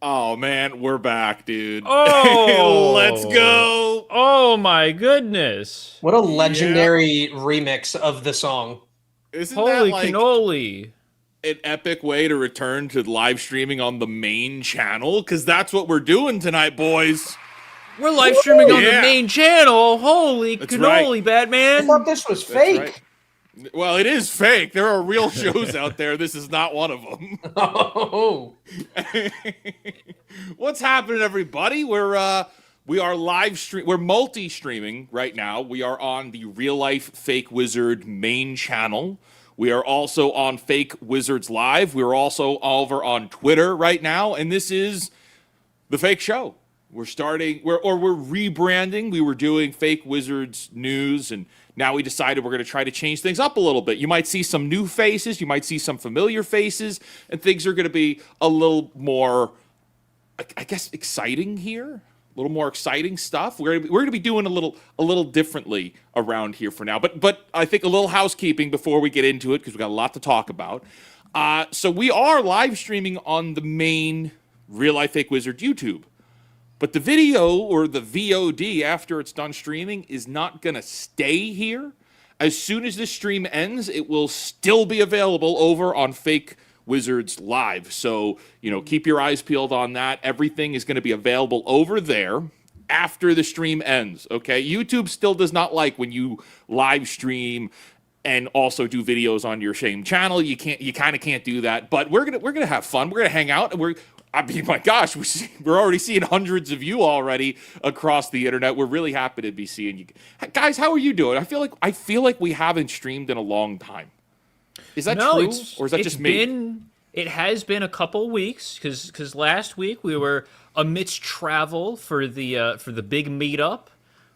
Oh man, we're back, dude. Let's Oh, go. oh my goodness. What a Yeah. legendary remix of the song. Isn't that Holy like cannoli. an epic way to return to live streaming on the main channel? Because that's what we're doing tonight, boys. We're live streaming on the Yeah, main channel. Holy that's right. cannoli, I thought Batman. this was That's right. fake. Well, it is fake. There are real shows out there. This is not one of them. Oh, What's happening, everybody? We are live stream. We're multi-streaming right now. We are on the Real Life Fake Wizard main channel. We are also on Fake Wizards Live. We're also over on Twitter right now, and this is the fake show. We're rebranding. We were doing Fake Wizards News, and now we decided we're going to try to change things up a little bit. You might see some new faces, you might see some familiar faces, and things are going to be a little more, I guess, exciting here. A little more exciting stuff. We're gonna be doing a little differently around here for now. But I think a little housekeeping before we get into it because we got a lot to talk about. So we are live streaming on the main Real Life Fake Wizard YouTube. But the video or the VOD after it's done streaming is not going to stay here. As soon as this stream ends, it will still be available over on Fake Wizards Live. So, keep your eyes peeled on that. Everything is going to be available over there after the stream ends, okay? YouTube still does not like when you live stream and also do videos on your same channel. You kind of can't do that. But we're gonna have fun. We're gonna hang out. I mean, my gosh, we're already seeing hundreds of you already across the internet. We're really happy to be seeing you guys. How are you doing? I feel like we haven't streamed in a long time. Is that No, true, or is that just me? It has been a couple weeks because last week we were amidst travel for the big meetup.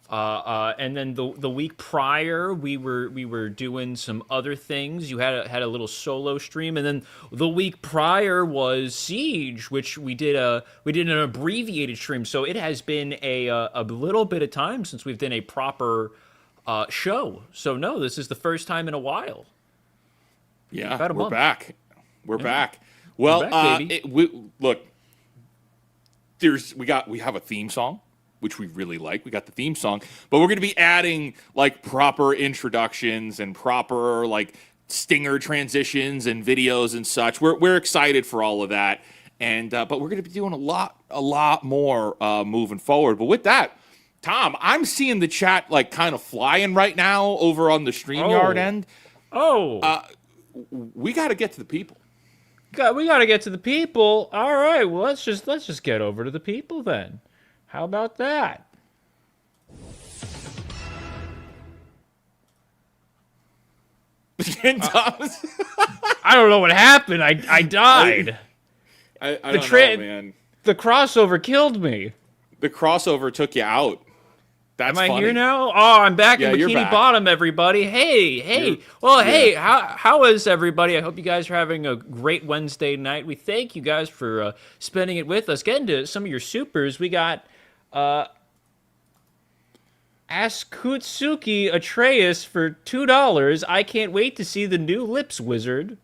And then the week prior, we were doing some other things. You had a little solo stream, and then the week prior was Siege, which we did an abbreviated stream. So it has been a little bit of time since we've done a proper show. So no, this is the first time in a while. Yeah, About a we're month. back. We're back. Well, We're back, baby. look, we have a theme song, which we really like. We got the theme song, but we're going to be adding like proper introductions and proper like stinger transitions and videos and such. We're excited for all of that, and but we're going to be doing a lot more moving forward. But with that, Tom, I'm seeing the chat like kind of flying right now over on the StreamYard end. Oh, We got to get to the people. we got to get to the people. All right, well let's just get over to the people then. How about that? And Thomas, I don't know what happened. I died. I The don't tra- know, man. The crossover killed me. The crossover took you out. That's Am I funny. here now? Oh, I'm back Yeah, in you're Bikini back. Bottom, everybody. Hey. You're- Well, yeah. hey, how is everybody? I hope you guys are having a great Wednesday night. We thank you guys for spending it with us. Getting to some of your supers. We got Askutsuki Atreus for $2. I can't wait to see the new Lips Wizard.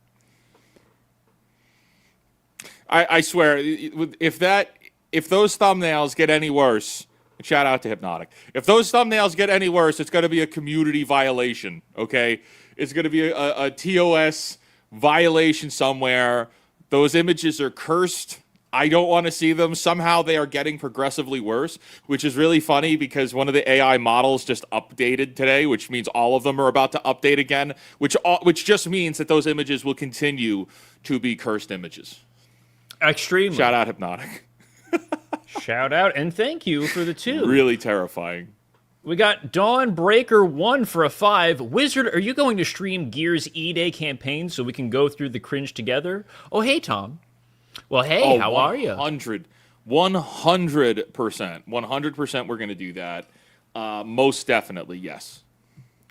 I swear, if those thumbnails get any worse, shout out to Hypnotic. If those thumbnails get any worse, it's going to be a community violation. Okay, it's going to be a TOS violation somewhere. Those images are cursed. I don't want to see them. Somehow they are getting progressively worse, which is really funny because one of the AI models just updated today, which means all of them are about to update again, which just means that those images will continue to be cursed images. Extremely. Shout out Hypnotic. Shout out and thank you for the 2. Really terrifying. We got Dawnbreaker 1 for a 5. Wizard, are you going to stream Gears E-Day campaign so we can go through the cringe together? Oh, hey, Tom. Well, hey, how are you? 100%. 100% we're going to do that. Most definitely, yes.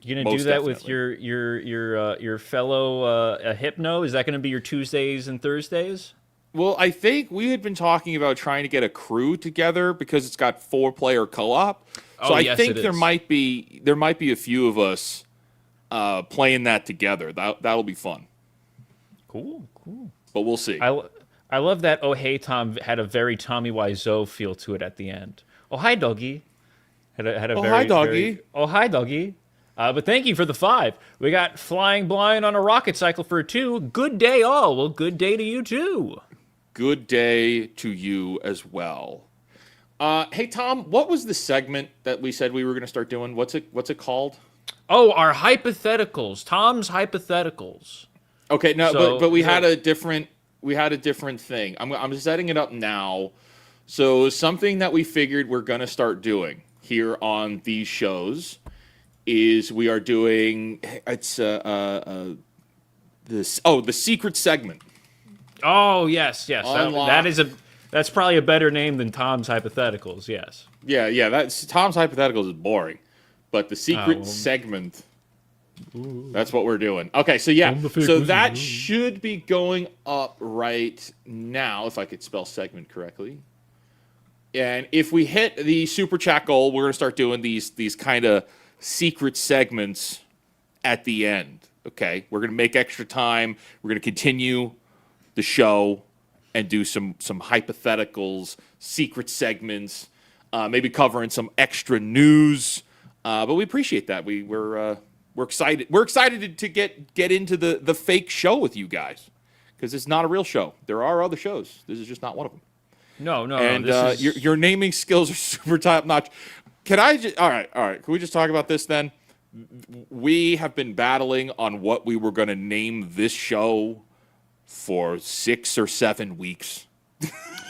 You gonna do Most that with definitely. your fellow Hypno? Is that gonna be your Tuesdays and Thursdays? Well, I think we had been talking about trying to get a crew together because it's got 4-player co-op. So Oh, I yes, think it there is. might be a few of us playing that together. That'll be fun. Cool. But we'll see. I love that. Oh hey Tom had a very Tommy Wiseau feel to it at the end. Oh hi doggy. Had a Oh, very hi, doggy. oh hi doggy. But thank you for the 5. We got flying blind on a rocket cycle for 2. Good day all. Well, good day to you too. Good day to you as well. Hey Tom, what was the segment that we said we were going to start doing? What's it called? Oh, our hypotheticals. Tom's hypotheticals. Okay, no, So- but we had a different thing. I'm setting it up now. So something that we figured we're going to start doing here on these shows is we are doing the secret segment. Oh yes. Unlock. That's probably a better name than Tom's hypotheticals. Yes. Yeah. That's Tom's hypotheticals is boring, but the secret well. segment. That's what we're doing. Okay, so yeah, I'm the fake so wizard. that should be going up right now if I could spell segment correctly. And if we hit the super chat goal, we're gonna start doing these kind of secret segments at the end. Okay, we're gonna make extra time. We're gonna continue the show and do some hypotheticals, secret segments, maybe covering some extra news. But we appreciate that. We're excited. We're excited to get into the fake show with you guys because it's not a real show. There are other shows. This is just not one of them. No. And This is... your naming skills are super top notch. Can I just all right? Can we just talk about this then? We have been battling on what we were going to name this show for 6 or 7 weeks.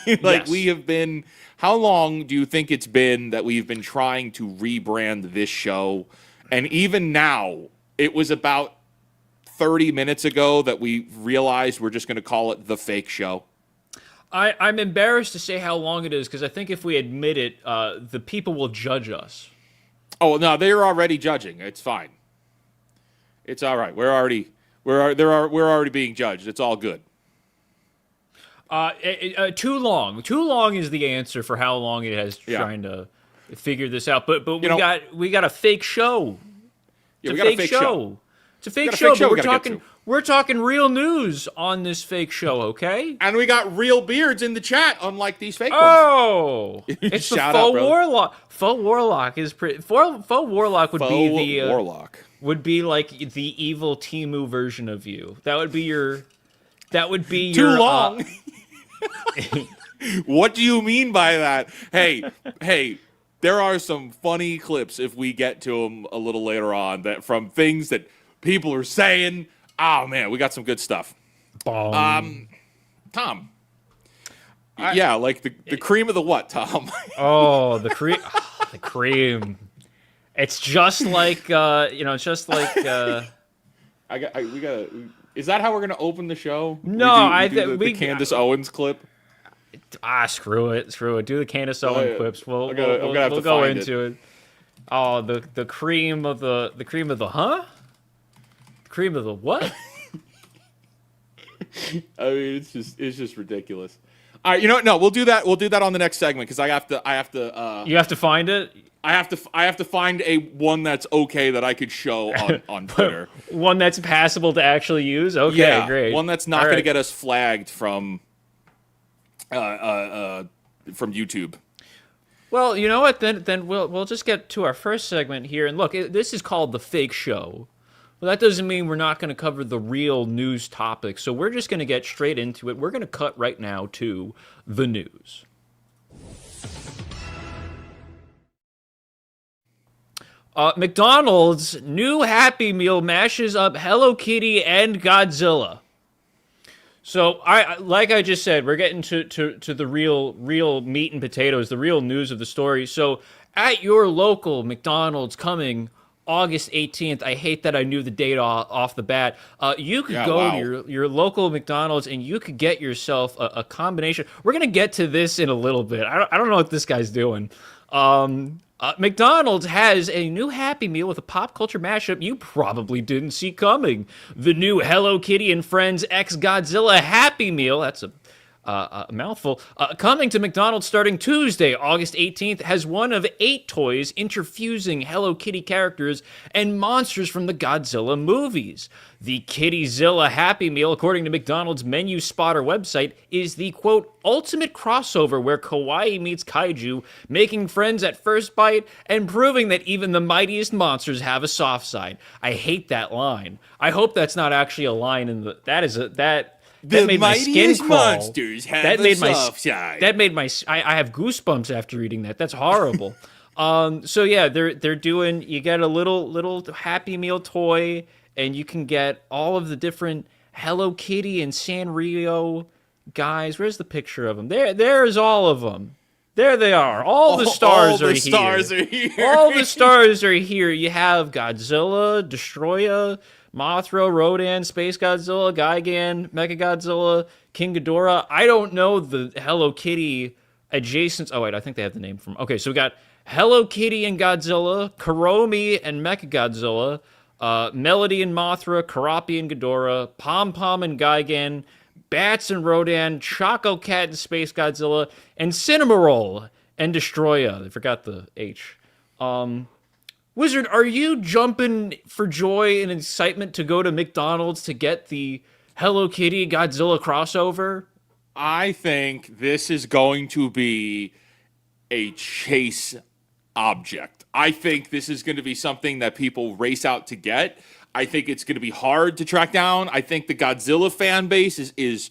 Yes. We have been. How long do you think it's been that we've been trying to rebrand this show? And even now, it was about 30 minutes ago that we realized we're just going to call it The Fake Show. I'm embarrassed to say how long it is because I think if we admit it, the people will judge us. Oh, no, they're already judging. It's fine. It's all right. We're already being judged. It's all good. Too long. Too long is the answer for how long it has trying to figure this out. But we got a fake show. Yeah, It's we got a fake show. It's a fake got a show, fake show but we gotta get to. we're talking real news on this fake show, okay? And we got real beards in the chat, unlike these fake ones. Oh, it's the Shout faux out, brother. warlock. Faux warlock is pretty. Faux warlock would be the warlock. would be like the evil Timu version of you. That would be your. That would be Too your. long. What do you mean by that? Hey, there are some funny clips if we get to them a little later on that from things that people are saying. Oh man, we got some good stuff. Tom. Yeah, like the cream of the what, Tom? Oh, the cream. The cream. It's just like it's just like. We gotta. Is that how we're gonna open the show? No, we do the Candace Owens clip. Screw it. Do the Candace Owens yeah. clips. We'll I'm gonna have to go find into it. Oh, the cream of the huh? Cream of the what? I mean, it's just ridiculous. All right, you know what? No, we'll do that. We'll do that on the next segment because I have to. You have to find it. I have to find a one that's okay that I could show on Twitter. One that's passable to actually use. Okay, Yeah, great. one that's not All going to right. get us flagged from YouTube. Well, you know what? Then we'll just get to our first segment here. And look, this is called the fake show. Well, that doesn't mean we're not going to cover the real news topics. So we're just going to get straight into it. We're going to cut right now to the news. McDonald's new Happy Meal mashes up Hello Kitty and Godzilla. So, like I just said, we're getting to the real meat and potatoes, the real news of the story. So, at your local McDonald's coming August 18th, I hate that I knew the date off the bat, you could go to your local McDonald's and you could get yourself a combination. We're going to get to this in a little bit. I don't know what this guy's doing. McDonald's has a new Happy Meal with a pop culture mashup you probably didn't see coming. The new Hello Kitty and Friends X Godzilla Happy Meal. That's a mouthful. Coming to McDonald's starting Tuesday, August 18th, has one of 8 toys interfusing Hello Kitty characters and monsters from the Godzilla movies. The Kittyzilla Happy Meal, according to McDonald's Menu Spotter website, is the, quote, ultimate crossover where kawaii meets kaiju, making friends at first bite and proving that even the mightiest monsters have a soft side. I hate that line. I hope that's not actually a line in the... That made my skin crawl. Monsters have a soft side. That made my... I have goosebumps after reading that. That's horrible. So yeah, they're doing... You get a little Happy Meal toy, and you can get all of the different Hello Kitty and Sanrio guys. Where's the picture of them? There's all of them. There they are. All the stars are here. All the stars are here. You have Godzilla, Destroya, Mothra, Rodan, Space Godzilla, Gigan, Mechagodzilla, King Ghidorah. I don't know the Hello Kitty adjacent... Oh, wait, I think they have the name from... Okay, so we got Hello Kitty and Godzilla, Kuromi and Mechagodzilla, Melody and Mothra, Karapi and Ghidorah, Pom Pom and Gigan, Bats and Rodan, Choco Cat and Space Godzilla, and Cinnamoroll and Destroya. They forgot the H. Wizard, are you jumping for joy and excitement to go to McDonald's to get the Hello Kitty Godzilla crossover? I think this is going to be a chase object. I think this is going to be something that people race out to get. I think it's going to be hard to track down. I think the Godzilla fan base is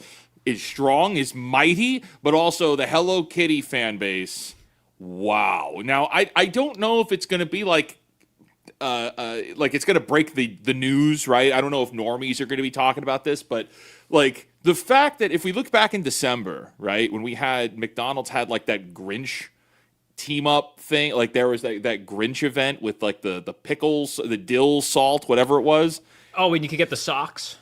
strong, is mighty, but also the Hello Kitty fan base. Wow. Now, I don't know if it's going to be like it's going to break the news, right? I don't know if normies are going to be talking about this, but like the fact that if we look back in December, right, when we had McDonald's had like that Grinch team up thing, like there was that Grinch event with like the pickles, the dill salt, whatever it was. Oh, and you could get the socks.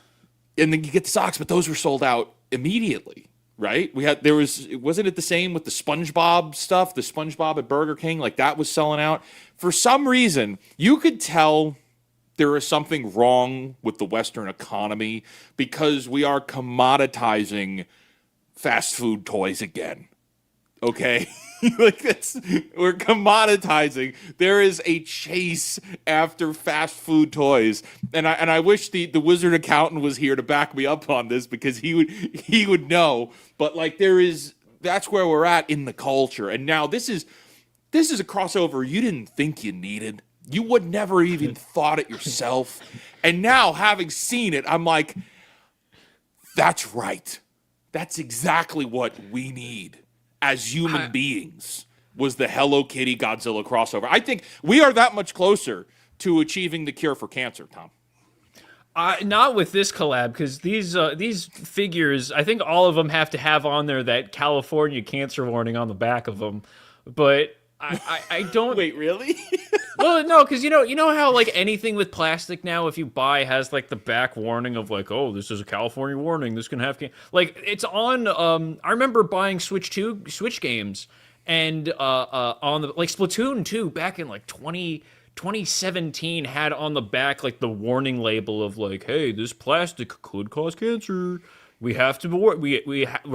And then you get the socks, but those were sold out immediately, right? Wasn't it the same with the SpongeBob stuff, the SpongeBob at Burger King, like that was selling out. For some reason, you could tell there is something wrong with the Western economy because we are commoditizing fast food toys again. Okay? We're commoditizing. There is a chase after fast food toys, and I wish the wizard accountant was here to back me up on this because he would know. But like that's where we're at in the culture, and now this is a crossover you didn't think you needed. You would never even thought it yourself, and now having seen it, I'm like, that's right. That's exactly what we need as human beings, was the Hello Kitty Godzilla crossover. I think we are that much closer to achieving the cure for cancer, Tom. Not with this collab, because these figures, I think all of them have to have on there that California cancer warning on the back of them. But I don't... Wait, really? Well, no, because you know how like anything with plastic now, if you buy, has like the back warning of like, oh, this is a California warning, this can have like it's on. I remember buying Switch games, and on the like Splatoon 2 back in like 2017 had on the back like the warning label of like, hey, this plastic could cause cancer. We have to we're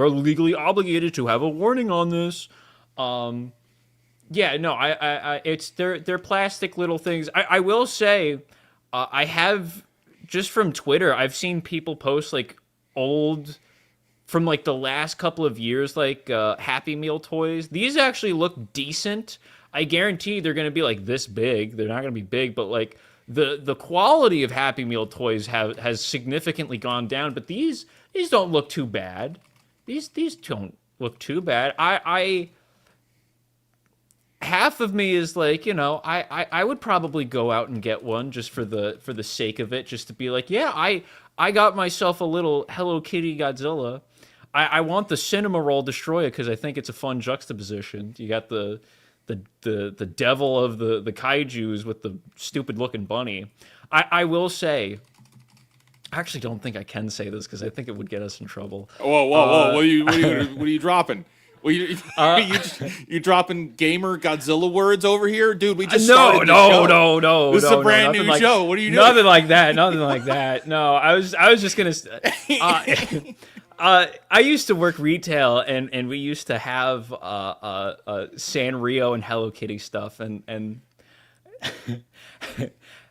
legally obligated to have a warning on this. Yeah, no, it's they're plastic little things. I will say, I have, just from Twitter, I've seen people post like old, from like the last couple of years, like Happy Meal toys. These actually look decent. I guarantee they're going to be like this big. They're not going to be big, but like the quality of Happy Meal toys has significantly gone down. But these don't look too bad. These don't look too bad. Half of me is like, I would probably go out and get one just for the sake of it, just to be like, yeah, I got myself a little Hello Kitty Godzilla. I want the Cinnamoroll Destroyer because I think it's a fun juxtaposition. You got the devil of the kaijus with the stupid looking bunny. I will say, I actually don't think I can say this because I think it would get us in trouble. Whoa! What are you dropping? Well, you dropping gamer Godzilla words over here, dude? We just started the show. No. This is a brand new show. What are you doing? Nothing like that. No, I was just gonna. I used to work retail, and we used to have Sanrio and Hello Kitty stuff, and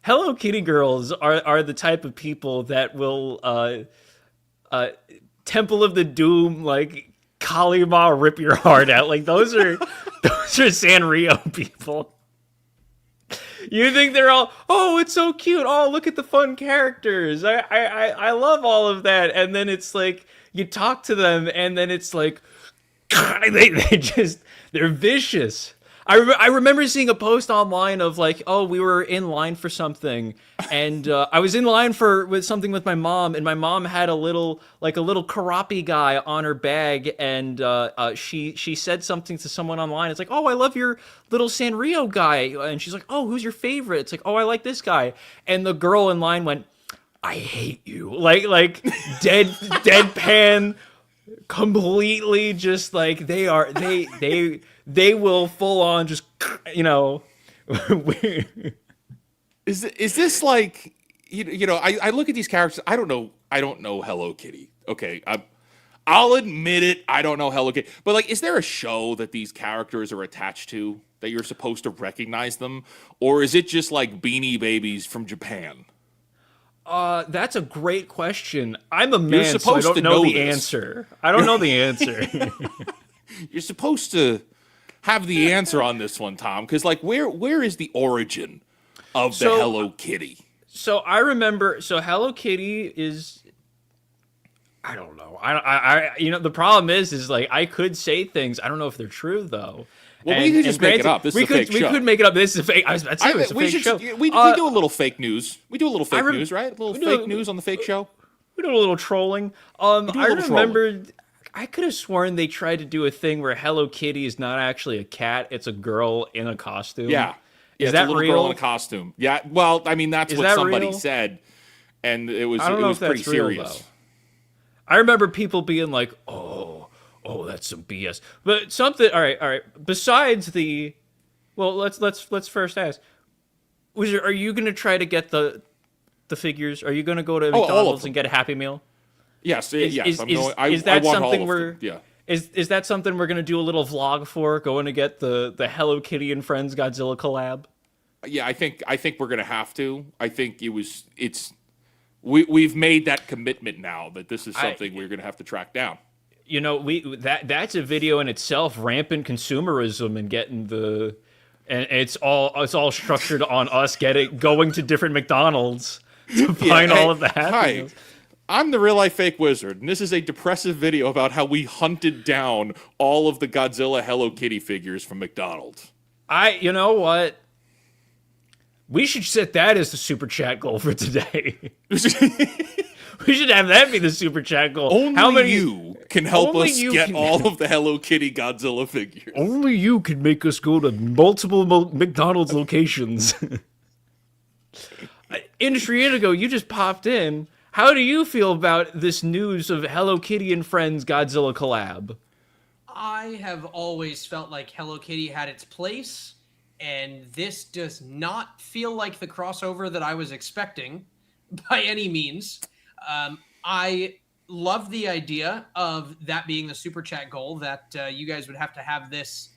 Hello Kitty girls are the type of people that will Temple of the Doom, like Kali Ma, rip your heart out. Like those are Sanrio people. You think they're all, oh, it's so cute. Oh, look at the fun characters. I love all of that. And then it's like, you talk to them, and then it's like, they're vicious. I remember seeing a post online of like, oh, we were in line for something, and I was in line with something with my mom, and my mom had a little karapi guy on her bag, and she said something to someone online. It's like, oh, I love your little Sanrio guy, and she's like, oh, who's your favorite? It's like, oh, I like this guy, and the girl in line went, I hate you, like deadpan, completely just like they will full on just, you know. Is this like, I look at these characters. I don't know Hello Kitty. Okay, I'll admit it. I don't know Hello Kitty. But like, is there a show that these characters are attached to that you're supposed to recognize them, or is it just like Beanie Babies from Japan? That's a great question. I'm a man, so I don't know the answer. I don't know the answer. You're supposed to have the answer on this one, Tom, because like, where is the origin of the Hello Kitty? So I remember. So Hello Kitty is. I don't know. I the problem is like I could say things. I don't know if they're true though. Well, we could just make it up. This is a fake show. We could make it up. This is a fake. I was about to say it's a fake show. We do a little fake news. We do a little fake news, right? A little fake news on the fake show. We do a little trolling. I remember. I could have sworn they tried to do a thing where Hello Kitty is not actually a cat; it's a girl in a costume. Yeah, is that a little real? Girl in a costume. Yeah. Well, I mean, that's what somebody said, and it was pretty serious. Though. I remember people being like, "Oh, that's some BS." But something. All right. Besides the, well, let's first ask: are you going to try to get the figures? Are you going to go to McDonald's and get a Happy Meal? Yes. Is that something we're going to do a little vlog for? Going to get the Hello Kitty and Friends Godzilla collab? Yeah, I think we're going to have to. I think we've made that commitment now that this is something we're going to have to track down. You know, that's a video in itself. Rampant consumerism and getting and it's all structured on us going to different McDonald's to find all of the Happy Meals. I'm the Real Life Fake Wizard, and this is a depressive video about how we hunted down all of the Godzilla Hello Kitty figures from McDonald's. You know what? We should set that as the super chat goal for today. We should have that be the super chat goal. Only you can help us get all of the Hello Kitty Godzilla figures. Only you can make us go to multiple McDonald's locations. Industry Indigo, you just popped in. How do you feel about this news of Hello Kitty and Friends Godzilla collab? I have always felt like Hello Kitty had its place, and this does not feel like the crossover that I was expecting by any means. I love the idea of that being the super chat goal, that you guys would have to have this.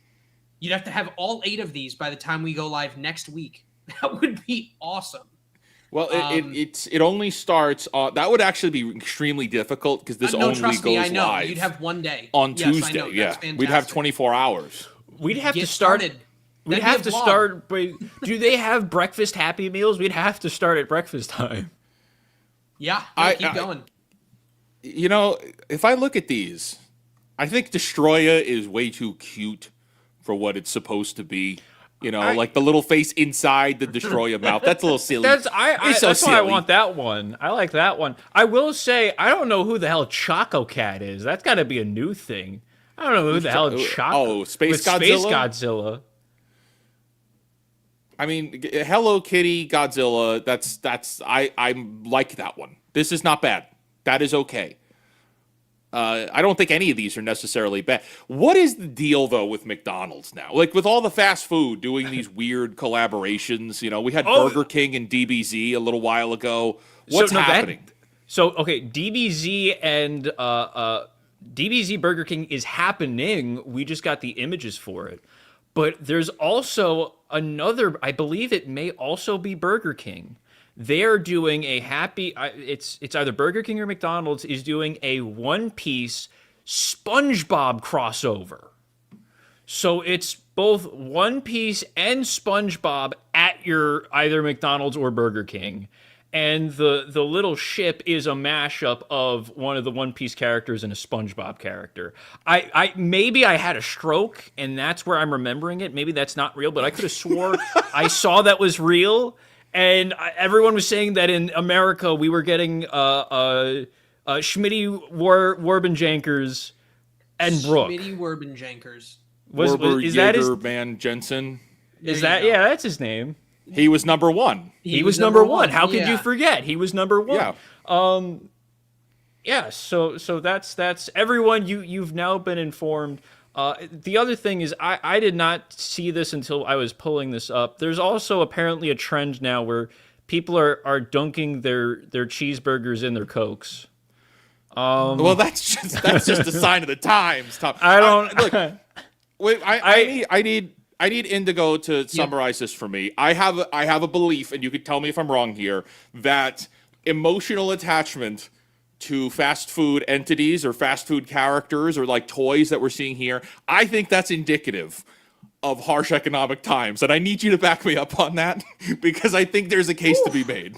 You'd have to have all 8 of these by the time we go live next week. That would be awesome. Well, it only starts on. That would actually be extremely difficult because this only goes live. You'd have one day on Tuesday. Yeah, we'd have 24 hours. We'd have to start. We'd have to start. Do they have breakfast Happy Meals? We'd have to start at breakfast time. Yeah, keep going. If I look at these, I think Destroya is way too cute for what it's supposed to be. Like the little face inside the Destroya mouth. That's a little silly. That's why I want that one. I like that one. I will say, I don't know who the hell Choco Cat is. That's got to be a new thing. I don't know who the hell Choco. Oh, Space Godzilla. Space Godzilla. I mean, Hello Kitty Godzilla. I like that one. This is not bad. That is okay. I don't think any of these are necessarily bad. What is the deal, though, with McDonald's now? Like, with all the fast food doing these weird collaborations, we had Burger King and DBZ a little while ago. What's happening? So okay, DBZ and DBZ Burger King is happening. We just got the images for it. But there's also another, I believe it may also be Burger King. They're doing a it's either Burger King or McDonald's is doing a One Piece SpongeBob crossover. So it's both One Piece and SpongeBob at your either McDonald's or Burger King. And the little ship is a mashup of one of the One Piece characters and a SpongeBob character. I maybe I had a stroke and that's where I'm remembering it. Maybe that's not real, but I could have swore I saw that was real. And everyone was saying that in America we were getting Schmitty Warbenjankers and Brooke. Schmitty Warbenjankers. Is that his Van Jensen? Is that yeah? That's his name. He was number one. He was number one. How could you forget? He was number one. Yeah. Yeah. So that's everyone. You've now been informed. The other thing is I did not see this until I was pulling this up. There's also apparently a trend now where people are dunking their cheeseburgers in their Cokes. Well, that's just a sign of the times, Tom. I don't look. Wait, I need Indigo to summarize this for me. I have a belief, and you could tell me if I'm wrong here, that emotional attachment to fast food entities or fast food characters or like toys that we're seeing here, I think that's indicative of harsh economic times. And I need you to back me up on that because I think there's a case to be made.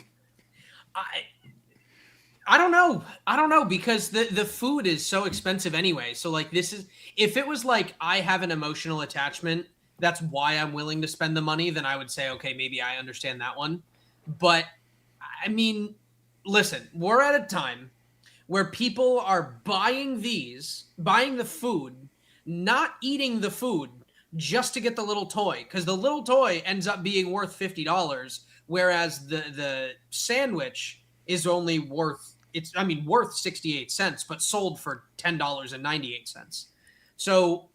I don't know because the food is so expensive anyway. So like if it was like I have an emotional attachment, that's why I'm willing to spend the money, then I would say, okay, maybe I understand that one. But I mean, listen, we're at a time where people are buying the food, not eating the food just to get the little toy, because the little toy ends up being worth $50, whereas the sandwich is only worth 68 cents, but sold for $10.98. So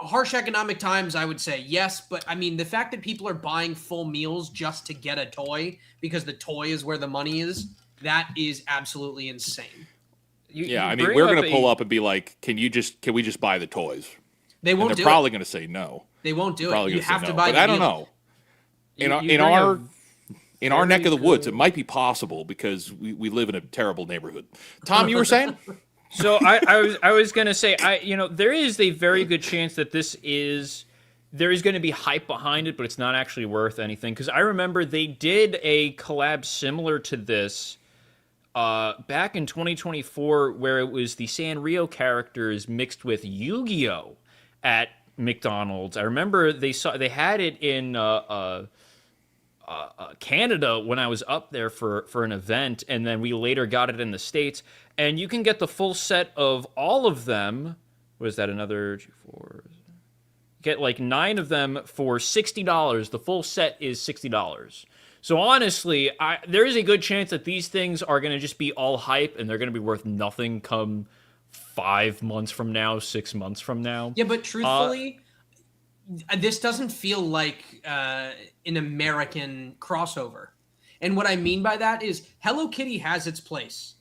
harsh economic times, I would say yes, but I mean the fact that people are buying full meals just to get a toy because the toy is where the money is, that is absolutely insane. I mean, we're going to pull up and be like, can we just buy the toys? They won't do it. They're probably going to say no. They won't do it. You have to buy but the I don't meal. know. In our neck of the woods, it might be possible because we live in a terrible neighborhood. Tom, you were saying? So I was gonna say there is a very good chance that there is going to be hype behind it, but it's not actually worth anything. Because I remember they did a collab similar to this back in 2024, where it was the Sanrio characters mixed with Yu-Gi-Oh at McDonald's. I remember they had it in Canada when I was up there for an event, and then we later got it in the States. And you can get the full set of all of them. Was that another 2, 4? Get like 9 of them for $60. The full set is $60. So honestly, there is a good chance that these things are going to just be all hype and they're going to be worth nothing come 5 months from now, 6 months from now. Yeah, but truthfully, this doesn't feel like an American crossover. And what I mean by that is Hello Kitty has its place.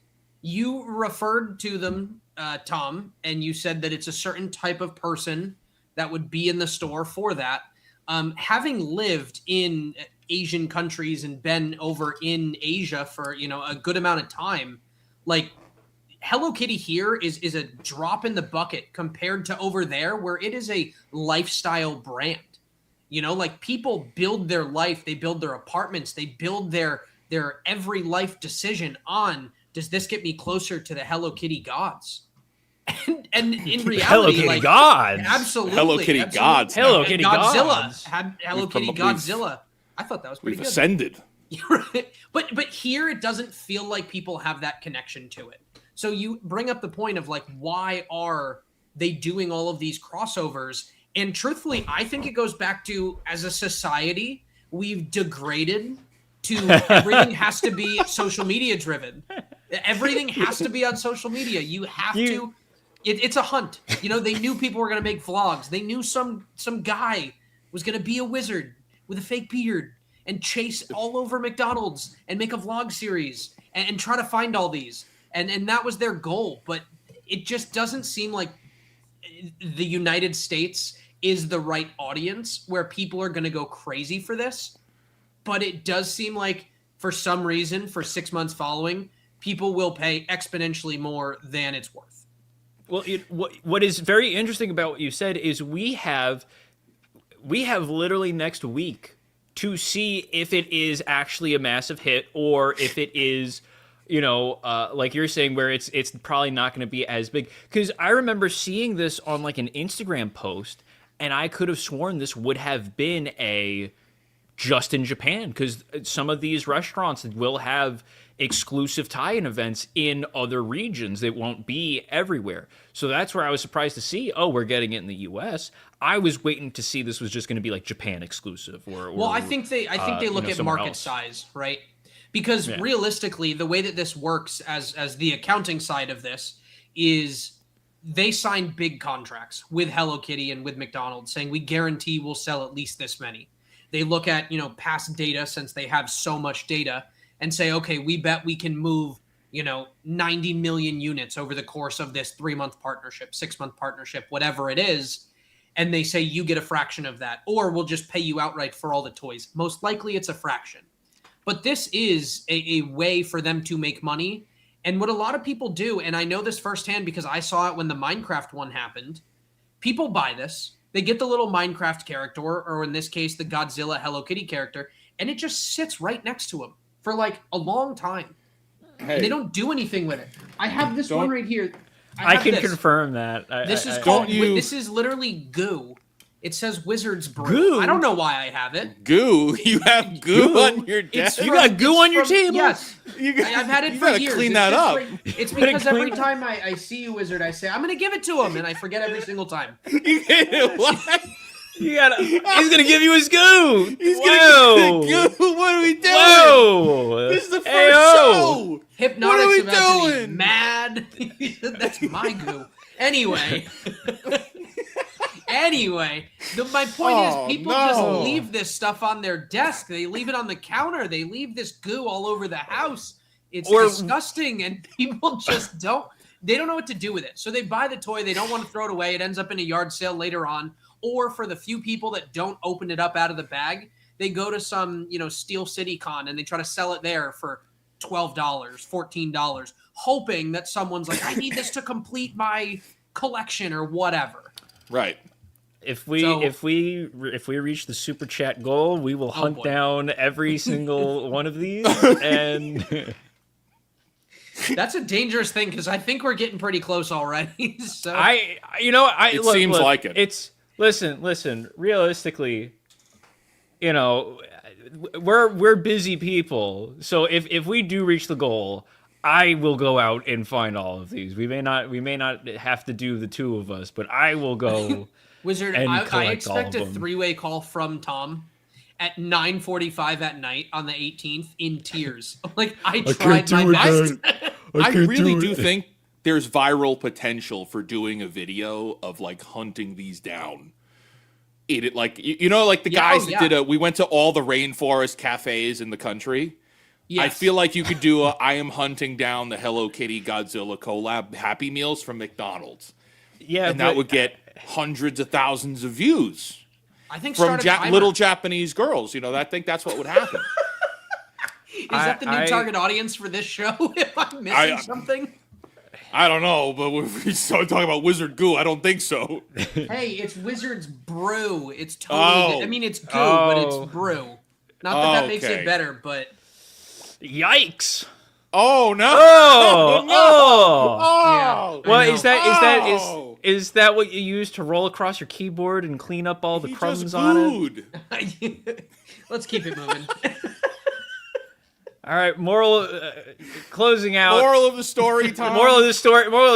You referred to them, Tom, and you said that it's a certain type of person that would be in the store for that. Having lived in Asian countries and been over in Asia for, a good amount of time, like Hello Kitty here is a drop in the bucket compared to over there where it is a lifestyle brand. Like people build their life, they build their apartments, they build their every life decision on, does this get me closer to the Hello Kitty gods? And in reality, Hello Kitty gods, absolutely, Hello Kitty gods, Hello Kitty Godzilla gods. had Hello Kitty Godzilla. I thought that was pretty we've good. Ascended. But here it doesn't feel like people have that connection to it. So you bring up the point of like, why are they doing all of these crossovers? And truthfully, I think it goes back to, as a society, we've degraded to everything has to be social media driven. Everything has to be on social media. You have to. It's a hunt. They knew people were going to make vlogs. They knew some guy was going to be a wizard with a fake beard and chase all over McDonald's and make a vlog series. and try to find all these. And that was their goal. But it just doesn't seem like the United States is the right audience where people are going to go crazy for this. But it does seem like for some reason, for 6 months following, people will pay exponentially more than it's worth. Well, what is very interesting about what you said is we have literally next week to see if it is actually a massive hit or if it is, like you're saying, where it's probably not going to be as big. Because I remember seeing this on like an Instagram post, and I could have sworn this would have been just in Japan, because some of these restaurants will have exclusive tie-in events in other regions. It won't be everywhere. So that's where I was surprised to see, we're getting it in the US. I was waiting to see this was just going to be like Japan exclusive or well, I think they look at market else. size, right? Because realistically, the way that this works as the accounting side of this is they sign big contracts with Hello Kitty and with McDonald's saying we guarantee we'll sell at least this many. They look at, past data, since they have so much data, and say, okay, we bet we can move, 90 million units over the course of this 3-month partnership, 6-month partnership, whatever it is. And they say you get a fraction of that, or we'll just pay you outright for all the toys. Most likely it's a fraction. But this is a way for them to make money. And what a lot of people do, and I know this firsthand because I saw it when the Minecraft one happened, people buy this. They get the little Minecraft character, or in this case, the Godzilla Hello Kitty character, and it just sits right next to them for like a long time. Hey, they don't do anything with it. I have this one right here. I can confirm that. This is literally goo. It says Wizard's Brew. Goo? I don't know why I have it. Goo? You have goo on your desk? You got goo on your table? Yes. I've had it for years. You gotta clean that up. It's because every time I see you, Wizard, I say, I'm going to give it to him, and I forget every single time. What? He's gonna give you his goo. He's gonna give you goo. What are we doing? Whoa! This is the first show. Hypnotic's what are we about doing? to be mad. That's my goo. Anyway. My point is people just leave this stuff on their desk. They leave it on the counter. They leave this goo all over the house. It's disgusting, and people just don't. They don't know what to do with it. So they buy the toy. They don't want to throw it away. It ends up in a yard sale later on. Or for the few people that don't open it up out of the bag, they go to some, Steel City Con and they try to sell it there for $12, $14, hoping that someone's like, I need this to complete my collection or whatever. Right. If we reach the super chat goal, we will hunt down every single one of these. And that's a dangerous thing because I think we're getting pretty close already. So it seems like it. It's listen. Realistically, we're busy people. So if we do reach the goal, I will go out and find all of these. We may not have to do the two of us, but I will go. Wizard, I expect a 3-way call from Tom at 9:45 at night on the 18th in tears. Like I tried my best. I really do think there's viral potential for doing a video of like hunting these down. Like the guys that did we went to all the rainforest cafes in the country. Yes. I feel like you could do I am hunting down the Hello Kitty Godzilla collab Happy Meals from McDonald's. Yeah, and that would get hundreds of thousands of views. I think from little Japanese girls. I think that's what would happen. Is that the new target audience for this show? Am I missing something? I don't know, but we started talking about Wizard Goo. I don't think so. Hey, it's Wizard's Brew. It's totally. I mean, it's goo, but it's brew. Not that makes it better, but. Yikes! Oh no! Oh no! Oh! Yeah, well, is that what you use to roll across your keyboard and clean up all the crumbs on it? Let's keep it moving. All right, closing out. Moral of the story, Tom. Moral of the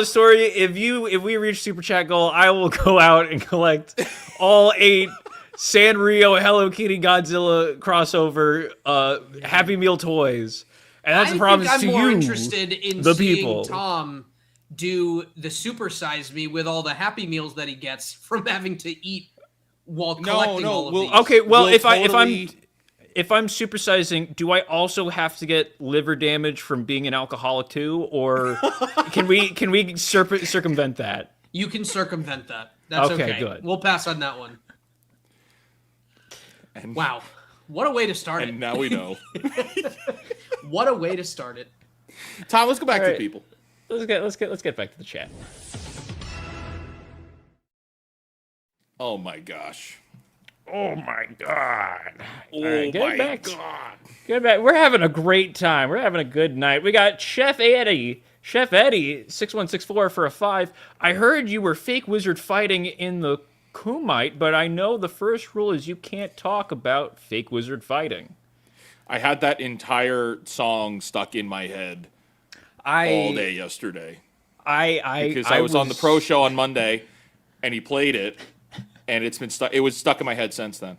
story. If we reach super chat goal, I will go out and collect all 8 Sanrio Hello Kitty Godzilla crossover Happy Meal toys, and that's a promise to you. I'm more interested in the seeing people. Tom do the Super Size Me with all the Happy Meals that he gets from having to eat while collecting all of these. Okay, well, if I'm supersizing, do I also have to get liver damage from being an alcoholic too, or can we circumvent that? You can circumvent that. That's okay. Good. We'll pass on that one. And, wow, what a way to start it! And now we know. What a way to start it. Tom, let's go back All to right. people. Let's get back to the chat. Oh my gosh. Oh my god. Oh right, my back. god. Get back. We're having a great time. We're having a good night. We got Chef Eddie 6164 for a 5. I heard you were fake wizard fighting in the Kumite, but I know the first rule is you can't talk about fake wizard fighting. I had that entire song stuck in my head all day yesterday. Because I was on the pro show on Monday, and he played it, and it's been stuck. It was stuck in my head since then.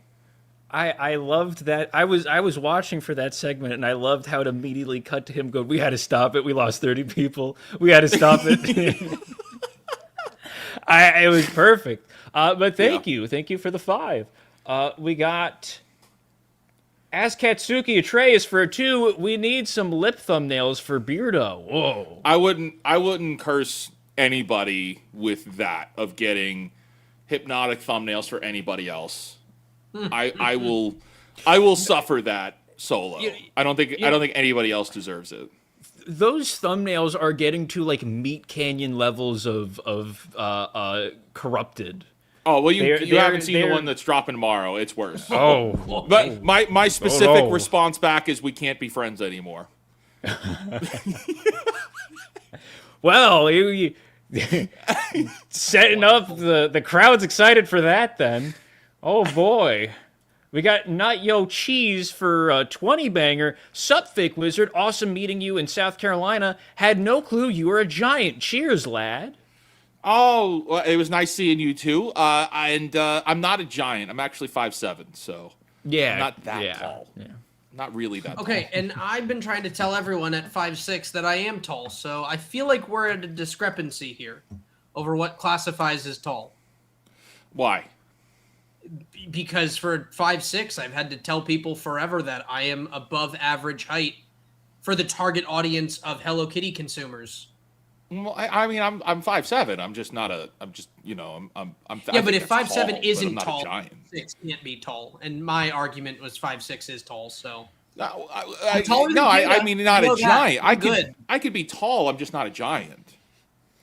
I loved that. I was watching for that segment, and I loved how it immediately cut to him going, "We had to stop it. We lost 30 people. We had to stop it." It was perfect. But thank you for the 5. We got Ask Katsuki Atreus for a 2. We need some lip thumbnails for Beardo. Whoa. I wouldn't curse anybody with that of getting hypnotic thumbnails for anybody else. I will suffer that solo. I don't think anybody else deserves it. Those thumbnails are getting to like Meat Canyon levels of corrupted. Oh well, you haven't seen the one that's dropping tomorrow. It's worse. Oh, but my specific response back is we can't be friends anymore. Well, you setting up the crowd's excited for that then. Oh boy. We got Not Yo Cheese for 20 banger. Sup, fake wizard. Awesome meeting you in South Carolina. Had no clue you were a giant. Cheers, lad. Oh, well, it was nice seeing you too. And I'm not a giant. I'm actually 5'7", so yeah, I'm not that tall. Yeah. Not really that tall. Okay, and I've been trying to tell everyone at 5'6" that I am tall, so I feel like we're at a discrepancy here over what classifies as tall. Why? Because for 5'6", I've had to tell people forever that I am above average height for the target audience of Hello Kitty consumers. Well, I mean, I'm 5'7". I'm just not a. I'm just I'm. Yeah, but if 5'7" isn't tall, tall, 6 can't be tall. And my argument was 5'6" is tall. So I mean not a giant. I could be tall. I'm just not a giant.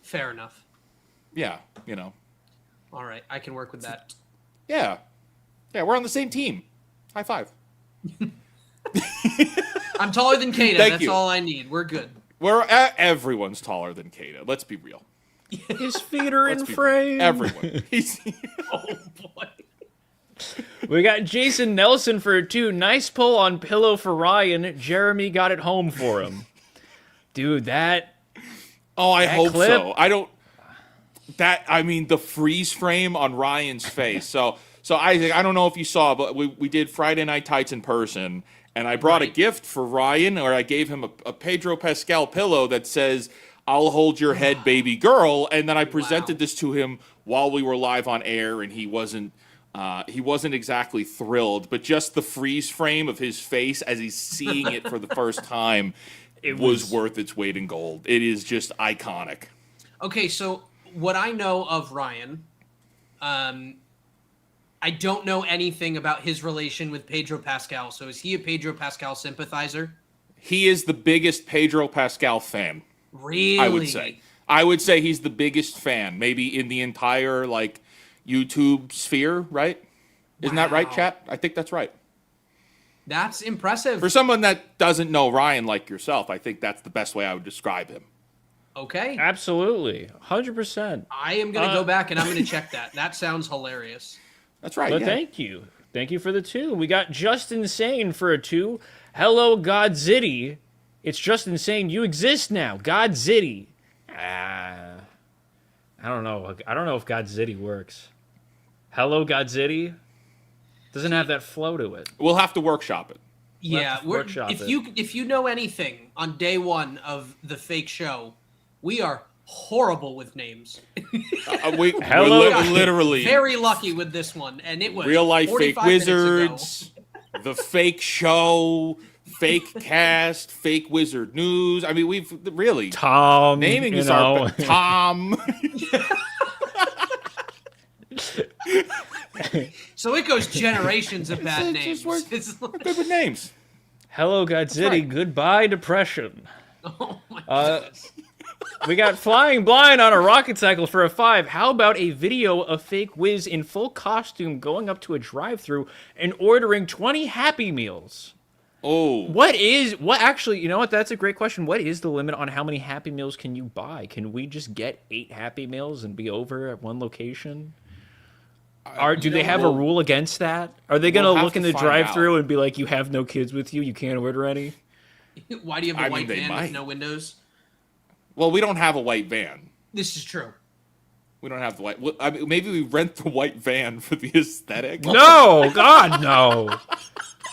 Fair enough. Yeah, All right, I can work with that. Yeah, we're on the same team. High five. I'm taller than Kata. That's you. all I need. We're good. Everyone's taller than Kata. Let's be real. His feet are in frame. Everyone. Oh boy. We got Jason Nelson for a 2. Nice pull on pillow for Ryan. Jeremy got it home for him. Dude, that. Oh, I hope clip. so. I mean, the freeze frame on Ryan's face. So Isaac, I don't know if you saw, but we did Friday Night Tights in person, and I brought a gift for Ryan, or I gave him a Pedro Pascal pillow that says, "I'll hold your head, baby girl," and then I presented this to him while we were live on air, and he wasn't exactly thrilled, but just the freeze frame of his face as he's seeing it for the first time, it was worth its weight in gold. It is just iconic. Okay, so what I know of Ryan, I don't know anything about his relation with Pedro Pascal. So is he a Pedro Pascal sympathizer? He is the biggest Pedro Pascal fan. Really? I would say he's the biggest fan, maybe in the entire YouTube sphere, right? Isn't that right, chat? I think that's right. That's impressive. For someone that doesn't know Ryan like yourself, I think that's the best way I would describe him. Okay. Absolutely. 100%. I am going to go back and I'm going to check that. That sounds hilarious. That's right. Well, thank you. Thank you for the 2. We got Just Insane for a 2. Hello, Godzilla. It's just insane. You exist now. Godzilla. I don't know. I don't know if Godzilla works. Hello, Godzilla. Doesn't have that flow to it. We'll have to workshop it. Yeah, if you know anything on day one of the fake show, we are horrible with names. We're literally very lucky with this one, and it was real life fake 45 minutes wizards. ago. the fake show, fake cast, fake wizard news. I mean, we've really Tom, naming you is know. our Tom. So it goes generations of bad It names. just works. It's We're good with names. Hello, Godzilla. right. Goodbye, depression. oh my Uh, goodness. We got flying blind on a rocket cycle for a 5. How about a video of fake Wiz in full costume going up to a drive-thru and ordering 20 Happy Meals? Oh, What actually, you know what? That's a great question. What is the limit on how many Happy Meals can you buy? Can we just get 8 Happy Meals and be over at one location? Do they have a rule against that? Are they going We'll to have look in to the find drive-thru out. and be like, you have no kids with you, you can't order any? Why do you have a I mean, white they van might. with no windows? well, we don't have a white van. This is true. We don't have the white. Well, I mean, maybe we rent the white van for the aesthetic. No, God, no.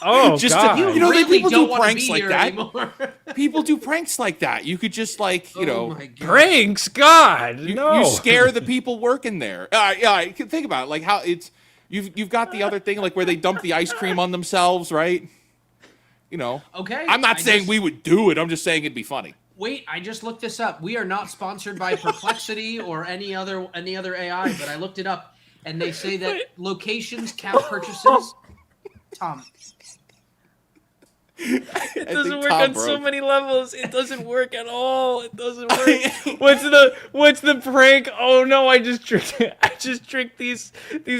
Oh, Just God. to, you know, really people don't do wanna pranks be like here that. anymore. People do pranks like that. You could just like, you know, my God. Pranks, God, you, no. you scare the people working there. Yeah, I can think about it, like how it's you've got the other thing like where they dump the ice cream on themselves, right? You know. Okay. I'm not I saying just- we would do it. I'm just saying it'd be funny. Wait, I just looked this up. We are not sponsored by Perplexity or any other AI, but I looked it up, and they say that locations count purchases. Tom, It doesn't think work Tom on so broke. many levels. It doesn't work at all. It doesn't work. What's the prank? Oh no, I just tricked these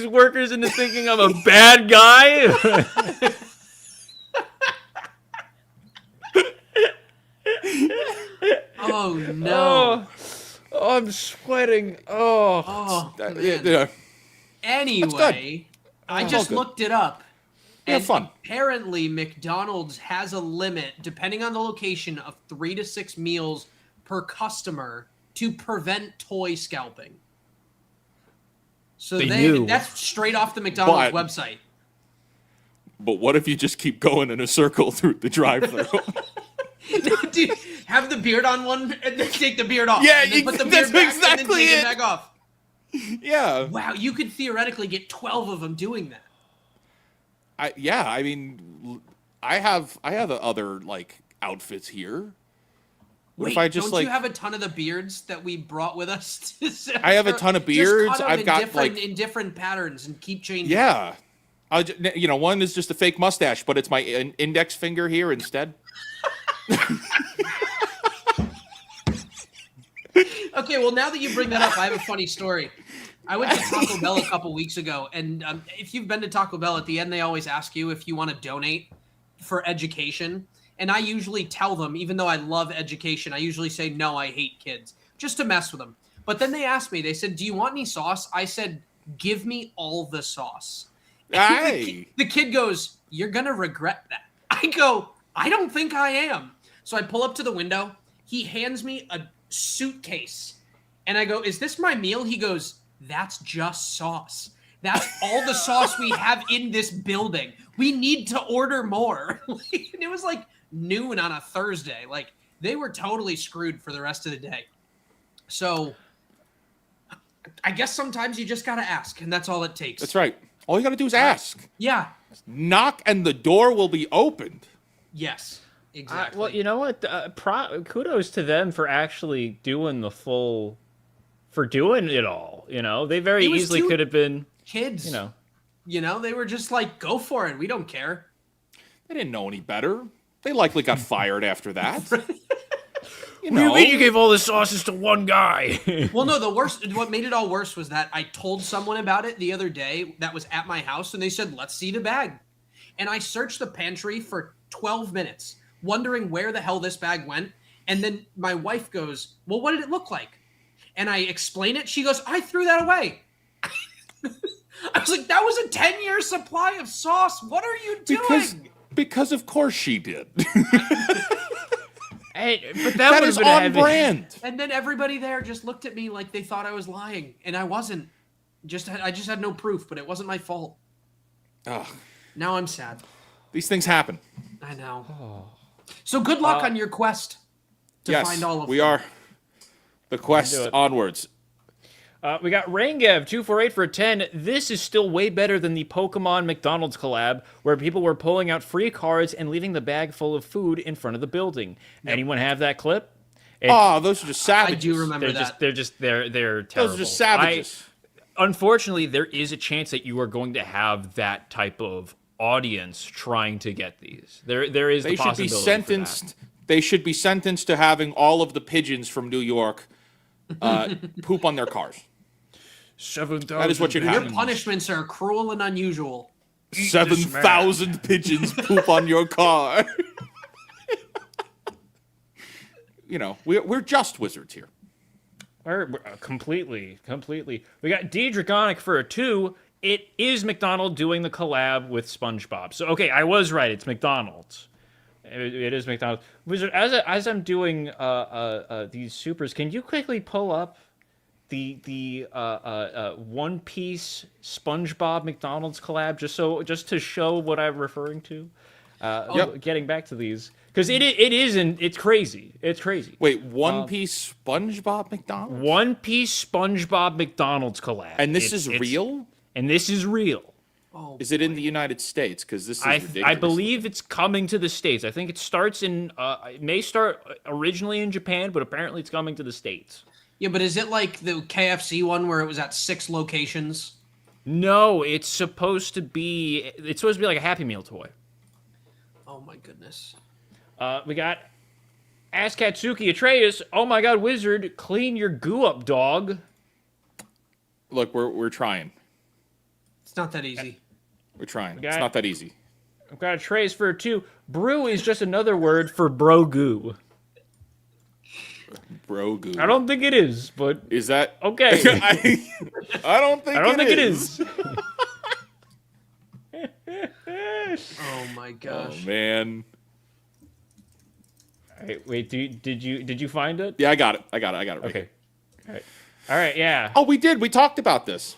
workers into thinking I'm a bad guy. oh no. Oh, I'm sweating. Oh. Oh, man. Yeah. Anyway, I It's just all good. looked it up. Yeah, And fun. apparently, McDonald's has a limit, depending on the location, of 3 to 6 meals per customer to prevent toy scalping. So They knew. that's straight off the McDonald's But- website. But what if you just keep going in a circle through the drive-thru? Dude, have the beard on one and then take the beard off. Yeah, and then put the that's beard back and then exactly take it it. back off. Yeah. Wow, you could theoretically get 12 of them doing that. I mean, I have other like outfits here. What Wait, if I just don't like you have a ton of the beards that we brought with us? I have a ton of beards. Just cut 'em I've in got, different, like- in different patterns and keep changing. yeah. You know, one is just a fake mustache, but it's my index finger here instead. Okay, well, now that you bring that up, I have a funny story. I went to Taco Bell a couple weeks ago, and if you've been to Taco Bell, at the end they always ask you if you want to donate for education. And I usually tell them, even though I love education, I usually say, no, I hate kids, just to mess with them. But then they asked me, they said, do you want any sauce? I said, give me all the sauce. Hey. The kid goes, you're going to regret that. I go, I don't think I am. So I pull up to the window. He hands me a suitcase. And I go, is this my meal? He goes, that's just sauce. That's all the sauce we have in this building. We need to order more. And it was like noon on a Thursday. Like, they were totally screwed for the rest of the day. So I guess sometimes you just got to ask, and that's all it takes. That's right. All you got to do is ask. Yeah. Knock and the door will be opened. Yes. Exactly. Well, you know what? Kudos to them for actually doing doing it all. You know, they very It was easily too- could have been, Kids, you know. they were just like, go for it. We don't care. They didn't know any better. They likely got fired after that. You What do you know. mean you gave all the sauces to one guy? Well, no, what made it all worse was that I told someone about it the other day that was at my house, and they said, let's see the bag. And I searched the pantry for 12 minutes, wondering where the hell this bag went. And then my wife goes, well, what did it look like? And I explain it. She goes, I threw that away. I was like, that was a 10-year supply of sauce. What are you doing? Because of course she did. Hey, but that would've is been a on heavy- brand. And then everybody there just looked at me like they thought I was lying, and I wasn't. I just had no proof, but it wasn't my fault. Ugh, Now I'm sad. these things happen. I know. So good luck on your quest to Yes, find all of we them. are. The quest Do it. onwards. We got Rangev248 for a 10. This is still way better than the Pokemon McDonald's collab, where people were pulling out free cards and leaving the bag full of food in front of the building. Yep. Anyone have that clip? Those are just savages. I do remember that. They're terrible. Those are just savages. Unfortunately, there is a chance that you are going to have that type of audience trying to get these. There is the possibility. Should be sentenced. They should be sentenced to having all of the pigeons from New York poop on their cars. 7,000. That is what should happen. Your punishments are cruel and unusual. 7,000 pigeons poop on your car. You know, we're just wizards here. We're completely. We got D Draconic for a 2. It is McDonald doing the collab with SpongeBob. So okay, I was right. It's McDonald's. It is McDonald's. Wizard, as I'm doing these supers, can you quickly pull up the One Piece SpongeBob McDonald's collab just to show what I'm referring to? Getting back to these, because it's crazy. It's crazy. Wait, One Piece SpongeBob McDonald's? One Piece SpongeBob McDonald's collab, and this is real. And this is real. Oh, is it in the United States? Because this is ridiculous. I believe it's coming to the States. I think it starts in. It may start originally in Japan, but apparently it's coming to the States. Yeah, but is it like the KFC one where it was at 6 locations? No, it's supposed to be. It's supposed to be like a Happy Meal toy. Oh my goodness. We got Askatsuki Atreus. Oh my God, Wizard, clean your goo up, dog. Look, we're trying. It's not that easy. We're trying. It's not that easy. I've got a trace for 2. Brew is just another word for bro goo. Bro goo. I don't think it is, but is that okay? I don't think. I don't think it is. Oh my gosh. Oh man. Wait, did you find it? Yeah, I got it. I got it. Right okay. All right. Yeah. Oh, we did. We talked about this.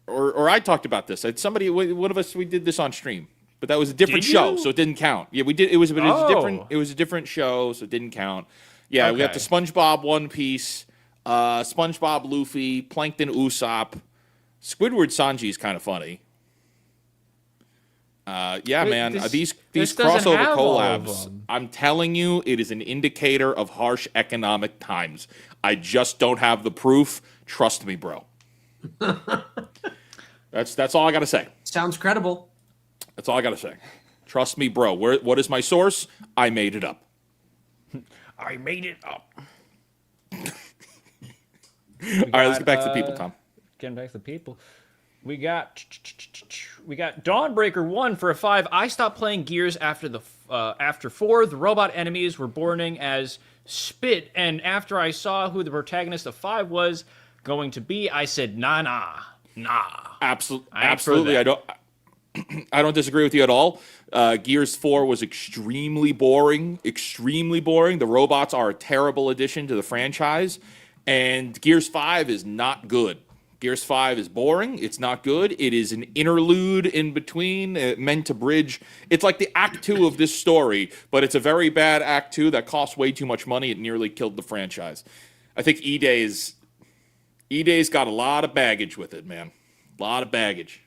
Or I talked about this. One of us, we did this on stream, but that was a different show, so it didn't count. Yeah, we did. It was a different show, so it didn't count. Yeah, okay. We got the SpongeBob One Piece, SpongeBob Luffy, Plankton Usopp, Squidward Sanji is kind of funny. Man, these crossover collabs. I'm telling you, it is an indicator of harsh economic times. I just don't have the proof. Trust me, bro. That's all I gotta say. Sounds credible. That's all I gotta say. Trust me, bro. What is my source? I made it up. I made it up. All right, let's get back to the people, Tom. Getting back to the people. We got Dawnbreaker 1 for a 5. I stopped playing Gears after 4. The robot enemies were boring as spit, and after I saw who the protagonist of 5 was going to be, I said, nah. Absolutely. I don't disagree with you at all. Gears 4 was extremely boring. The robots are a terrible addition to the franchise, and Gears 5 is not good. Gears 5 is boring. It's not good. It is an interlude in between, meant to bridge. It's like the Act 2 of this story, but it's a very bad Act 2 that costs way too much money. It nearly killed the franchise. I think E-Day's got a lot of baggage with it, man. A lot of baggage.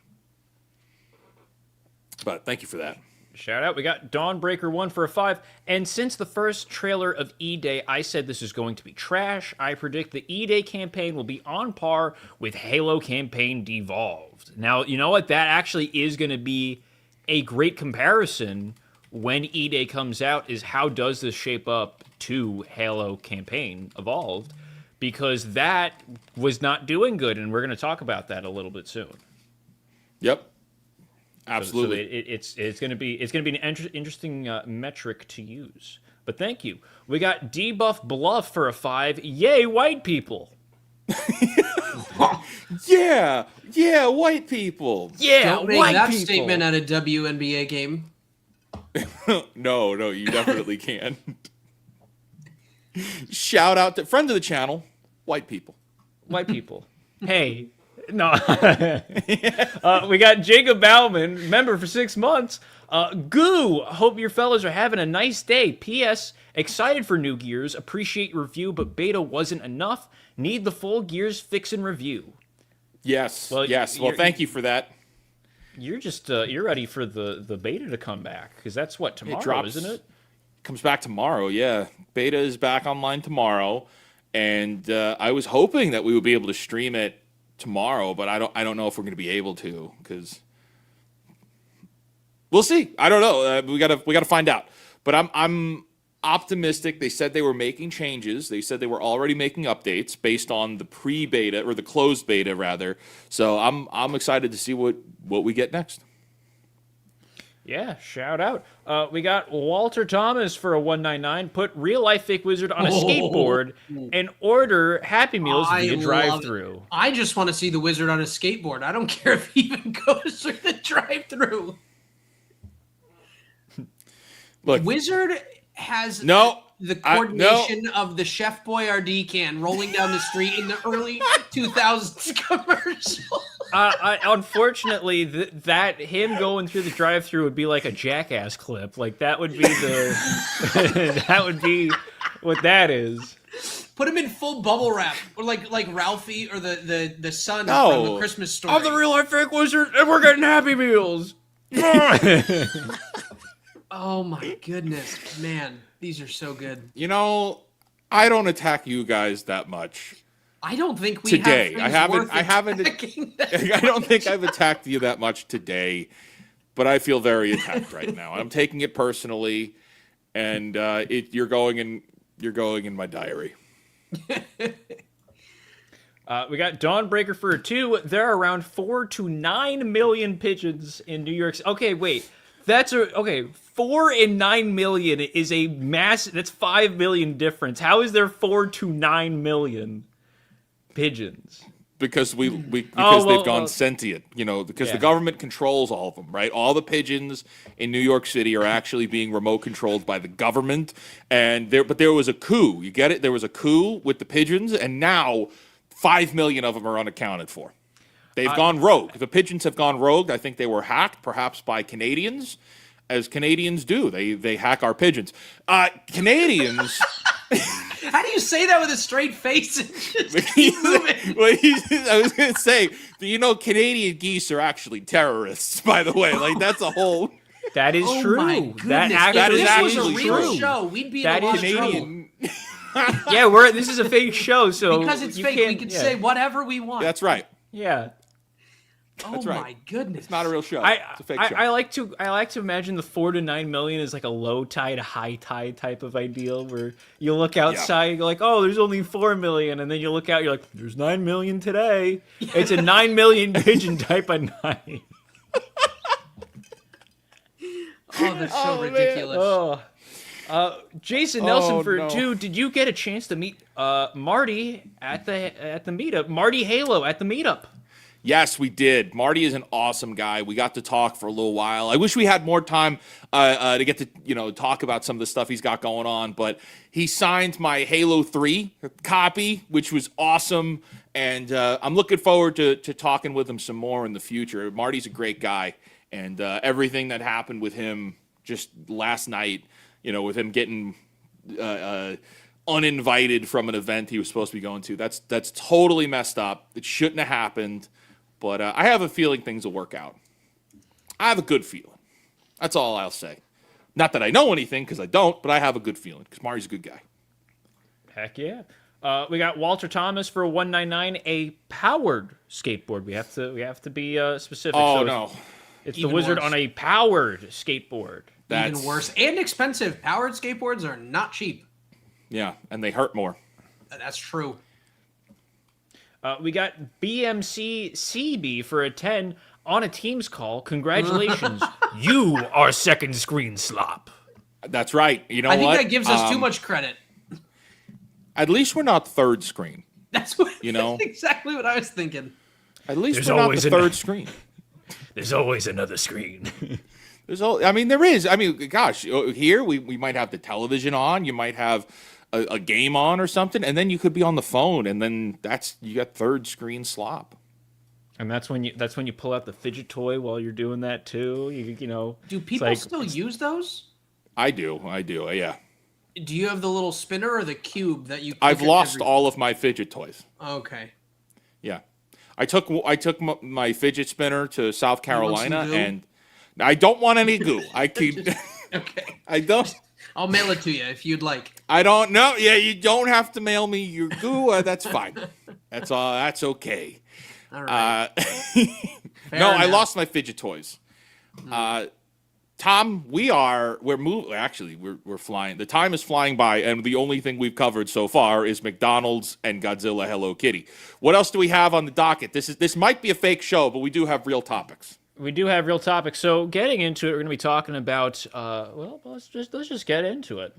But thank you for that. Shout out. We got Dawnbreaker 1 for a 5. And since the first trailer of E-Day, I said this is going to be trash. I predict the E-Day campaign will be on par with Halo campaign Devolved. Now, you know what? That actually is going to be a great comparison when E-Day comes out, is how does this shape up to Halo campaign Evolved? Because that was not doing good, and we're going to talk about that a little bit soon. Yep. Absolutely. So it's going to be an interesting metric to use. But thank you. We got Debuff Bluff for a 5. Yay, white people. Yeah, white people. Yeah, don't make white that people. Statement at a WNBA game. No, you definitely can't. Shout out to friend of the channel, white people. White people. Hey, No. We got Jacob Bauman, member for 6 months. Goo, hope your fellas are having a nice day. P.S. Excited for new Gears. Appreciate your review, but beta wasn't enough. Need the full Gears fix and review. Yes. Well, thank you for that. You're just you're ready for the beta to come back, because that's what, tomorrow, isn't it? Comes back tomorrow. Yeah, beta is back online tomorrow, and I was hoping that we would be able to stream it tomorrow, but I don't know if we're going to be able to, because we'll see. I don't know. We gotta find out. But I'm optimistic. They said they were making changes. They said they were already making updates based on the pre-beta, or the closed beta rather. So I'm excited to see what we get next. Yeah, shout out. We got Walter Thomas for a 199. Put real life fake wizard on a skateboard and order Happy Meals via drive-through. I just want to see the wizard on a skateboard. I don't care if he even goes through the drive-through. Look, Wizard has the coordination of the Chef Boyardee can rolling down the street in the early 2000s commercial. Unfortunately, that him going through the drive-through would be like a Jackass clip. Like, that would be the that would be what that is. Put him in full bubble wrap, or like Ralphie or the son from the Christmas Story. I'm the real life fake wizard, and we're getting Happy Meals. Oh my goodness, man, these are so good. You know, I don't attack you guys that much. I don't think we today. I haven't. I don't think I've attacked you that much today, but I feel very attacked right now. I'm taking it personally, and you're going in my diary. We got Dawnbreaker for 2. There are around 4 to 9 million pigeons in New York City. Okay, wait. Okay. 4 and 9 million is a massive. That's 5 million difference. How is there 4 to 9 million pigeons? Because they've gone sentient, because the government controls all of them, right? All the pigeons in New York City are actually being remote controlled by the government, but there was a coup. You get it? There was a coup with the pigeons, and now 5 million of them are unaccounted for. They've gone rogue. The pigeons have gone rogue. I think they were hacked, perhaps by Canadians, as Canadians do. They hack our pigeons. Canadians. How do you say that with a straight face and just keep moving? I was going to say, Canadian geese are actually terrorists, by the way. Like, that's a whole... That is true. My goodness. That is actually a real true. show. We'd be in a lot of trouble. Yeah, this is a fake show, so... Because it's fake, we can say whatever we want. That's right. Yeah. That's right. My goodness! It's not a real show. It's a fake show. I like to imagine the 4 to 9 million is like a low tide, high tide type of ideal, where you look outside, you're like, oh, there's only 4 million, and then you look out, you're like, there's 9 million today. It's a 9 million pigeon type of night. Oh, that's so ridiculous. Jason Nelson for 2. Did you get a chance to meet Marty at the meetup? Marty Halo at the meetup. Yes, we did. Marty is an awesome guy. We got to talk for a little while. I wish we had more time to get to talk about some of the stuff he's got going on, but he signed my Halo 3 copy, which was awesome, and I'm looking forward to talking with him some more in the future. Marty's a great guy, and everything that happened with him just last night, with him getting uninvited from an event he was supposed to be going to, that's totally messed up. It shouldn't have happened. But I have a feeling things will work out. I have a good feeling. That's all I'll say. Not that I know anything, because I don't, but I have a good feeling, because Marty's a good guy. Heck yeah. We got Walter Thomas for a 199, a powered skateboard. We have to be specific. Oh, so no. It's the wizard on a powered skateboard. That's even worse. And expensive. Powered skateboards are not cheap. Yeah, and they hurt more. That's true. We got BMC CB for a 10 on a Teams call. Congratulations. You are second screen slop. That's right. You know what? I think that gives us too much credit. At least we're not third screen. That's exactly what I was thinking. At least we're not the third screen. There's always another screen. There is. Gosh, here we might have the television on. You might have a game on or something, and then you could be on the phone, and then you got third screen slop. And that's when you pull out the fidget toy while you're doing that too. You know. Do people still use those? I do. Yeah. Do you have the little spinner or the cube that you? I've lost all of my fidget toys. Okay. Yeah, I took my fidget spinner to South Carolina, and I don't want any goo. I keep. Okay. I don't. I'll mail it to you if you'd like. I don't know. Yeah, you don't have to mail me your goo. That's fine. That's all. That's okay. All right. No, I lost my fidget toys. Tom, we're moving. Actually, we're flying. The time is flying by, and the only thing we've covered so far is McDonald's and Godzilla Hello Kitty. What else do we have on the docket? This might be a fake show, but we do have real topics. We do have real topics. So getting into it, we're going to be talking about. Well, let's just get into it.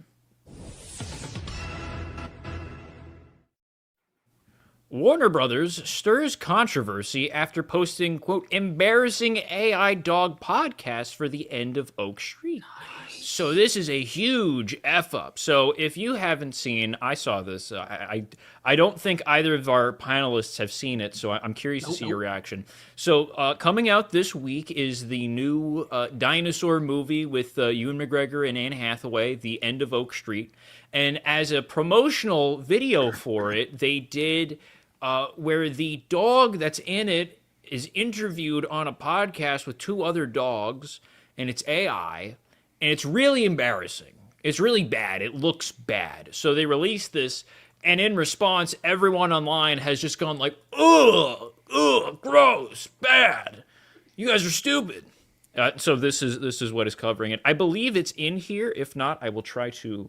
Warner Brothers stirs controversy after posting, quote, embarrassing AI dog podcast for the end of Oak Street. Nice. So this is a huge F-up. So if you haven't seen, I saw this. I don't think either of our panelists have seen it, so I'm curious to see your reaction. So coming out this week is the new dinosaur movie with Ewan McGregor and Anne Hathaway, The End of Oak Street. And as a promotional video for it, they did... where the dog that's in it is interviewed on a podcast with two other dogs, and it's AI, and it's really embarrassing. It's really bad. It looks bad. So they released this, and in response, everyone online has just gone like, ugh, gross, bad. You guys are stupid. So this is what is covering it. I believe it's in here. If not, I will try to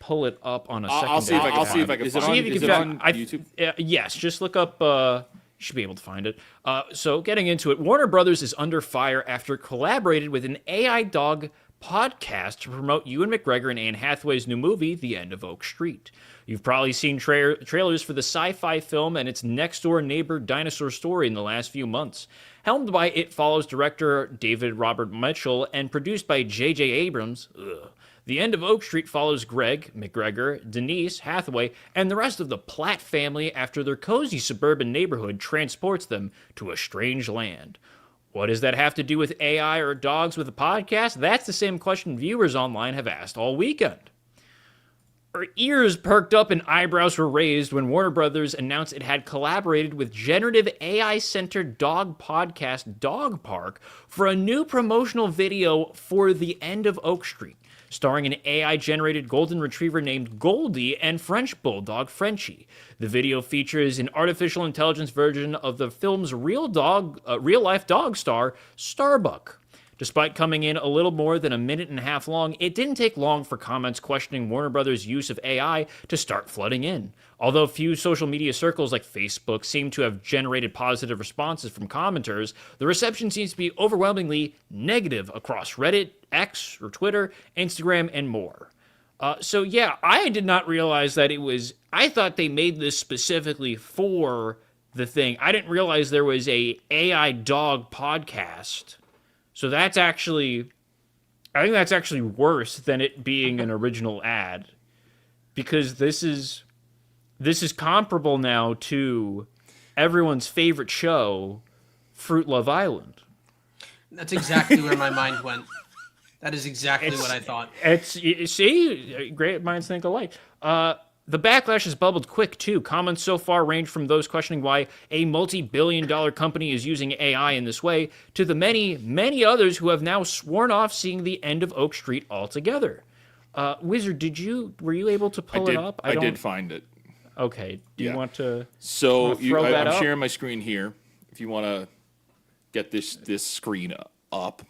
pull it up on a second. I'll see if I can find it. Is it on YouTube? Yes, just look up. You should be able to find it. So getting into it, Warner Brothers is under fire after it collaborated with an AI dog podcast to promote Ewan McGregor and Anne Hathaway's new movie, The End of Oak Street. You've probably seen trailers for the sci-fi film and its next-door neighbor dinosaur story in the last few months. Helmed by It Follows director David Robert Mitchell and produced by J.J. Abrams. The End of Oak Street follows Greg, McGregor, Denise, Hathaway, and the rest of the Platt family after their cozy suburban neighborhood transports them to a strange land. What does that have to do with AI or dogs with a podcast? That's the same question viewers online have asked all weekend. Her ears perked up and eyebrows were raised when Warner Brothers announced it had collaborated with generative AI-centered dog podcast Dog Park for a new promotional video for The End of Oak Street, starring an AI-generated golden retriever named Goldie and French bulldog Frenchie. The video features an artificial intelligence version of the film's real-life dog star, Starbuck. Despite coming in a little more than a minute and a half long, it didn't take long for comments questioning Warner Brothers' use of AI to start flooding in. Although few social media circles like Facebook seem to have generated positive responses from commenters, the reception seems to be overwhelmingly negative across Reddit, X, or Twitter, Instagram, and more. So yeah, I did not realize that it was... I thought they made this specifically for the thing. I didn't realize there was a AI dog podcast. So that's actually... I think that's actually worse than it being an original ad. Because this is comparable now to everyone's favorite show, Fruit Love Island. That's exactly where my mind went. That is exactly what I thought. See, great minds think alike. The backlash has bubbled quick, too. Comments so far range from those questioning why a multi-billion-dollar company is using AI in this way to the many, many others who have now sworn off seeing The End of Oak Street altogether. Wizard, were you able to pull it up? I did find it. Okay. Do you want to I'm up? sharing my screen here. If you want to get this screen up.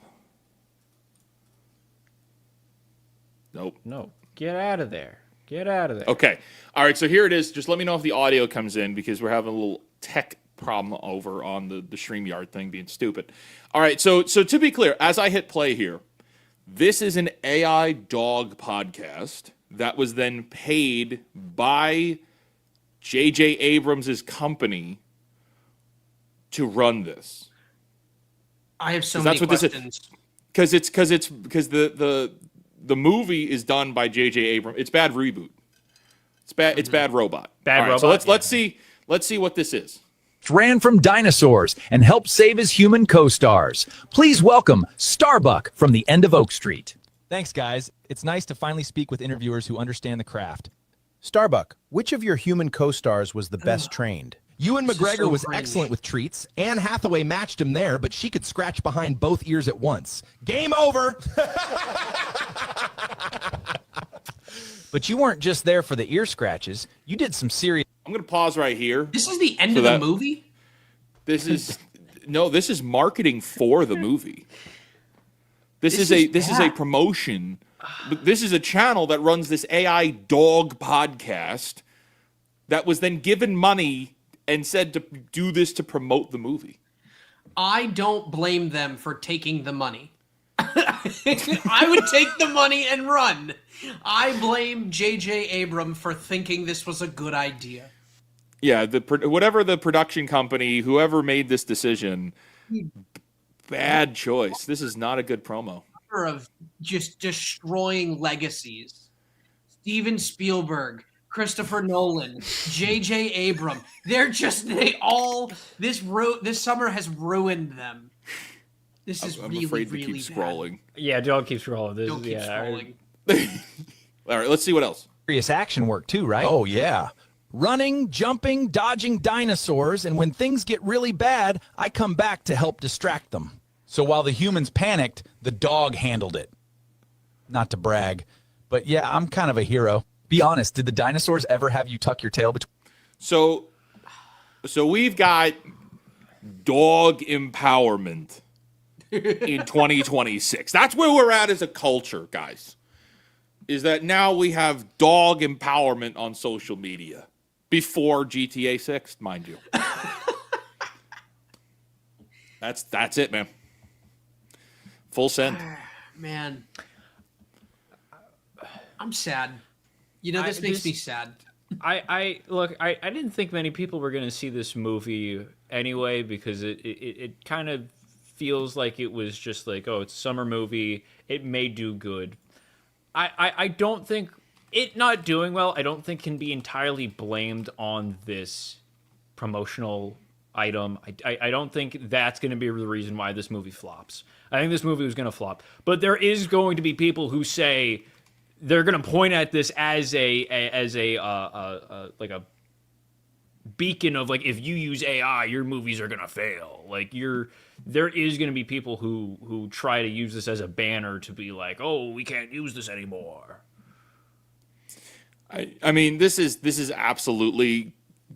Nope. No. Get out of there. Get out of there. Okay. All right, so here it is. Just let me know if the audio comes in because we're having a little tech problem over on the StreamYard thing being stupid. All right, so to be clear, as I hit play here, this is an AI dog podcast that was then paid by J.J. Abrams' company to run this. I have so many questions. Because the movie is done by J.J. Abrams. It's Bad Reboot. It's Bad Robot. Bad Robot. So let's see what this is. ran from dinosaurs and helped save his human co-stars. Please welcome Starbuck from the end of Oak Street. Thanks, guys. It's nice to finally speak with interviewers who understand the craft. Starbuck, which of your human co-stars was the best trained? Ewan This is McGregor so was cringe. excellent with treats. Anne Hathaway matched him there, but she could scratch behind both ears at once. Game over! But you weren't just there for the ear scratches. You did some serious... I'm going to pause right here. This is the end So of the that- movie? This is no, this is marketing for the movie. This is a promotion. This is a channel that runs this AI dog podcast that was then given money and said to do this to promote the movie. I don't blame them for taking the money. I would take the money and run. I blame J.J. Abrams for thinking this was a good idea. Yeah, whatever the production company, whoever made this decision, bad choice. This is not a good promo. Of just destroying legacies. Steven Spielberg, Christopher Nolan, J.J. Abrams. This summer has ruined them. This is I'm really, afraid to really keep bad. scrolling. Yeah, don't keep scrolling. This Don't is, keep yeah, scrolling. All right, let's see what else. serious action work too, right? Oh, yeah. Running, jumping, dodging dinosaurs, and when things get really bad, I come back to help distract them. So while the humans panicked, the dog handled it. Not to brag, but yeah, I'm kind of a hero. Be honest, did the dinosaurs ever have you tuck your tail between? So we've got dog empowerment in 2026. That's where we're at as a culture, guys. Is that now we have dog empowerment on social media before GTA 6, mind you. That's it, man. Full send. Man. I'm sad. You know, this makes me sad. I look. I didn't think many people were going to see this movie anyway because it kind of feels like it was just like, oh, it's a summer movie. It may do good. I don't think it not doing well. I don't think can be entirely blamed on this promotional item. I don't think that's going to be the reason why this movie flops. I think this movie was going to flop, but there is going to be people who say they're going to point at this as a like a beacon of like, if you use AI, your movies are going to fail. Like there is going to be people who try to use this as a banner to be like, oh, we can't use this anymore. I mean, this is absolutely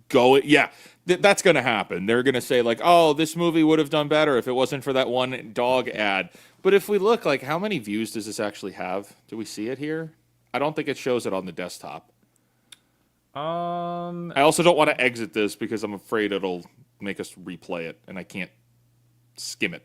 going. Yeah, that's going to happen. They're going to say like, oh, this movie would have done better if it wasn't for that one dog ad. But if we look, like, how many views does this actually have? Do we see it here? I don't think it shows it on the desktop. I also don't want to exit this because I'm afraid it'll make us replay it, and I can't skim it.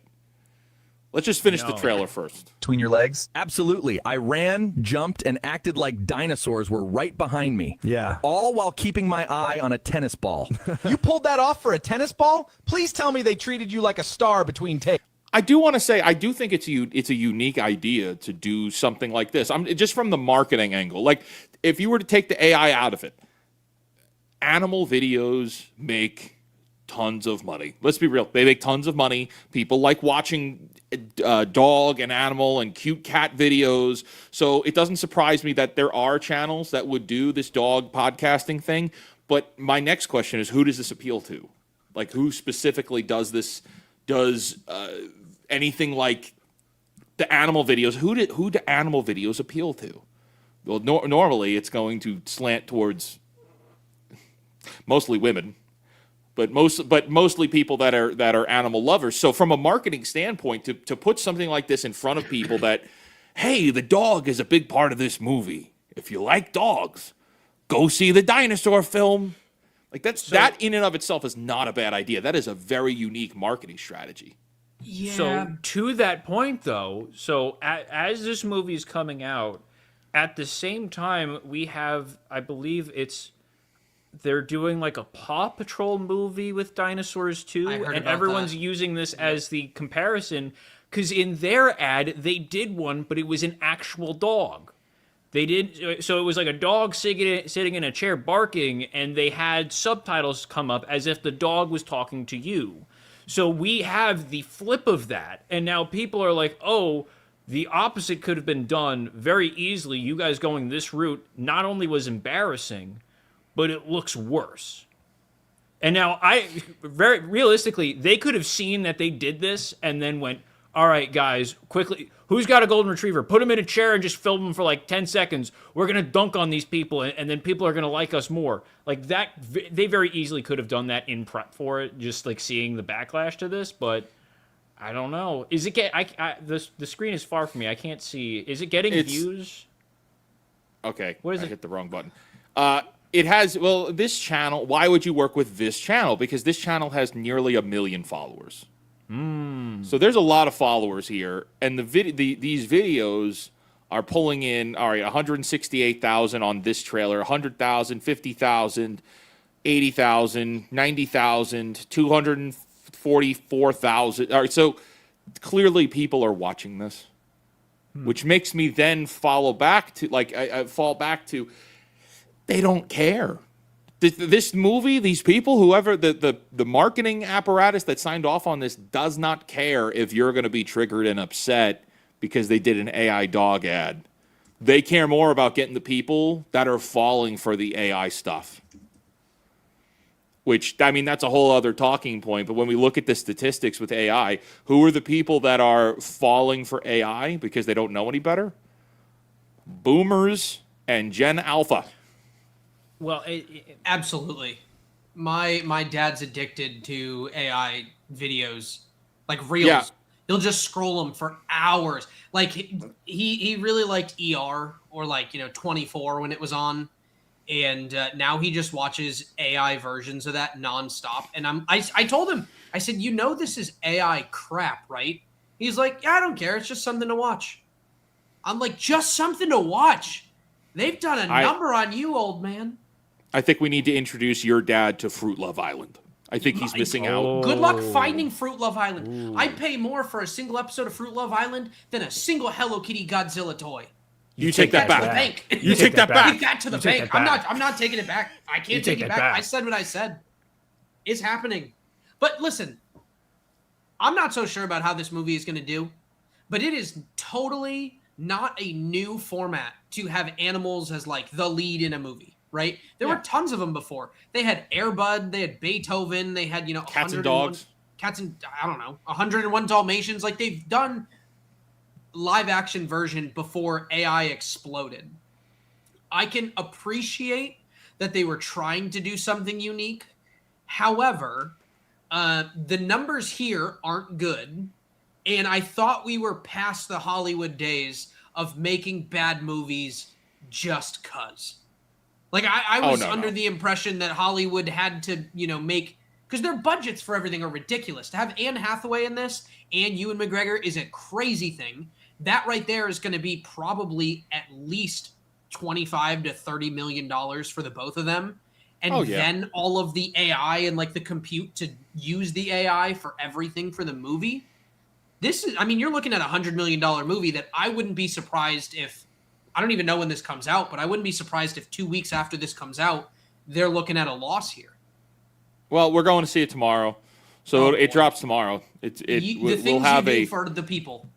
Let's just finish the trailer first. Between your legs? Absolutely. I ran, jumped, and acted like dinosaurs were right behind me. Yeah. All while keeping my eye on a tennis ball. You pulled that off for a tennis ball? Please tell me they treated you like a star between takes. I do want to say, I do think it's a unique idea to do something like this. Just from the marketing angle. Like, if you were to take the AI out of it, animal videos make tons of money. Let's be real. They make tons of money. People like watching dog and animal and cute cat videos. So it doesn't surprise me that there are channels that would do this dog podcasting thing. But my next question is, who does this appeal to? Like, who specifically does this? Does anything like the animal videos? Who do animal videos appeal to? Well, normally it's going to slant towards mostly women, but mostly people that are animal lovers. So from a marketing standpoint, to put something like this in front of people that, hey, the dog is a big part of this movie. If you like dogs, go see the dinosaur film. Like that in and of itself is not a bad idea. That is a very unique marketing strategy. Yeah. So to that point, though, as this movie is coming out, at the same time we have, I believe they're doing like a Paw Patrol movie with dinosaurs too, I heard and about everyone's that. using this as the comparison because in their ad they did one, but it was an actual dog. They did so it was like a dog sitting in a chair barking, and they had subtitles come up as if the dog was talking to you. So we have the flip of that, and now people are like, "Oh, the opposite could have been done very easily. You guys going this route not only was embarrassing, but it looks worse." And now very realistically, they could have seen that they did this and then went, "All right, guys, quickly, who's got a golden retriever? Put him in a chair and just film him for like 10 seconds. We're going to dunk on these people, and then people are going to like us more." Like that, they very easily could have done that in prep for it, just like seeing the backlash to this, but I don't know. Is it the screen is far from me. I can't see. Is it getting views? Okay. What is I it? hit the wrong button. It has, well, this channel, why would you work with this channel? Because this channel has nearly 1 million followers. So there's a lot of followers here, and these videos are pulling in, all right, 168,000 on this trailer, 100,000, 50,000, 80,000, 90,000, 244,000. All right, so clearly people are watching this, which makes me then fall back to, they don't care. This movie, these people, whoever, the marketing apparatus that signed off on this does not care if you're going to be triggered and upset because they did an AI dog ad. They care more about getting the people that are falling for the AI stuff. Which, I mean, that's a whole other talking point. But when we look at the statistics with AI, who are the people that are falling for AI because they don't know any better? Boomers and Gen Alpha. Well, Absolutely. My dad's addicted to AI videos, like reels. Yeah. He'll just scroll them for hours. Like he really liked ER or 24 when it was on, and now he just watches AI versions of that nonstop. And I told him, I said, this is AI crap, right? He's like, yeah, I don't care. It's just something to watch. I'm like, just something to watch. They've done a number on you, old man. I think we need to introduce your dad to Fruit Love Island. I think he's missing out. Good luck finding Fruit Love Island. Ooh. I'd pay more for a single episode of Fruit Love Island than a single Hello Kitty Godzilla toy. You take that back. To the bank. You take that back. Take that to the bank. I'm not taking it back. I can't take it back. I said what I said. It's happening. But listen, I'm not so sure about how this movie is going to do, but it is totally not a new format to have animals as like the lead in a movie. Right? There were tons of them before. They had Air Bud, they had Beethoven, they had, cats and dogs. Cats and, 101 Dalmatians. Like, they've done live action version before AI exploded. I can appreciate that they were trying to do something unique. However, the numbers here aren't good. And I thought we were past the Hollywood days of making bad movies just 'cause. Like, I was under the impression that Hollywood had to, make... Because their budgets for everything are ridiculous. To have Anne Hathaway in this and Ewan McGregor is a crazy thing. That right there is going to be probably at least $25 to $30 million for the both of them. And then all of the AI and, the compute to use the AI for everything for the movie. This is... I mean, you're looking at a $100 million movie that I wouldn't be surprised if... I don't even know when this comes out, but I wouldn't be surprised if 2 weeks after this comes out, they're looking at a loss here. Well, we're going to see it tomorrow, so it drops tomorrow. We'll have for the people.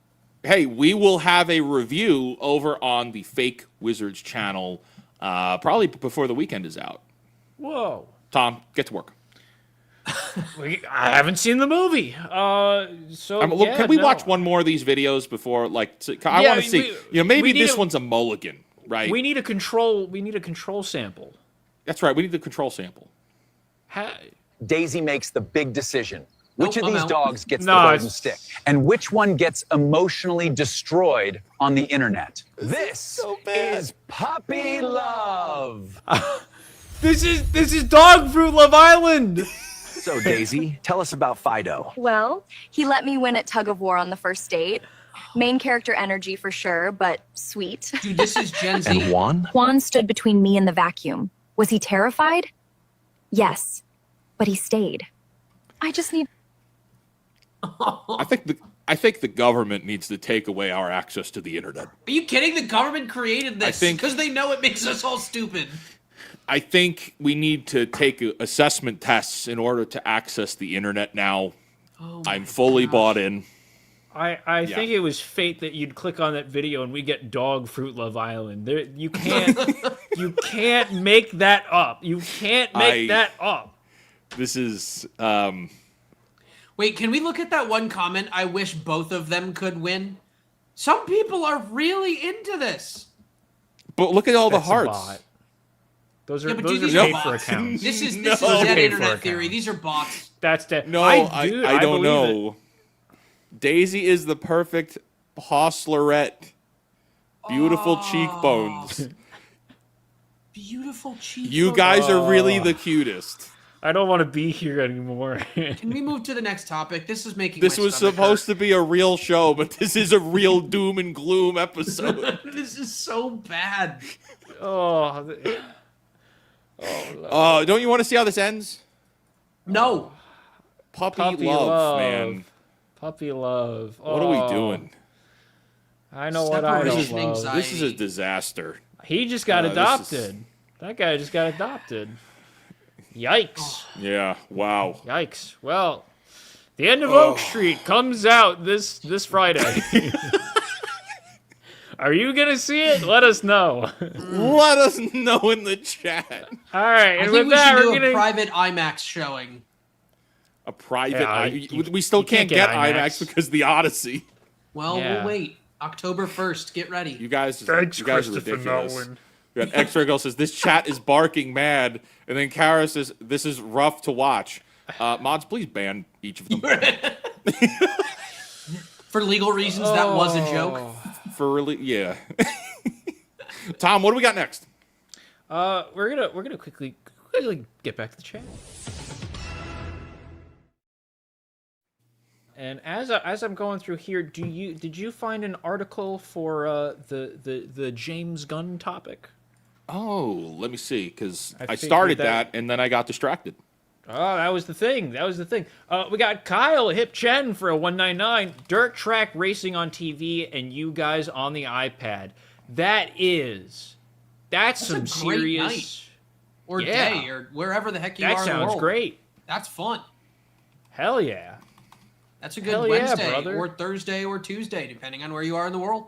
Hey, we will have a review over on the Fake Wizards channel, probably before the weekend is out. Whoa, Tom, get to work. I haven't seen the movie, can we watch one more of these videos before? I want to see. Maybe this one's a mulligan, right? We need a control. We need a control sample. That's right. We need the control sample. Daisy makes the big decision. Which of these dogs gets the golden stick? And which one gets emotionally destroyed on the internet? This is puppy love. This is Dog Fruit Love Island. So, Daisy, tell us about Fido. Well, he let me win at tug of war on the first date. Main character energy for sure, but sweet. Dude, this is Gen Z. And Juan? Juan stood between me and the vacuum. Was he terrified? Yes, but he stayed. I just need... I I think the government needs to take away our access to the internet. Are you kidding? The government created this think- because they know it makes us all stupid. I think we need to take assessment tests in order to access the internet now. Oh I'm fully bought in. I think it was fate that you'd click on that video and we get dog fruit Love Island. There, you can't make that up. You can't make that up. This is Wait, can we look at that one comment? I wish both of them could win. Some people are really into this. but look at all That's the a hearts. bot. Those are Yeah, but those these are are paid for bots. accounts. This is No. dead Paid for internet theory. accounts. These are bots. That's dead. No, I don't believe know. it. Daisy is the perfect hostlerette. Beautiful cheekbones. Beautiful cheeks. You guys are really the cutest. I don't want to be here anymore. Can we move to the next topic? This is making This my was stomach supposed hurt. to be a real show, but this is a real doom and gloom episode. This is so bad. Oh, Don't you want to see how this ends? No. Puppy, Puppy love, love. man. puppy love. What are we doing? I know what I don't Separation love. anxiety. This is a disaster. He just got this is- adopted. That guy just got adopted. Yikes. Yeah, wow. Yikes. Well, the end of Oak Street comes out this Friday. Are you going to see it? Let us know. Let us know in the chat. All right. I And think with we that, should do we're a going to. private IMAX showing. A private. Yeah, we still you can't get IMAX because of the Odyssey. Well, Yeah. we'll wait. October 1st. Get ready. You guys, Thanks, you guys are Christopher ridiculous. Nolan. We got X-Ray Girl says this chat is barking mad, and then Kara says this is rough to watch. Mods, please ban each of them For legal reasons, that was a joke. for really. Yeah. Tom, what do we got next? We're gonna quickly get back to the chat. And as I'm going through here, did you find an article for the James Gunn topic? Oh, let me see, because I figured started that- that and then I got distracted. Oh, that was the thing. We got Kyle Hip Chen for a 199. Dirt track racing on TV and you guys on the iPad. That's some a great serious. night. Or Yeah. day, or wherever the heck you That are in the sounds world. great. That's fun. Hell yeah. That's a good Hell yeah, Wednesday brother. or Thursday or Tuesday, depending on where you are in the world.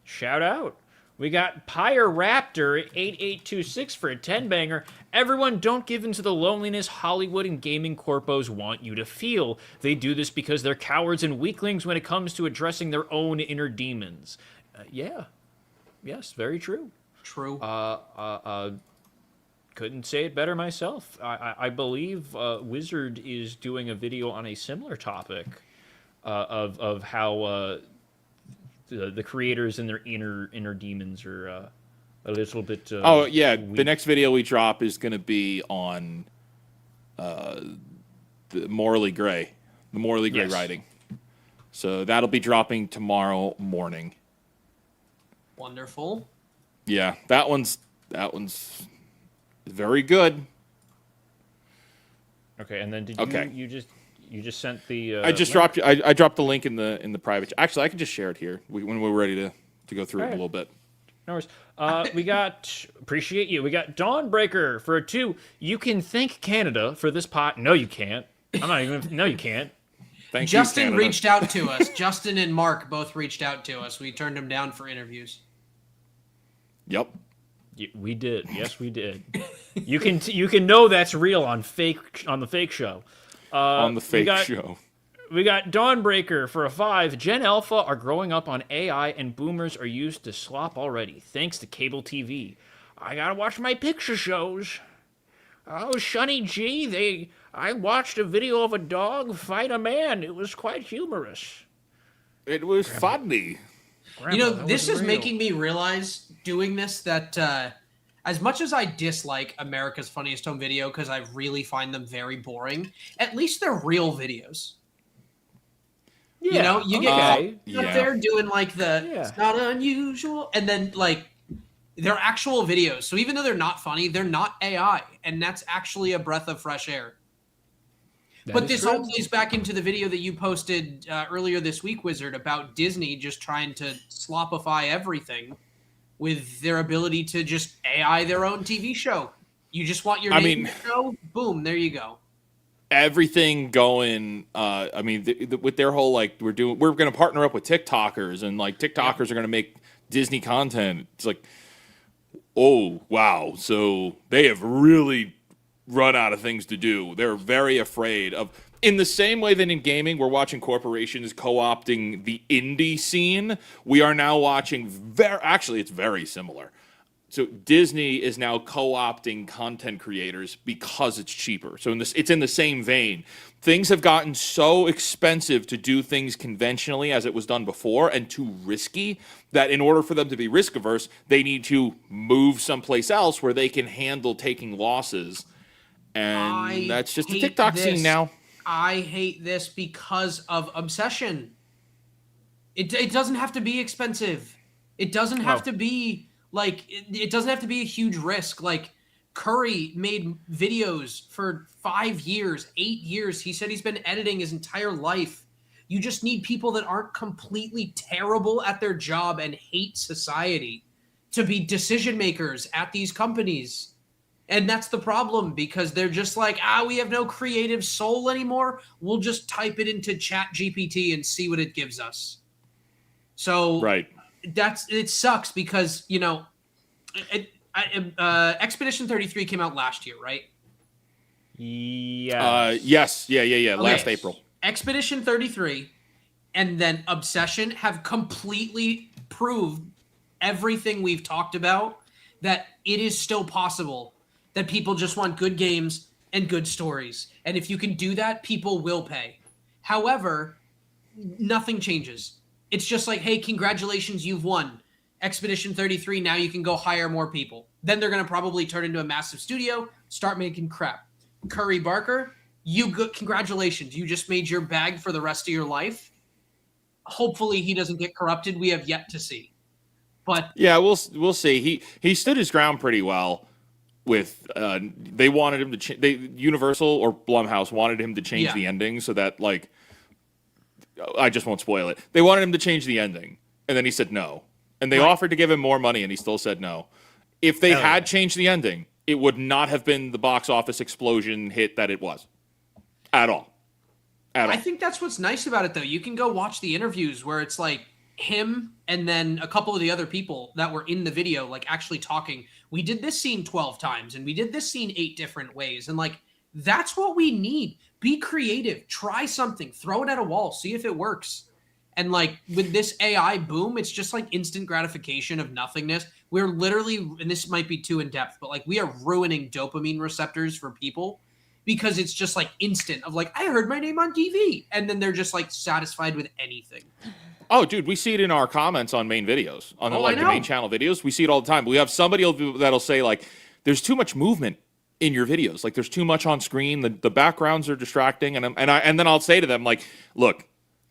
Shout out. We got Pyre Raptor 8826 for a 10 banger. Everyone, don't give in to the loneliness Hollywood and gaming corpos want you to feel. They do this because they're cowards and weaklings when it comes to addressing their own inner demons. Yeah. Yes, very true. True. Couldn't say it better myself. I believe Wizard is doing a video on a similar topic of how the creators and their inner demons are a little bit. Oh yeah, weak. the next video we drop is going to be on the Morally Gray Yes. writing. So that'll be dropping tomorrow morning. Wonderful. Yeah, that one's very good. Okay, and then did Okay. you just sent the? I just link? dropped I dropped the link in the private. Actually, I can just share it here when we're ready to go through it a Alright. little bit. No worries. We got appreciate you. We got Dawnbreaker for a 2. You can thank Canada for this pot. No, you can't. I'm not even. No, you can't. Thank Justin you, Canada. reached out to us. Justin and Mark both reached out to us. We turned them down for interviews. Yep. We did. Yes, we did. You can know that's real on the fake show. On the fake show. We got Dawnbreaker for a 5. Gen Alpha are growing up on AI, and boomers are used to slop already, thanks to cable TV. I gotta watch my picture shows. Oh, Shunny G, I watched a video of a dog fight a man. It was quite humorous. It was funny. You know, Grandpa, that this was is real. making me realize doing this that as much as I dislike America's Funniest Home Video because I really find them very boring, at least they're real videos. Yeah, You know, you get okay. up Yeah. there doing like Yeah. it's not unusual, and then like they're actual videos. So even though they're not funny, they're not AI, and that's actually a breath of fresh air. But this all plays back into the video that you posted earlier this week, Wizard, about Disney just trying to slopify everything with their ability to just AI their own TV show. You just want your name to show? Boom, there you go. Everything going, with their whole, like, we're going to partner up with TikTokers, and, like, TikTokers are going to make Disney content. It's like, oh, wow. So they have really run out of things to do. They're very afraid of, in the same way that in gaming we're watching corporations co-opting the indie scene, we are now watching it's very similar. So Disney is now co-opting content creators because it's cheaper. So it's in the same vein. Things have gotten so expensive to do things conventionally as it was done before, and too risky, that in order for them to be risk averse, they need to move someplace else where they can handle taking losses. And that's just the TikTok scene now. I hate this because of obsession. It doesn't have to be expensive. It doesn't have to be like, it doesn't have to be a huge risk. Like, Curry made videos for 5 years, 8 years. He said he's been editing his entire life. You just need people that aren't completely terrible at their job and hate society to be decision makers at these companies. And that's the problem, because they're just like, we have no creative soul anymore. We'll just type it into ChatGPT and see what it gives us. So it sucks because, Expedition 33 came out last year, right? Yes. Yeah. Last April. Expedition 33 and then Obsession have completely proved everything we've talked about, that it is still possible that people just want good games and good stories. And if you can do that, people will pay. However, nothing changes. It's just like, hey, congratulations, you've won. Expedition 33, now you can go hire more people. Then they're going to probably turn into a massive studio, start making crap. Curry Barker, congratulations. You just made your bag for the rest of your life. Hopefully he doesn't get corrupted. We have yet to see. But yeah, we'll see. He stood his ground pretty well. With they wanted him to Universal or Blumhouse wanted him to change the ending so that, like, I just won't spoil it. They wanted him to change the ending, and then he said no. And they offered to give him more money, and he still said no. If they had changed the ending, it would not have been the box office explosion hit that it was. At all. I think that's what's nice about it, though. You can go watch the interviews where it's like him and then a couple of the other people that were in the video, like, actually talking. We did this scene 12 times, and we did this scene 8 different ways. And, like, that's what we need. Be creative. Try something. Throw it at a wall. See if it works. And, like, with this AI boom, it's just like instant gratification of nothingness. We're literally, and this might be too in depth, but, like, we are ruining dopamine receptors for people because it's just, like, instant of, like, I heard my name on TV. And then they're just, like, satisfied with anything. Oh, dude, we see it in our comments on main videos, on the main channel videos. We see it all the time. We have somebody that'll say, like, there's too much movement in your videos. Like, there's too much on screen. The backgrounds are distracting. And then I'll say to them, like, look,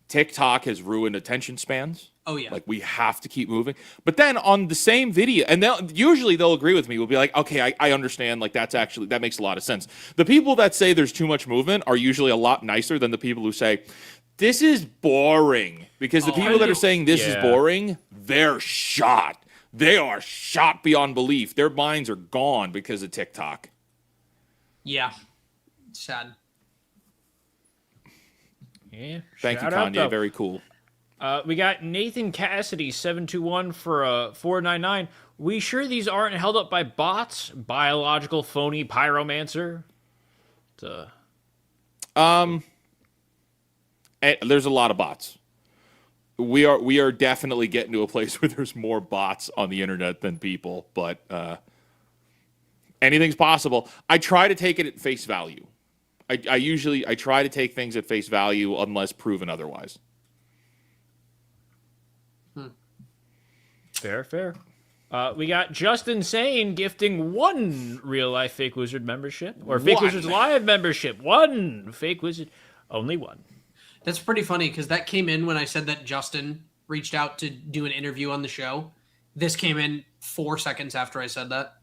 TikTok has ruined attention spans. Oh, yeah. Like, we have to keep moving. But then on the same video, and they'll agree with me. We'll be like, okay, I understand. Like, that makes a lot of sense. The people that say there's too much movement are usually a lot nicer than the people who say, this is boring. Because the people that are saying this is boring, they're shot. They are shot beyond belief. Their minds are gone because of TikTok. Yeah. Sad. Yeah. Thank you, Kanye. Very cool. We got Nathan Cassidy 721 for 499. We sure these aren't held up by bots? Biological phony pyromancer? There's a lot of bots. We are definitely getting to a place where there's more bots on the internet than people, but anything's possible. I try to take it at face value. I try to take things at face value unless proven otherwise. Fair. We got Justin Sane gifting 1 real life Fake Wizard membership, or Fake Wizards Live membership. 1 Fake Wizard, only 1. That's pretty funny because that came in when I said that Justin reached out to do an interview on the show. This came in 4 seconds after I said that.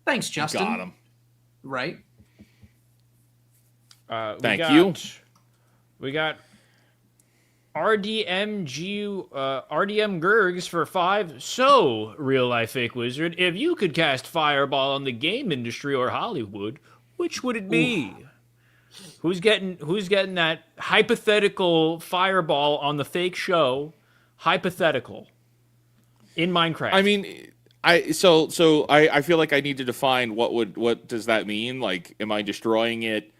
Thanks, Justin. Got him. Right. Thank you. We got RDM Gergs for 5. So, real life fake wizard, if you could cast fireball on the game industry or Hollywood, which would it be? Who's getting that hypothetical fireball on the fake show? Hypothetical in Minecraft. I mean, I feel like I need to define what does that mean? Like, am I destroying it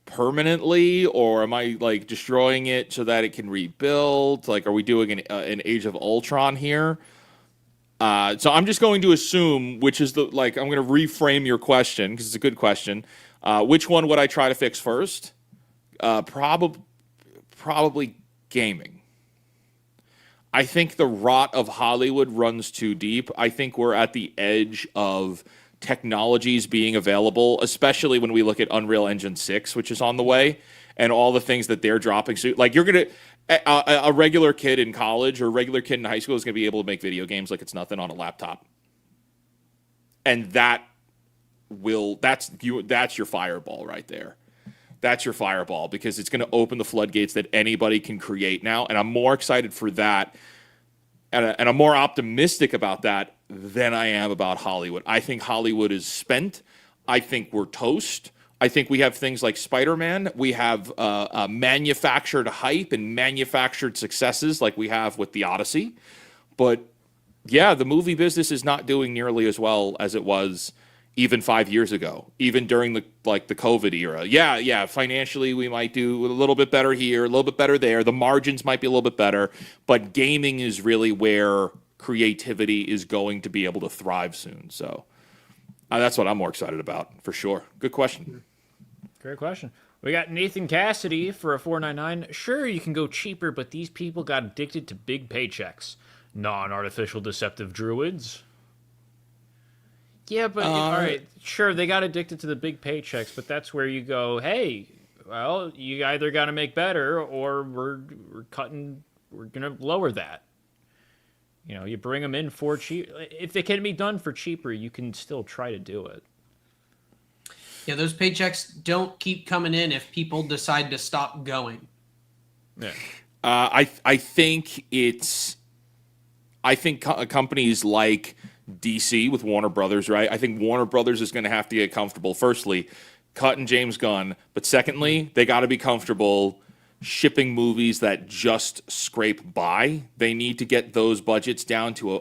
permanently, or am I like destroying it so that it can rebuild? Like, are we doing an Age of Ultron here? So I'm just going to assume which is I'm going to reframe your question because it's a good question. Which one would I try to fix first? Probably gaming. I think the rot of Hollywood runs too deep. I think we're at the edge of technologies being available, especially when we look at Unreal Engine 6, which is on the way, and all the things that they're dropping. So, like, you're going to... A regular kid in college or a regular kid in high school is going to be able to make video games like it's nothing on a laptop. And that's your fireball right there. That's your fireball, because it's going to open the floodgates that anybody can create now. And I'm more excited for that, and I'm more optimistic about that than I am about Hollywood. I think Hollywood is spent. I think we're toast. I think we have things like Spider-Man. We have manufactured hype and manufactured successes like we have with the Odyssey. But yeah, the movie business is not doing nearly as well as it was even 5 years ago, even during the COVID era. Yeah, financially we might do a little bit better here, a little bit better there. The margins might be a little bit better, but gaming is really where creativity is going to be able to thrive soon. So that's what I'm more excited about, for sure. Good question. Great question. We got Nathan Cassidy for a $4.99. Sure, you can go cheaper, but these people got addicted to big paychecks. Non-artificial deceptive druids. Yeah, but all right, sure, they got addicted to the big paychecks, but that's where you go, hey, well, you either got to make better, or we're going to lower that. You know, you bring them in for cheap. If it can be done for cheaper, you can still try to do it. Yeah, those paychecks don't keep coming in if people decide to stop going. Yeah. I think companies like DC with Warner Brothers, right? I think Warner Brothers is going to have to get comfortable. Firstly, cutting James Gunn, but secondly, they got to be comfortable shipping movies that just scrape by. They need to get those budgets down to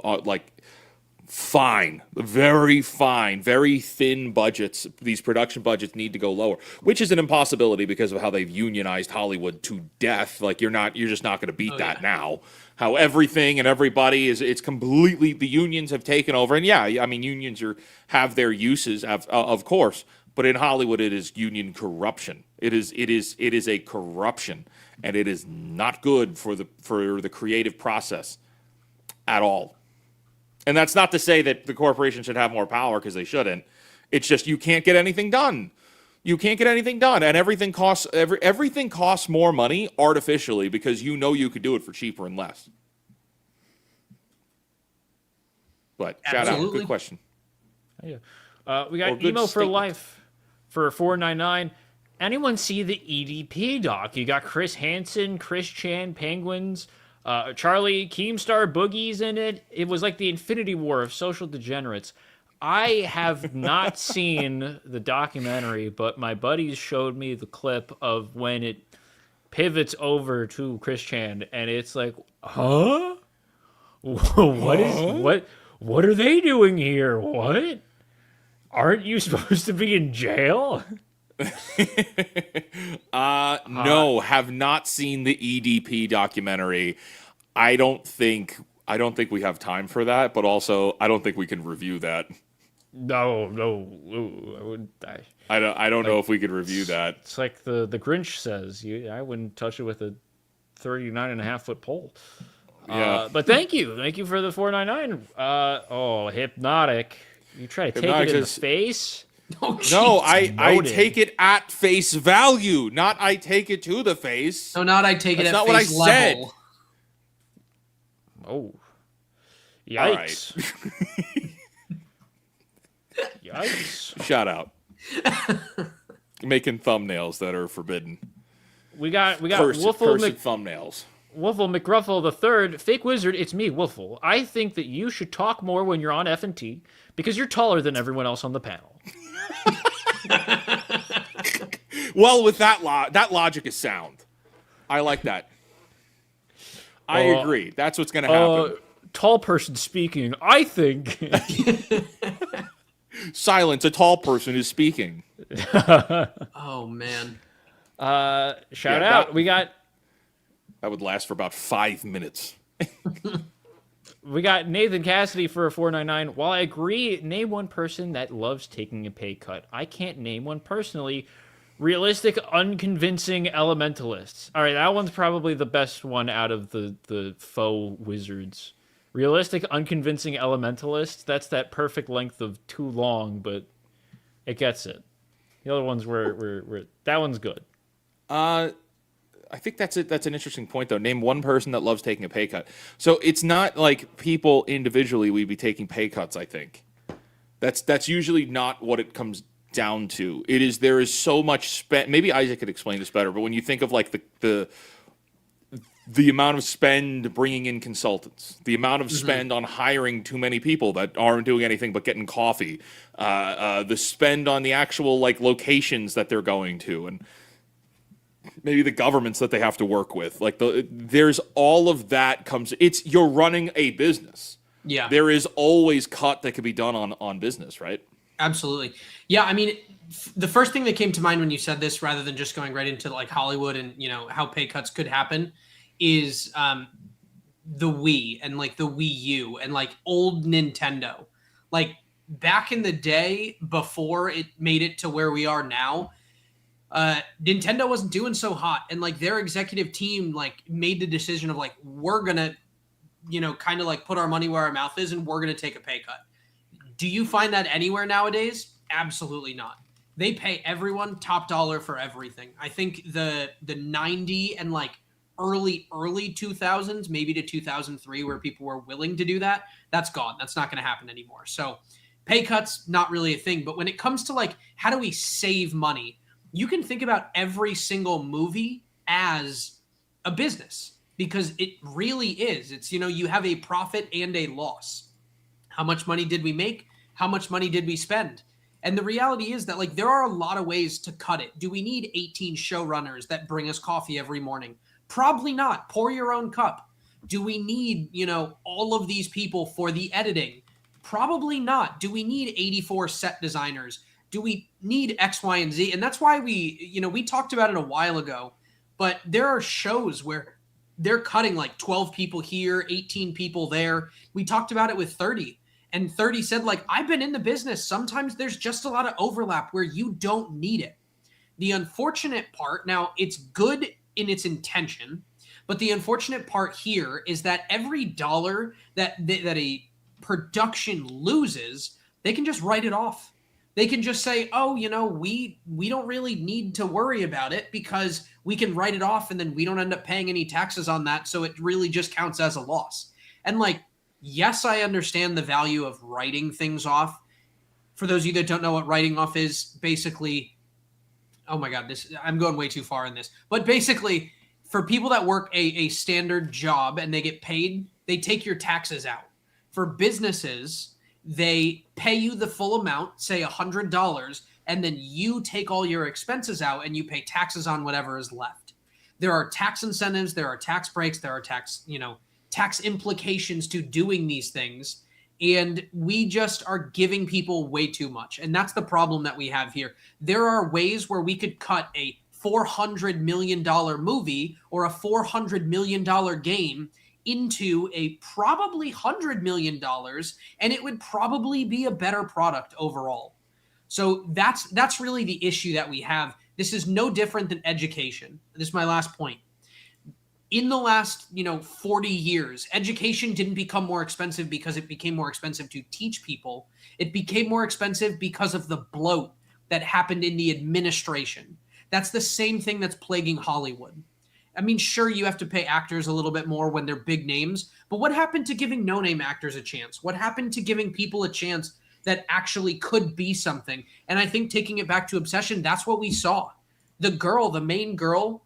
very thin budgets. These production budgets need to go lower, which is an impossibility because of how they've unionized Hollywood to death. Like, you're just not going to beat that now. How everything and everybody it's completely, the unions have taken over. And yeah, I mean, unions have their uses, of course, but in Hollywood it is union corruption. It is a corruption, and it is not good for the creative process at all. And that's not to say that the corporation should have more power, because they shouldn't. It's just you can't get anything done. You can't get anything done, and everything costs more money artificially because you know you could do it for cheaper and less. But shout out, good question. Yeah. We got Emo for Life for $4.99. Anyone see the EDP doc? You got Chris Hansen, Chris Chan, Penguins, Charlie Keemstar, Boogie's in it. It was like the Infinity War of social degenerates. I have not seen the documentary, but my buddies showed me the clip of when it pivots over to Chris Chan, and it's like, huh? What are they doing here? What? Aren't you supposed to be in jail? No, have not seen the EDP documentary. I don't think we have time for that, but also I don't think we can review that. No, I wouldn't. I don't know if we could review that. It's like the Grinch says, I wouldn't touch it with a 39.5-foot pole. Yeah. But thank you for the $4.99. Hypnotic. You try to take it in the face. Oh, no, I take it at face value, not I take it to the face. No, not I take That's it at not face what I level. said. Oh. Yikes. All right. Yikes. Shout out. making thumbnails that are forbidden. We got Cursed thumbnails. Wolfle McGruffle the third, fake wizard. It's me, Wolfle. I think that you should talk more when you're on F&T because you're taller than everyone else on the panel. Well, with that logic is sound. I like that. I agree. That's what's going to happen. Tall person speaking. I think. Silence. A tall person is speaking. Oh man. Shout out. We got. That would last for about 5 minutes. We got Nathan Cassidy for a 499. While I agree, name one person that loves taking a pay cut. I can't name one personally. Realistic, unconvincing elementalists. All right, that one's probably the best one out of the faux wizards. Realistic, unconvincing elementalists. That's that perfect length of too long, but it gets it. The other ones were that one's good. I think that's it. That's an interesting point, though. Name one person that loves taking a pay cut. So it's not like people individually we'd be taking pay cuts. I think that's usually not what it comes down to. There is so much spend. Maybe Isaac could explain this better. But when you think of like the amount of spend bringing in consultants, the amount of spend on hiring too many people that aren't doing anything but getting coffee, the spend on the actual like locations that they're going to, and maybe the governments that they have to work with. Like there's all of that comes. You're running a business. Yeah. There is always cut that could be done on business, right? Absolutely. Yeah. I mean, the first thing that came to mind when you said this, rather than just going right into like Hollywood and how pay cuts could happen, is the Wii and like the Wii U and like old Nintendo. Like back in the day before it made it to where we are now, Nintendo wasn't doing so hot, and like their executive team like made the decision of like, we're gonna kind of like put our money where our mouth is, and we're gonna take a pay cut. Do you find that anywhere nowadays? Absolutely not. They pay everyone top dollar for everything. I think the 90 and like early 2000s, maybe to 2003, where people were willing to do that, that's gone. That's not going to happen anymore. So pay cuts, not really a thing. But when it comes to like, how do we save money? You can think about every single movie as a business, because it really is. It's, you have a profit and a loss. How much money did we make? How much money did we spend? And the reality is that like there are a lot of ways to cut it. Do we need 18 showrunners that bring us coffee every morning? Probably not. Pour your own cup. Do we need, all of these people for the editing? Probably not. Do we need 84 set designers? Do we need X, Y, and Z? And that's why we talked about it a while ago, but there are shows where they're cutting like 12 people here, 18 people there. We talked about it with 30, and 30 said like, I've been in the business. Sometimes there's just a lot of overlap where you don't need it. The unfortunate part, now it's good in its intention, but the unfortunate part here is that every dollar that a production loses, they can just write it off. They can just say, oh, we don't really need to worry about it because we can write it off, and then we don't end up paying any taxes on that. So it really just counts as a loss. And like, yes, I understand the value of writing things off. For those of you that don't know what writing off is, basically, oh my God, I'm going way too far in this. But basically, for people that work a standard job and they get paid, they take your taxes out. For businesses, they pay you the full amount, say $100, and then you take all your expenses out and you pay taxes on whatever is left. There are tax incentives, there are tax breaks, there are tax implications to doing these things. And we just are giving people way too much. And that's the problem that we have here. There are ways where we could cut a $400 million movie or a $400 million game into a probably $100 million, and it would probably be a better product overall. So that's really the issue that we have. This is no different than education. This is my last point. In the last, 40 years, education didn't become more expensive because it became more expensive to teach people. It became more expensive because of the bloat that happened in the administration. That's the same thing that's plaguing Hollywood. I mean, sure, you have to pay actors a little bit more when they're big names, but what happened to giving no-name actors a chance? What happened to giving people a chance that actually could be something. And I think taking it back to Obsession, that's what we saw. The girl, the main girl,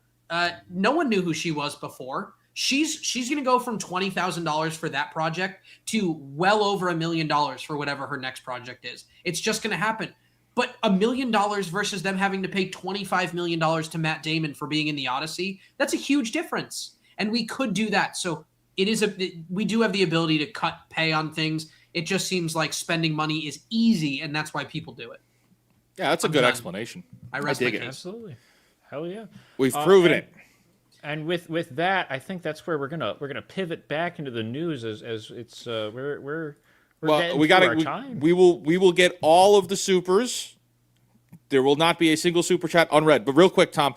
no one knew who she was before. She's going to go from $20,000 for that project to well over $1 million for whatever her next project is. It's just going to happen. But $1 million versus them having to pay $25 million to Matt Damon for being in the Odyssey, that's a huge difference. And we could do that. So we do have the ability to cut pay on things. It just seems like spending money is easy, and that's why people do it. Yeah, that's a good explanation. I dig it. Absolutely. Hell yeah. We've proven it. And with that, I think that's where we're gonna pivot back into the news as it's we're we will get all of the supers. There will not be a single super chat unread. But real quick, Tom,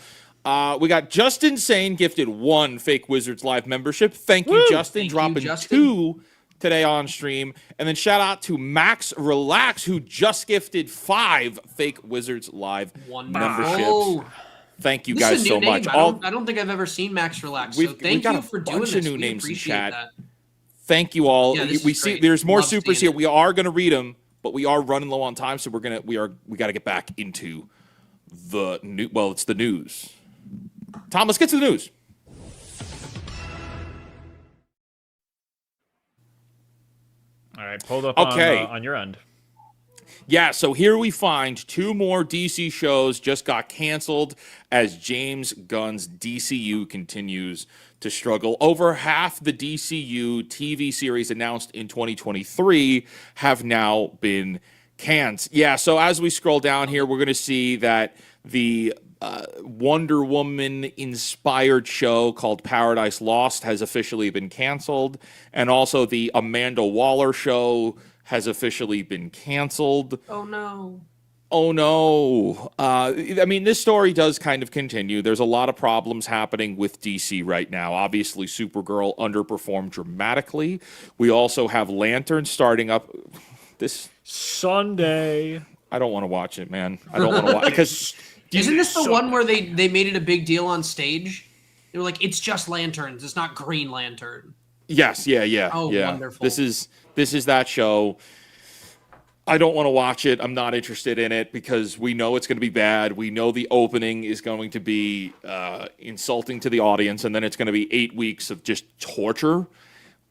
we got Justin Sane gifted 1 Fake Wizards Live membership. Thank you, Justin. Dropping 2 today on stream. And then shout out to Max Relax, who just gifted 5 Fake Wizards Live memberships. Thank you guys so much. I don't think I've ever seen Max Relax. So thank you for doing this. Bunch of new names in chat. Thank you all. Yeah, we see there's more supers here. We are going to read them, but we are running low on time, so we got to get back into the new. Well, it's the news. Tom, let's get to the news. All right, pulled up on your end. Yeah, so here we find 2 more DC shows just got canceled as James Gunn's DCU continues to struggle. Over half the DCU TV series announced in 2023 have now been canned. Yeah, so as we scroll down here, we're going to see that the Wonder Woman-inspired show called Paradise Lost has officially been canceled, and also the Amanda Waller show has officially been canceled. Oh, no. Oh, no. I mean, this story does kind of continue. There's a lot of problems happening with DC right now. Obviously, Supergirl underperformed dramatically. We also have Lantern starting up this Sunday. I don't want to watch it, man. I don't want to watch it. Because isn't this the one where they made it a big deal on stage? They were like, it's just lanterns. It's not Green Lantern. Yes, yeah. Oh, yeah. Wonderful. This is that show. I don't want to watch it. I'm not interested in it because we know it's going to be bad. We know the opening is going to be insulting to the audience, and then it's going to be 8 weeks of just torture.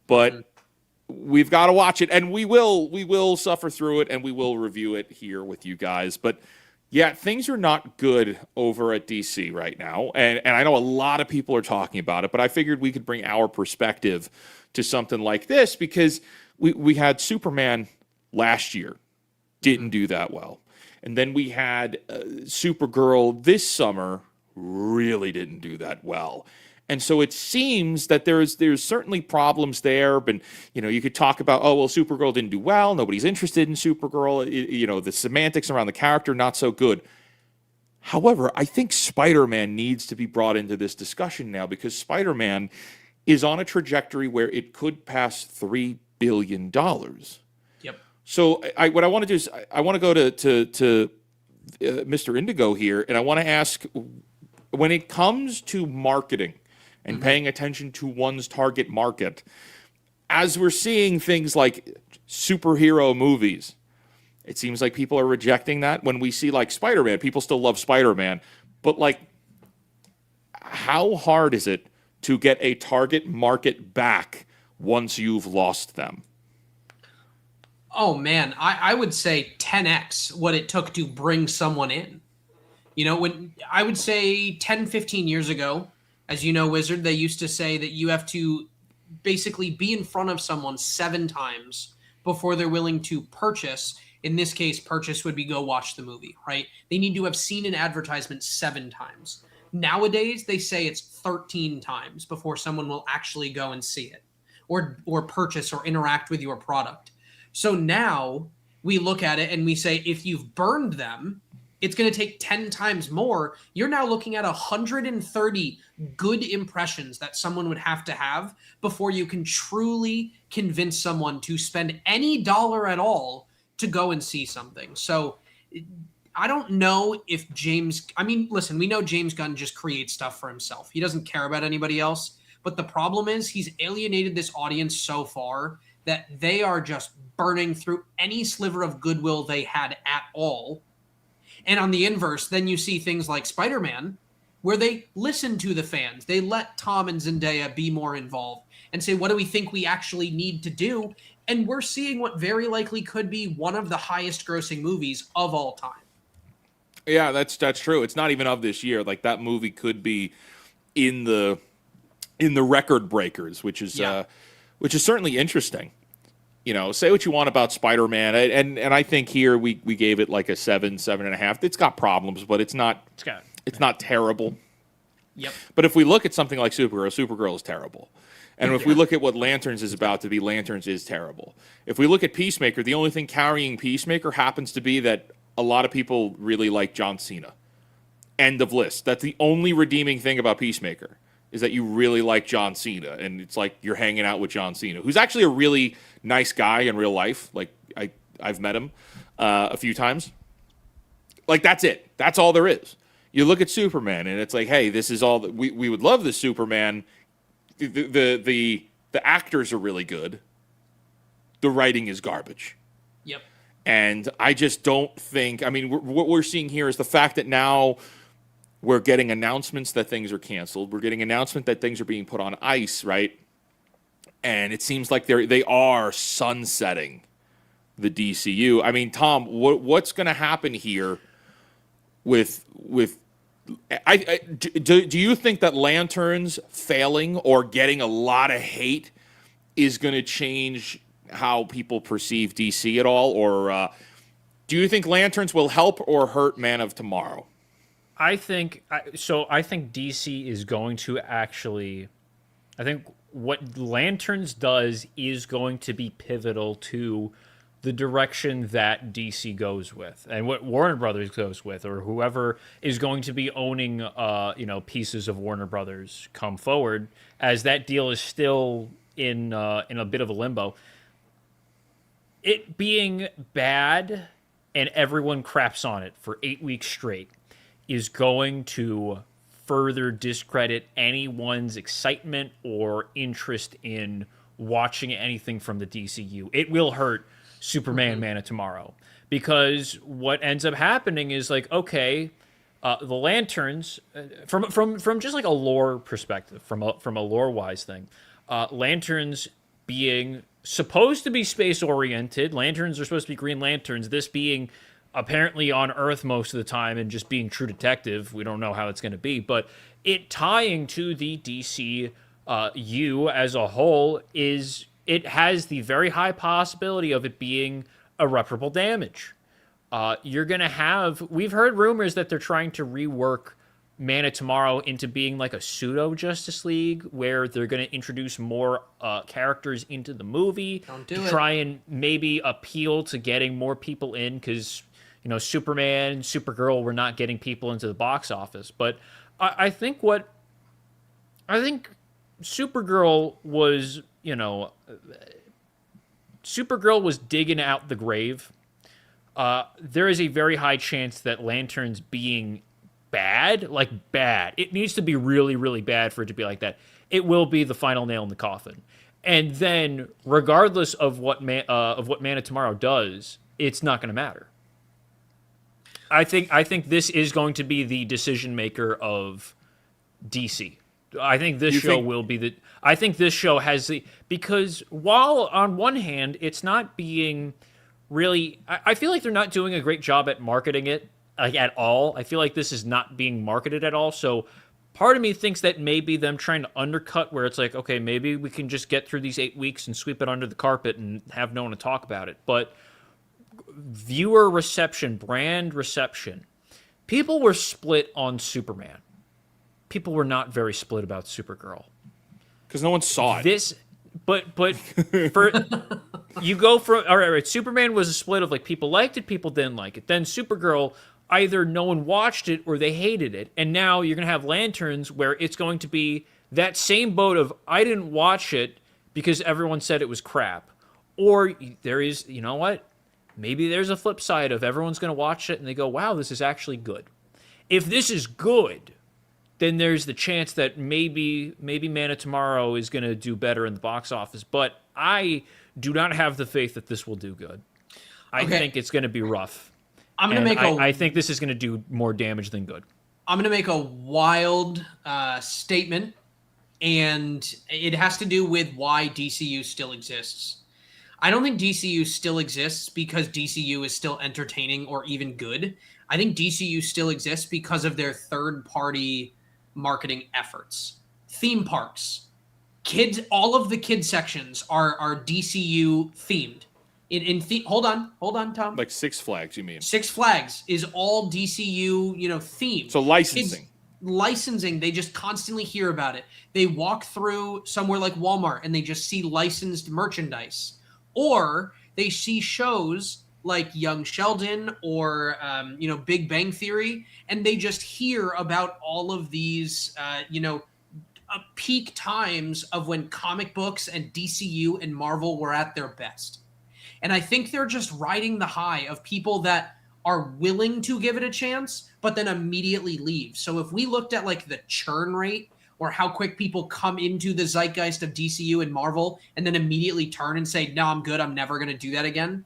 But we've got to watch it, and we will suffer through it, and we will review it here with you guys. But yeah, things are not good over at DC right now, and I know a lot of people are talking about it, but I figured we could bring our perspective to something like this because we had Superman last year, didn't do that well. And then we had Supergirl this summer, really didn't do that well. And so it seems that there's certainly problems there. But, you could talk about, oh, well, Supergirl didn't do well. Nobody's interested in Supergirl. The semantics around the character, not so good. However, I think Spider-Man needs to be brought into this discussion now because Spider-Man is on a trajectory where it could pass $3 billion. Yep. So what I want to do is I want to go to Mr. Indigo here, and I want to ask, when it comes to marketing and paying attention to one's target market, as we're seeing things like superhero movies, it seems like people are rejecting that. When we see like Spider-Man, people still love Spider-Man, but like, how hard is it to get a target market back once you've lost them? Oh, man, I would say 10x what it took to bring someone in. When I would say 10, 15 years ago, as you know, Wizard, they used to say that you have to basically be in front of someone 7 times before they're willing to purchase. In this case, purchase would be go watch the movie, right? They need to have seen an advertisement 7 times. Nowadays, they say it's 13 times before someone will actually go and see it or purchase or interact with your product. So now we look at it and we say, if you've burned them, it's going to take 10 times more. You're now looking at 130 good impressions that someone would have to have before you can truly convince someone to spend any dollar at all to go and see something. So I don't know if listen, we know James Gunn just creates stuff for himself. He doesn't care about anybody else. But the problem is he's alienated this audience so far that they are just burning through any sliver of goodwill they had at all. And on the inverse, then you see things like Spider-Man, where they listen to the fans. They let Tom and Zendaya be more involved and say, what do we think we actually need to do? And we're seeing what very likely could be one of the highest grossing movies of all time. Yeah, that's true. It's not even of this year. Like, that movie could be in the record breakers, which is certainly interesting. You know, say what you want about Spider-Man, and I think here we gave it like a 7.5. It's got problems, but it's not terrible. Yep. But if we look at something like Supergirl is terrible. And if we look at what Lanterns is about to be, Lanterns is terrible. If we look at Peacemaker, the only thing carrying Peacemaker happens to be that a lot of people really like John Cena. End of list. That's the only redeeming thing about Peacemaker, is that you really like John Cena, and it's like you're hanging out with John Cena, who's actually a really nice guy in real life. Like, I've met him a few times. Like, that's it. That's all there is. You look at Superman, and it's like, hey, this is all that we would love. The Superman. The actors are really good. The writing is garbage. Yep. And I just don't think. I mean, what we're seeing here is the fact that now we're getting announcements that things are canceled. We're getting announcement that things are being put on ice, right? And it seems like they are sunsetting the DCU. I mean, Tom, what's going to happen here with do you think that Lanterns failing or getting a lot of hate is going to change how people perceive DC at all? Or do you think Lanterns will help or hurt Man of Tomorrow? I think DC is going to actually. I think what Lanterns does is going to be pivotal to the direction that DC goes with, and what Warner Brothers goes with, or whoever is going to be owning, pieces of Warner Brothers come forward, as that deal is still in a bit of a limbo. It being bad and everyone craps on it for 8 weeks straight is going to further discredit anyone's excitement or interest in watching anything from the DCU. It will hurt Superman, Man of Tomorrow, because what ends up happening is like, okay, the Lanterns, from just like a lore perspective, from a lore wise thing, Lanterns being supposed to be space oriented, Lanterns are supposed to be Green Lanterns. This being apparently on Earth most of the time and just being True Detective, we don't know how it's going to be, but it tying to the DCU as a whole is. It has the very high possibility of it being irreparable damage. You're going to have... We've heard rumors that they're trying to rework Man of Tomorrow into being like a pseudo-Justice League, where they're going to introduce more characters into the movie to try and maybe appeal to getting more people in, because, Superman, Supergirl were not getting people into the box office. But I think Supergirl was... Supergirl was digging out the grave. There is a very high chance that Lanterns being bad, it needs to be really, really bad for it to be like that. It will be the final nail in the coffin. And then, regardless of what Man of Tomorrow does, it's not going to matter. I think this is going to be the decision maker of DC. I think this show will be the... I think this show has the... Because while on one hand, it's not being really... I feel like they're not doing a great job at marketing it, like, at all. I feel like this is not being marketed at all. So part of me thinks that maybe them trying to undercut, where it's like, okay, maybe we can just get through these 8 weeks and sweep it under the carpet and have no one to talk about it. But viewer reception, brand reception, people were split on Superman. People were not very split about Supergirl. Because no one saw it. But for you go from all right, Superman was a split of like people liked it, people didn't like it. Then Supergirl, either no one watched it or they hated it. And now you're gonna have Lanterns, where it's going to be that same boat of I didn't watch it because everyone said it was crap. Or there is, you know what? Maybe there's a flip side of everyone's gonna watch it and they go, wow, this is actually good. If this is good, then there's the chance that maybe Man of Tomorrow is going to do better in the box office. But I do not have the faith that this will do good. I think it's going to be rough. I'm going to make I think this is going to do more damage than good. I'm going to make a wild statement, and it has to do with why DCU still exists. I don't think DCU still exists because DCU is still entertaining or even good. I think DCU still exists because of their third-party marketing efforts. Theme parks. Kids, all of the kid sections are DCU themed. Hold on, Tom. Like Six Flags, you mean? Six Flags is all DCU, themed. So licensing. Licensing, they just constantly hear about it. They walk through somewhere like Walmart and they just see licensed merchandise. Or they see shows like Young Sheldon or, Big Bang Theory, and they just hear about all of these, peak times of when comic books and DCU and Marvel were at their best. And I think they're just riding the high of people that are willing to give it a chance, but then immediately leave. So if we looked at like the churn rate or how quick people come into the zeitgeist of DCU and Marvel and then immediately turn and say, no, I'm good, I'm never going to do that again.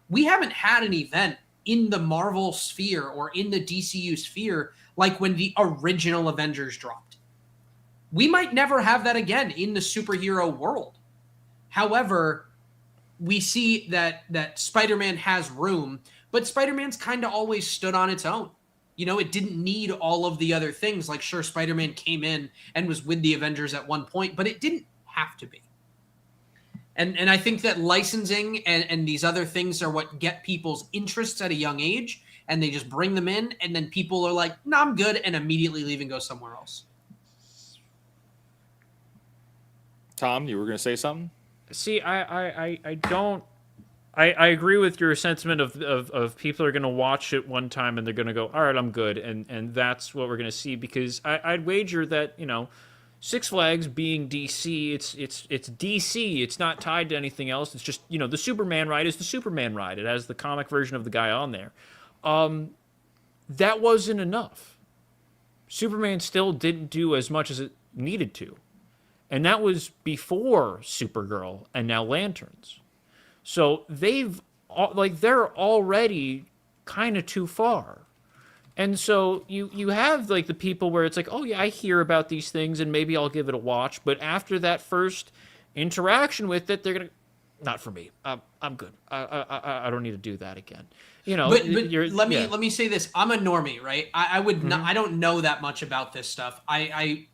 We haven't had an event in the Marvel sphere or in the DCU sphere like when the original Avengers dropped. We might never have that again in the superhero world. However, we see that Spider-Man has room, but Spider-Man's kind of always stood on its own. It didn't need all of the other things. Like, sure, Spider-Man came in and was with the Avengers at one point, but it didn't have to be. And I think that licensing and these other things are what get people's interests at a young age, and they just bring them in, and then people are like, no, I'm good, and immediately leave and go somewhere else. Tom, you were going to say something? See, I don't. I agree with your sentiment of people are going to watch it one time and they're going to go, all right, I'm good, and that's what we're going to see, because I'd wager that Six Flags being DC, it's DC. It's not tied to anything else. It's just the Superman ride is the Superman ride. It has the comic version of the guy on there. That wasn't enough. Superman still didn't do as much as it needed to. And that was before Supergirl and now Lanterns. So they're already kind of too far. And so you have like the people where it's like, oh yeah, I hear about these things and maybe I'll give it a watch. But after that first interaction with it, they're going to, not for me. I'm good. I don't need to do that again. But let me say this. I'm a normie, right? I would not, I don't know that much about this stuff. I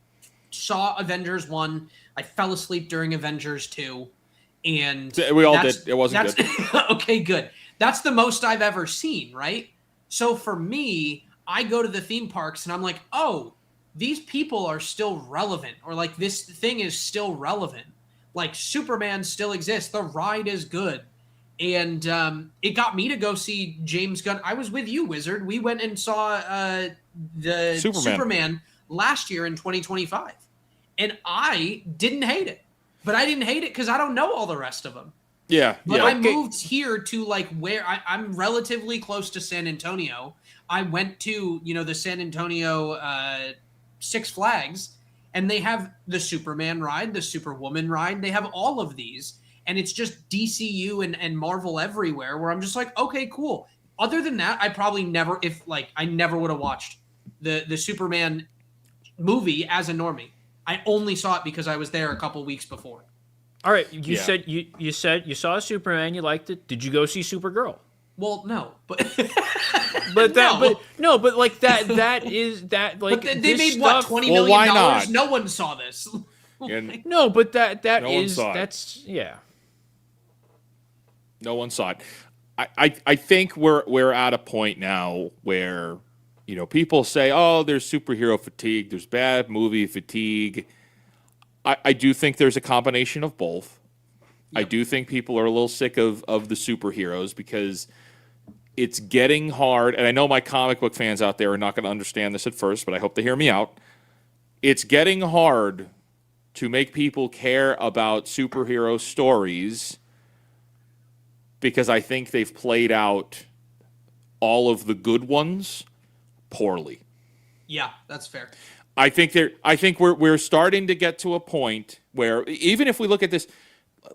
saw Avengers 1. I fell asleep during Avengers 2. And we all did. It wasn't good. Okay, good. That's the most I've ever seen, right? So for me, I go to the theme parks and I'm like, oh, these people are still relevant, or like this thing is still relevant. Like Superman still exists. The ride is good. And it got me to go see James Gunn. I was with you, Wizard. We went and saw the Superman last year in 2025. And I didn't hate it. But I didn't hate it because I don't know all the rest of them. Yeah. But I moved here to like where I'm relatively close to San Antonio. I went to, the San Antonio Six Flags, and they have the Superman ride, the Superwoman ride. They have all of these. And it's just DCU and Marvel everywhere, where I'm just like, okay, cool. Other than that, I probably never, I never would have watched the Superman movie as a normie. I only saw it because I was there a couple weeks before. All right, you said you saw Superman, you liked it. Did you go see Supergirl? Well, no, but but like that is that like but they made stuff, what $20 million? Why not? No one saw this. No, but that no is one saw that's it. Yeah. No one saw it. I think we're at a point now where people say, oh, there's superhero fatigue, there's bad movie fatigue. I do think there's a combination of both. Yep. I do think people are a little sick of the superheroes because it's getting hard. And I know my comic book fans out there are not going to understand this at first, but I hope they hear me out. It's getting hard to make people care about superhero stories because I think they've played out all of the good ones poorly. Yeah, that's fair. I think we're starting to get to a point where even if we look at this,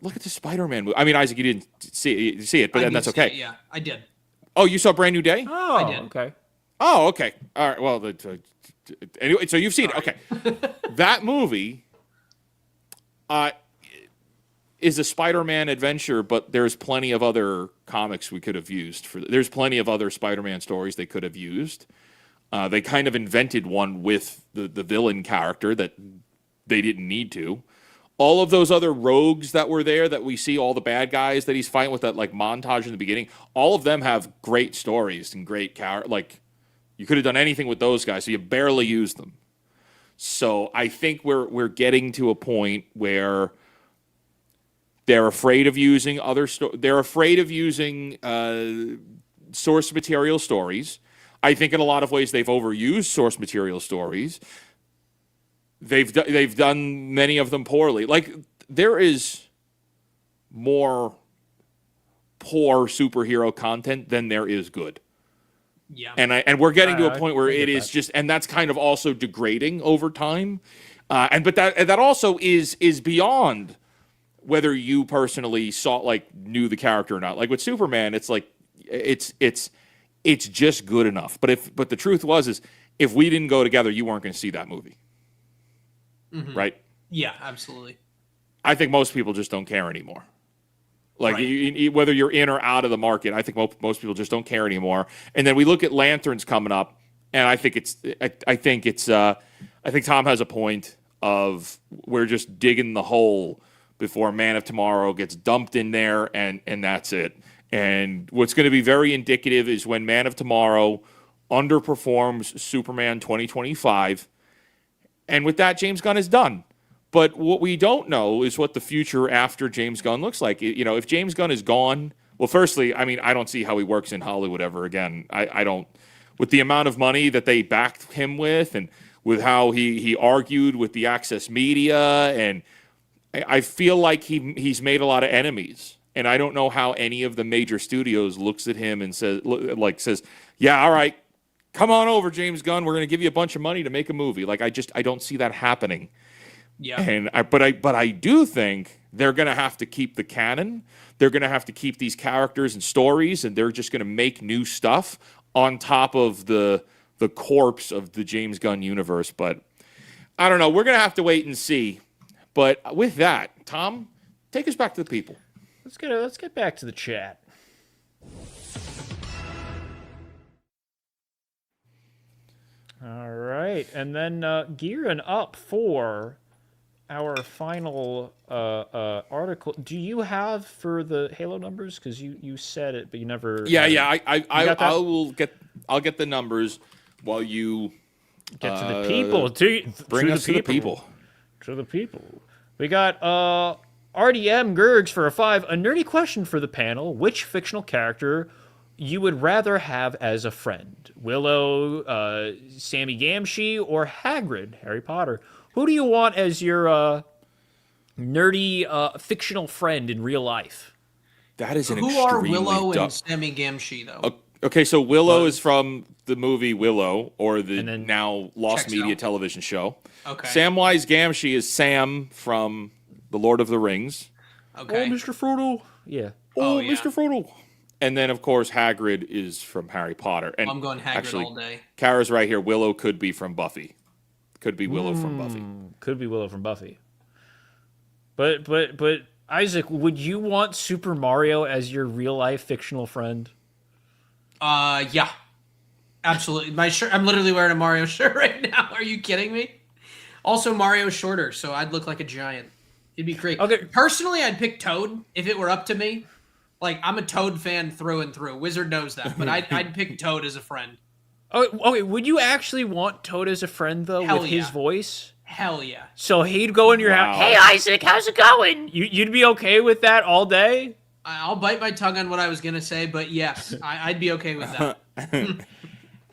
look at the Spider-Man movie. I mean, Isaac, you didn't see it, but then that's okay. Yeah, I did. Oh, you saw Brand New Day? Oh, I did. okay. Oh, okay. All right. Well, anyway, so you've seen it. Okay. That movie is a Spider-Man adventure, but there's plenty of other comics we could have used. There's plenty of other Spider-Man stories they could have used. They kind of invented one with the villain character that they didn't need to. All of those other rogues that were there that we see, all the bad guys that he's fighting with, that like montage in the beginning, all of them have great stories and great character. Like, you could have done anything with those guys, so you barely used them. So I think we're getting to a point where they're afraid of using they're afraid of using source material stories. I think in a lot of ways they've overused source material stories. They've done many of them poorly. Like, there is more poor superhero content than there is good. Yeah. And we're getting to a point where it is just, and that's kind of also degrading over time. But that also is beyond whether you personally knew the character or not. Like with Superman, it's like it's just good enough. But the truth is if we didn't go together, you weren't going to see that movie. Mm-hmm. Right? Yeah, absolutely. I think most people just don't care anymore. Like, right. Whether you're in or out of the market, I think most people just don't care anymore. And then we look at Lanterns coming up, and I think Tom has a point of we're just digging the hole before Man of Tomorrow gets dumped in there, and that's it. And what's going to be very indicative is when Man of Tomorrow underperforms Superman 2025, and with that, James Gunn is done. But what we don't know is what the future after James Gunn looks like. You know, if James Gunn is gone, well, firstly, I mean, I don't see how he works in Hollywood ever again. I don't, with the amount of money that they backed him with, and with how he argued with the Access Media, and I feel like he's made a lot of enemies. And I don't know how any of the major studios looks at him and says, yeah, all right, come on over, James Gunn. We're going to give you a bunch of money to make a movie. Like, I don't see that happening. Yeah. But I do think they're going to have to keep the canon. They're going to have to keep these characters and stories, and they're just going to make new stuff on top of the corpse of the James Gunn universe. But I don't know. We're going to have to wait and see. But with that, Tom, take us back to the people. Let's get back to the chat. All right, and then gearing up for our final article. Do you have for the Halo numbers? Because you said it, but you never. Yeah. I'll get the numbers while you get to the people. Bring us to the people. To the people. We got RDM Gergs for a 5. A nerdy question for the panel: which fictional character you would rather have as a friend? Willow, Sammy Gamgee, or Hagrid, Harry Potter? Who do you want as your nerdy fictional friend in real life? That is an Who are Willow and Sammy Gamgee, though? Okay, so Willow is from the movie Willow, or the now lost media television show. Okay. Samwise Gamgee is Sam from The Lord of the Rings. Okay. Oh, Mr. Frodo. Yeah. Oh, yeah. Mr. Frodo. And then, of course, Hagrid is from Harry Potter. And I'm going Hagrid all day. Kara's right here. Willow could be from Buffy. Could be Willow from Buffy. Could be Willow from Buffy. But Isaac, would you want Super Mario as your real life fictional friend? Yeah. Absolutely. My shirt, I'm literally wearing a Mario shirt right now. Are you kidding me? Also, Mario's shorter, so I'd look like a giant. It'd be great. Okay. Personally, I'd pick Toad if it were up to me. Like, I'm a Toad fan through and through. Wizard knows that, but I'd pick Toad as a friend. Oh, okay. Would you actually want Toad as a friend, though, with his voice? Hell yeah. So he'd go in your house. Hey, Isaac, how's it going? You'd be okay with that all day? I'll bite my tongue on what I was going to say, but yes, I'd be okay with that.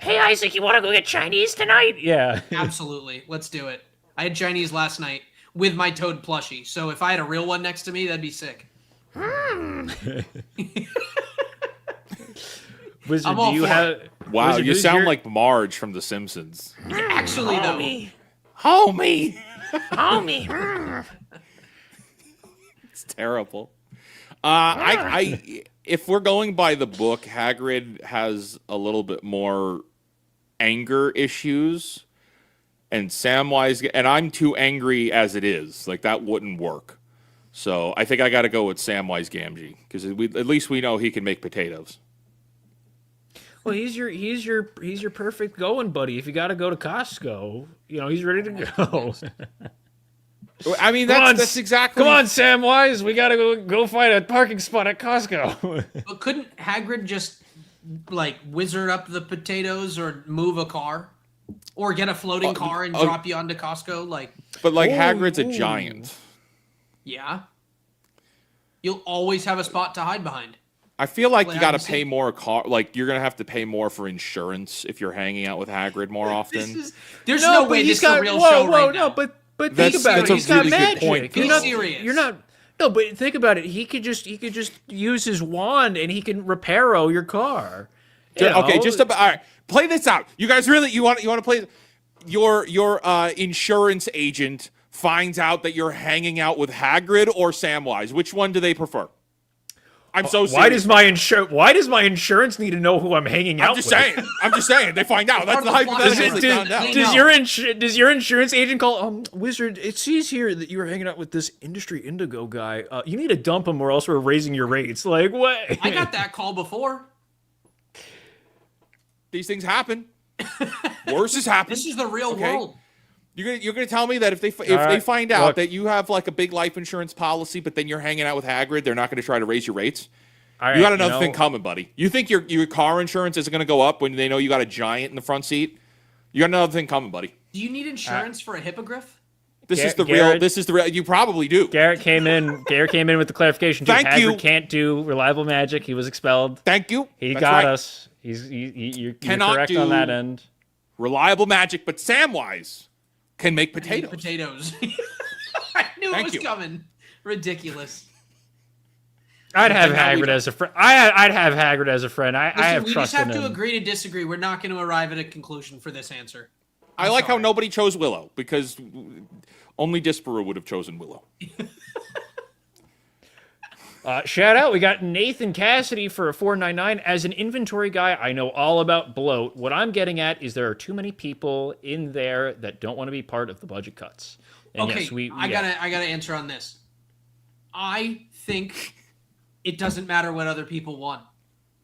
Hey, Isaac, you want to go get Chinese tonight? Yeah. Absolutely. Let's do it. I had Chinese last night with my Toad plushie, so if I had a real one next to me, that'd be sick. Wizard, do you have... Wow, Wizard, you sound like Marge from The Simpsons. Actually, Homie. Homie! Homie. It's terrible. If we're going by the book, Hagrid has a little bit more anger issues, and Samwise, and I'm too angry as it is. Like, that wouldn't work. So I think I got to go with Samwise Gamgee, because at least we know he can make potatoes. Well, he's your perfect going buddy. If you got to go to Costco, he's ready to go. I mean, that's exactly. Come on, Samwise. We got to go find a parking spot at Costco. But couldn't Hagrid just wizard up the potatoes or move a car, or get a floating car and drop you onto Costco? But Hagrid's a giant. Yeah. You'll always have a spot to hide behind. I feel like you got to pay more you're going to have to pay more for insurance if you're hanging out with Hagrid more often. There's no way this is a real show right now. But think about it. He's got magic. Be serious. You're not. No, but think about it. He could just use his wand and he can repair your car. Okay, all right. Play this out. You guys really you want to play? Your insurance agent finds out that you're hanging out with Hagrid or Samwise. Which one do they prefer? I'm so serious. Why does my insurance need to know who I'm hanging out with? I'm just saying. They find out. That's the hypothetical they found out. Does your insurance agent call Wizard? It sees here that you were hanging out with this industry indigo guy. You need to dump him, or else we're raising your rates. Like what? I got that call before. These things happen. Worse has happened. This is the real world. You're gonna tell me that if they find out that you have a big life insurance policy, but then you're hanging out with Hagrid, they're not gonna try to raise your rates? You got another thing coming, buddy. You think your car insurance isn't gonna go up when they know you got a giant in the front seat? You got another thing coming, buddy. Do you need insurance for a hippogriff? This is the real. You probably do. Garrett came in with the clarification. Hagrid can't do reliable magic. He was expelled. Thank you. That's got us. You're correct on that end. Reliable magic, but Samwise can make potatoes. I knew it was coming. Ridiculous. I'd have Hagrid as a friend. I'd have Hagrid as a friend. I have trust in him. We just have to agree to disagree. We're not going to arrive at a conclusion for this answer. I like how nobody chose Willow, because only Disparu would have chosen Willow. Shout out, we got Nathan Cassidy for a $4.99. As an inventory guy, I know all about bloat. What I'm getting at is there are too many people in there that don't want to be part of the budget cuts. And okay, yes, I gotta answer on this. I think it doesn't matter what other people want.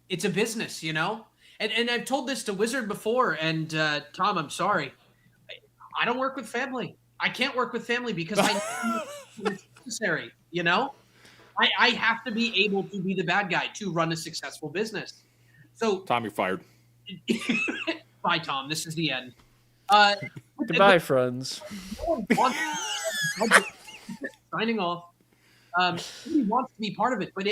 It's a business, And I've told this to Wizard before, and Tom, I'm sorry. I don't work with family. I can't work with family because I know it's necessary, I have to be able to be the bad guy to run a successful business. So, Tom, you're fired. Bye, Tom. This is the end. Goodbye, friends. Signing off. He wants to be part of it, but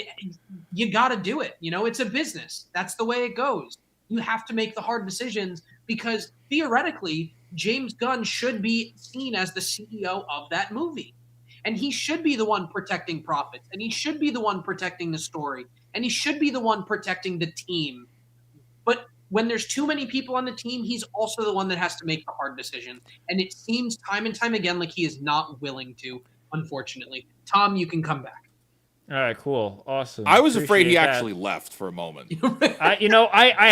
you got to do it. It's a business. That's the way it goes. You have to make the hard decisions because theoretically, James Gunn should be seen as the CEO of that movie. And he should be the one protecting profits. And he should be the one protecting the story. And he should be the one protecting the team. But when there's too many people on the team, he's also the one that has to make the hard decision. And it seems time and time again like he is not willing to, unfortunately. Tom, you can come back. All right, cool, awesome. I was afraid he actually left for a moment. I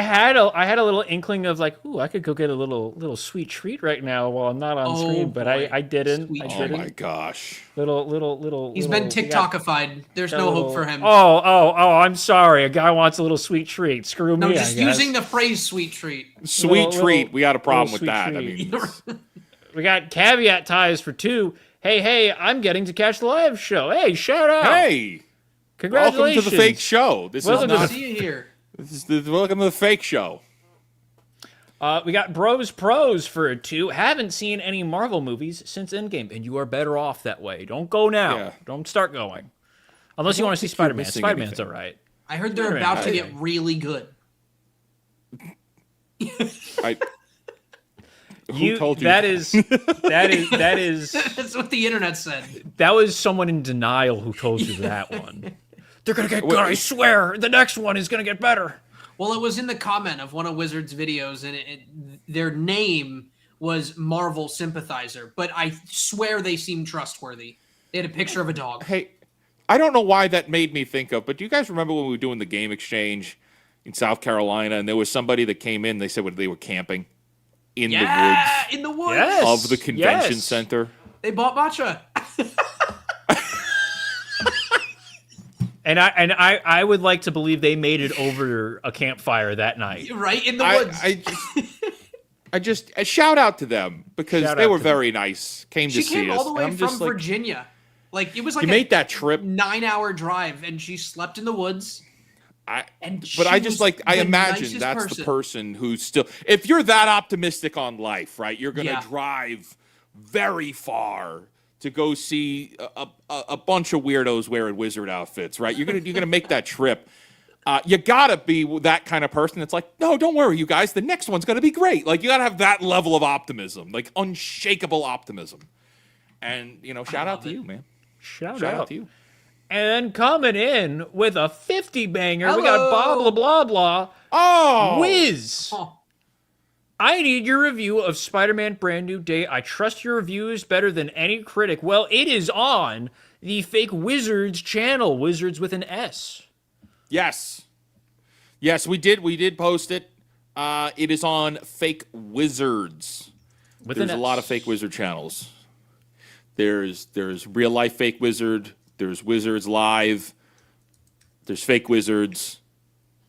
had a little inkling of I could go get a little sweet treat right now while I'm not on screen, but I didn't. Oh my gosh! Little. He's been TikTokified. There's no hope for him. Oh! I'm sorry. A guy wants a little sweet treat. Screw me. No, just using the phrase "sweet treat." Sweet treat. We got a problem with that. Treat. We got caveat ties for 2. Hey, I'm getting to catch the live show. Hey, shout out. Hey. Congratulations. Welcome to the fake show. See you here. Welcome to the fake show. We got Bros Pros for a 2. Haven't seen any Marvel movies since Endgame, and you are better off that way. Don't go now. Yeah. Don't start going. Unless you want to see Spider-Man. Spider-Man's all right. I heard they're about to get really good. Who told you? That is. That's what the internet said. That was someone in denial who told you that one. They're gonna get good. I swear, the next one is gonna get better. Well, it was in the comment of one of Wizard's videos, and their name was Marvel Sympathizer, but I swear they seemed trustworthy. They had a picture of a dog. Hey, I don't know why that made me think of, but do you guys remember when we were doing the game exchange in South Carolina, and there was somebody that came in, they said they were camping in the woods in the woods Yes. of the convention center. They bought matcha. And I would like to believe they made it over a campfire that night. Right in the woods. I just a shout out to them because Shout they out were to very nice. Came She to see came us. all the way and I'm from just like, Virginia. Like it was like you made that trip. 9-hour drive, and she slept in the woods. I was I the imagine nicest that's person. the person who's still. If you're that optimistic on life, right? You're gonna Yeah. drive very far to go see a bunch of weirdos wearing wizard outfits, right? You're gonna make that trip. You gotta be that kind of person that's like, no, don't worry, you guys. The next one's gonna be great. Like you gotta have that level of optimism, like unshakable optimism. And shout out to you, man. Shout Shout out out to you. And coming in with a 50 banger, we got blah blah blah blah. Oh, Wiz. Oh, I need your review of Spider-Man Brand New Day. I trust your review is better than any critic. Well, it is on the Fake Wizards channel, Wizards with an S. yes, we did post it. It is on Fake Wizards. With There's an a S. lot of fake wizard channels. There's real life fake wizard. There's Wizards Live. There's Fake Wizards.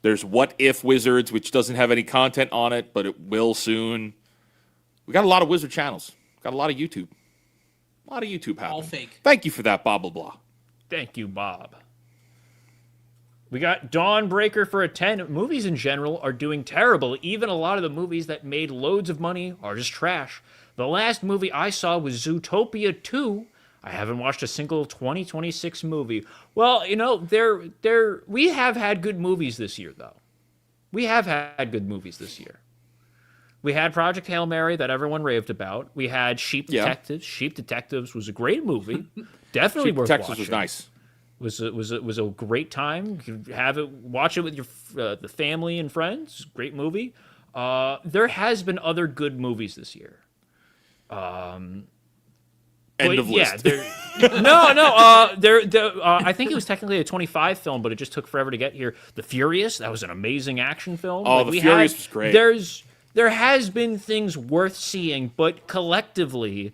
There's What If Wizards, which doesn't have any content on it, but it will soon. We got a lot of wizard channels. Got a lot of YouTube. A lot of YouTube happening. all fake. Thank you for that, blah, blah, blah. Thank you, Bob. We got Dawnbreaker for a 10. Movies in general are doing terrible. Even a lot of the movies that made loads of money are just trash. The last movie I saw was Zootopia 2. I haven't watched a single 2026 movie. Well, we have had good movies this year, though. We have had good movies this year. We had Project Hail Mary that everyone raved about. We had Sheep Detectives. Sheep Detectives was a great movie. Definitely Sheep worth Detectives watching. was nice. Was a great time. You could watch it with your the family and friends. Great movie. There has been other good movies this year. End of list. I think it was technically a 25 film, but it just took forever to get here. The Furious, that was an amazing action film. Oh, The Furious was great. There has been things worth seeing, but collectively,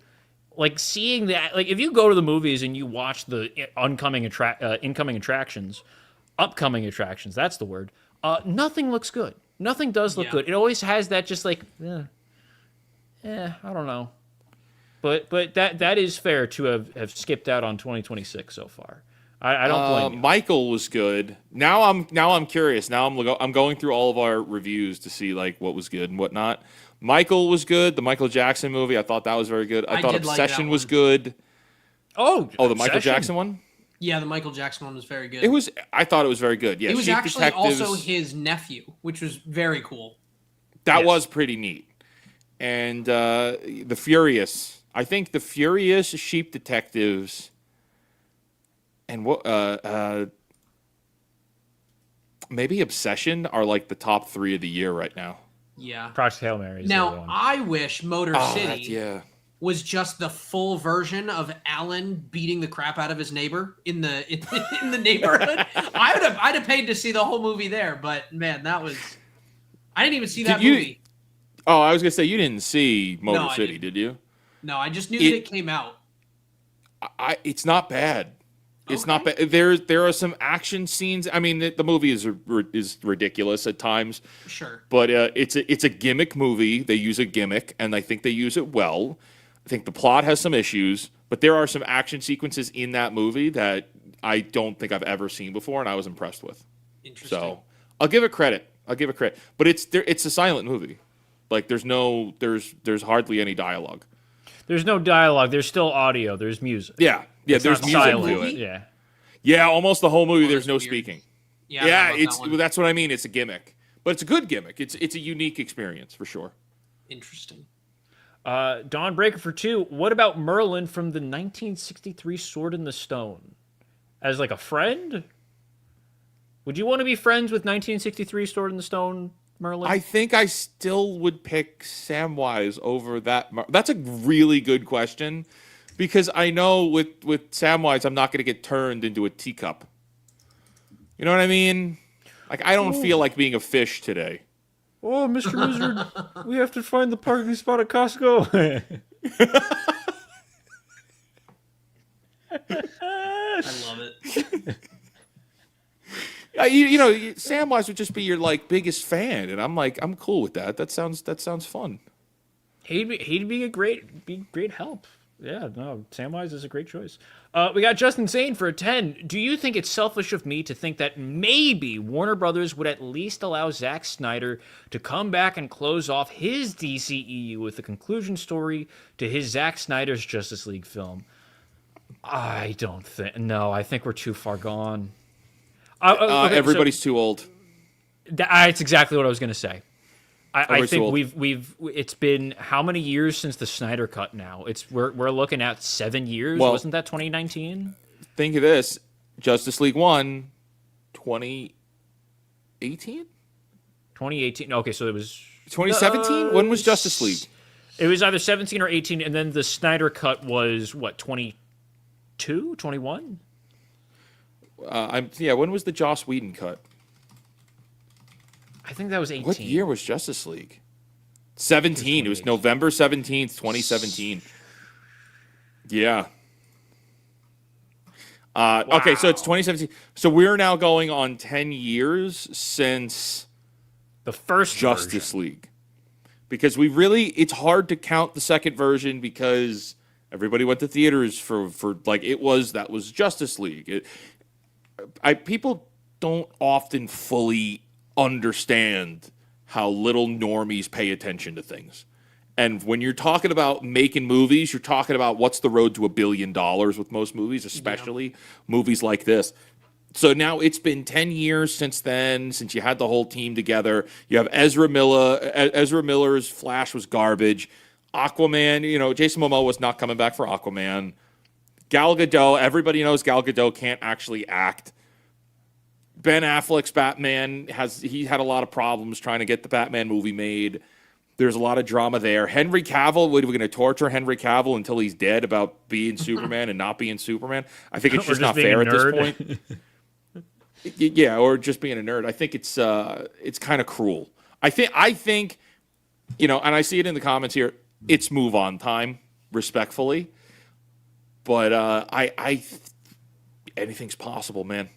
like seeing that, like if you go to the movies and you watch the upcoming attractions, that's the word. Nothing looks good. Nothing does look good. It always has that just like, I don't know. But that is fair to have skipped out on 2026 so far. I don't blame you. Michael was good. Now I'm curious. Now I'm going through all of our reviews to see like what was good and what not. Michael was good. The Michael Jackson movie, I thought that was very good. I thought did like Obsession that was one. good. Oh, the Michael Obsession. Jackson one. Yeah, the Michael Jackson one was very good. I thought it was very good. Yeah, It was Sheep actually Detectives, also his nephew, which was very cool. that Yes. was pretty neat. And the Furious. I think the Furious, Sheep Detectives, and what maybe Obsession are like the top 3 of the year right now. Yeah. Project Hail Mary is the other Now, one. I wish Motor City Yeah. was just the full version of Alan beating the crap out of his neighbor in the neighborhood. I'd have paid to see the whole movie there, but man, I didn't even see that movie. Oh, I was gonna say you didn't see Motor No, I City, didn't. did you? No, I just knew that it came out. It's not bad. It's not Okay. bad. There are some action scenes. I mean, the movie is ridiculous at times, Sure. but it's a gimmick movie. They use a gimmick, and I think they use it well. I think the plot has some issues, but there are some action sequences in that movie that I don't think I've ever seen before, and I was impressed with. Interesting. So I'll give it credit. But it's a silent movie. Like there's hardly any dialogue. There's no dialogue. There's still audio. There's music. Yeah. It's There's not music silent. to it. Yeah. Yeah, almost the whole movie. Oh, There's that's no weird. speaking. Yeah, I don't know about that one. That's what I mean. It's a gimmick, but it's a good gimmick. It's a unique experience for sure. Interesting. Dawnbreaker for 2. What about Merlin from the 1963 Sword in the Stone? As like a friend? Would you want to be friends with 1963 Sword in the Stone, Merlin? I think I still would pick Samwise over that. That's a really good question because I know with Samwise, I'm not going to get turned into a teacup. You know what I mean? Like, I don't feel like being a fish today. Oh, Mr. Wizard, we have to find the parking spot at Costco. I love it. Samwise would just be your like biggest fan, and I'm like, I'm cool with that. That sounds fun. He'd be a great help. Yeah, no, Samwise is a great choice. We got Justin Zane for a 10. Do you think it's selfish of me to think that maybe Warner Brothers would at least allow Zack Snyder to come back and close off his DCEU with a conclusion story to his Zack Snyder's Justice League film? I don't think. No, I think we're too far gone. Everybody's too old. That's exactly what I was going to say. I think old. it's been how many years since the Snyder Cut now? We're looking at 7 years. Well, wasn't that 2019? Think of this. Justice League 1, 2018? 2018. Okay, so it was 2017? When was Justice League? It was either 17 or 18, and then the Snyder Cut was what, 22, 21? When was the Joss Whedon cut? I think that was 18. What year was Justice League? 17. It was November 17th, 2017. Yeah. Okay, so it's 2017. So we're now going on 10 years since the first Justice version. League. Because it's hard to count the second version because everybody went to theaters for like that was Justice League. People don't often fully understand how little normies pay attention to things. And when you're talking about making movies, you're talking about what's the road to $1 billion with most movies, especially movies like this. So now it's been 10 years since then, since you had the whole team together. You have Ezra Miller. Ezra Miller's Flash was garbage. Aquaman, Jason Momoa was not coming back for Aquaman. Gal Gadot, everybody knows Gal Gadot can't actually act. Ben Affleck's Batman he had a lot of problems trying to get the Batman movie made. There's a lot of drama there. Henry Cavill, we're going to torture Henry Cavill until he's dead about being Superman and not being Superman. I think it's just not fair at this point. Yeah, or just being a nerd. I think it's kind of cruel. I think, and I see it in the comments here, it's move on time, respectfully. But anything's possible, man.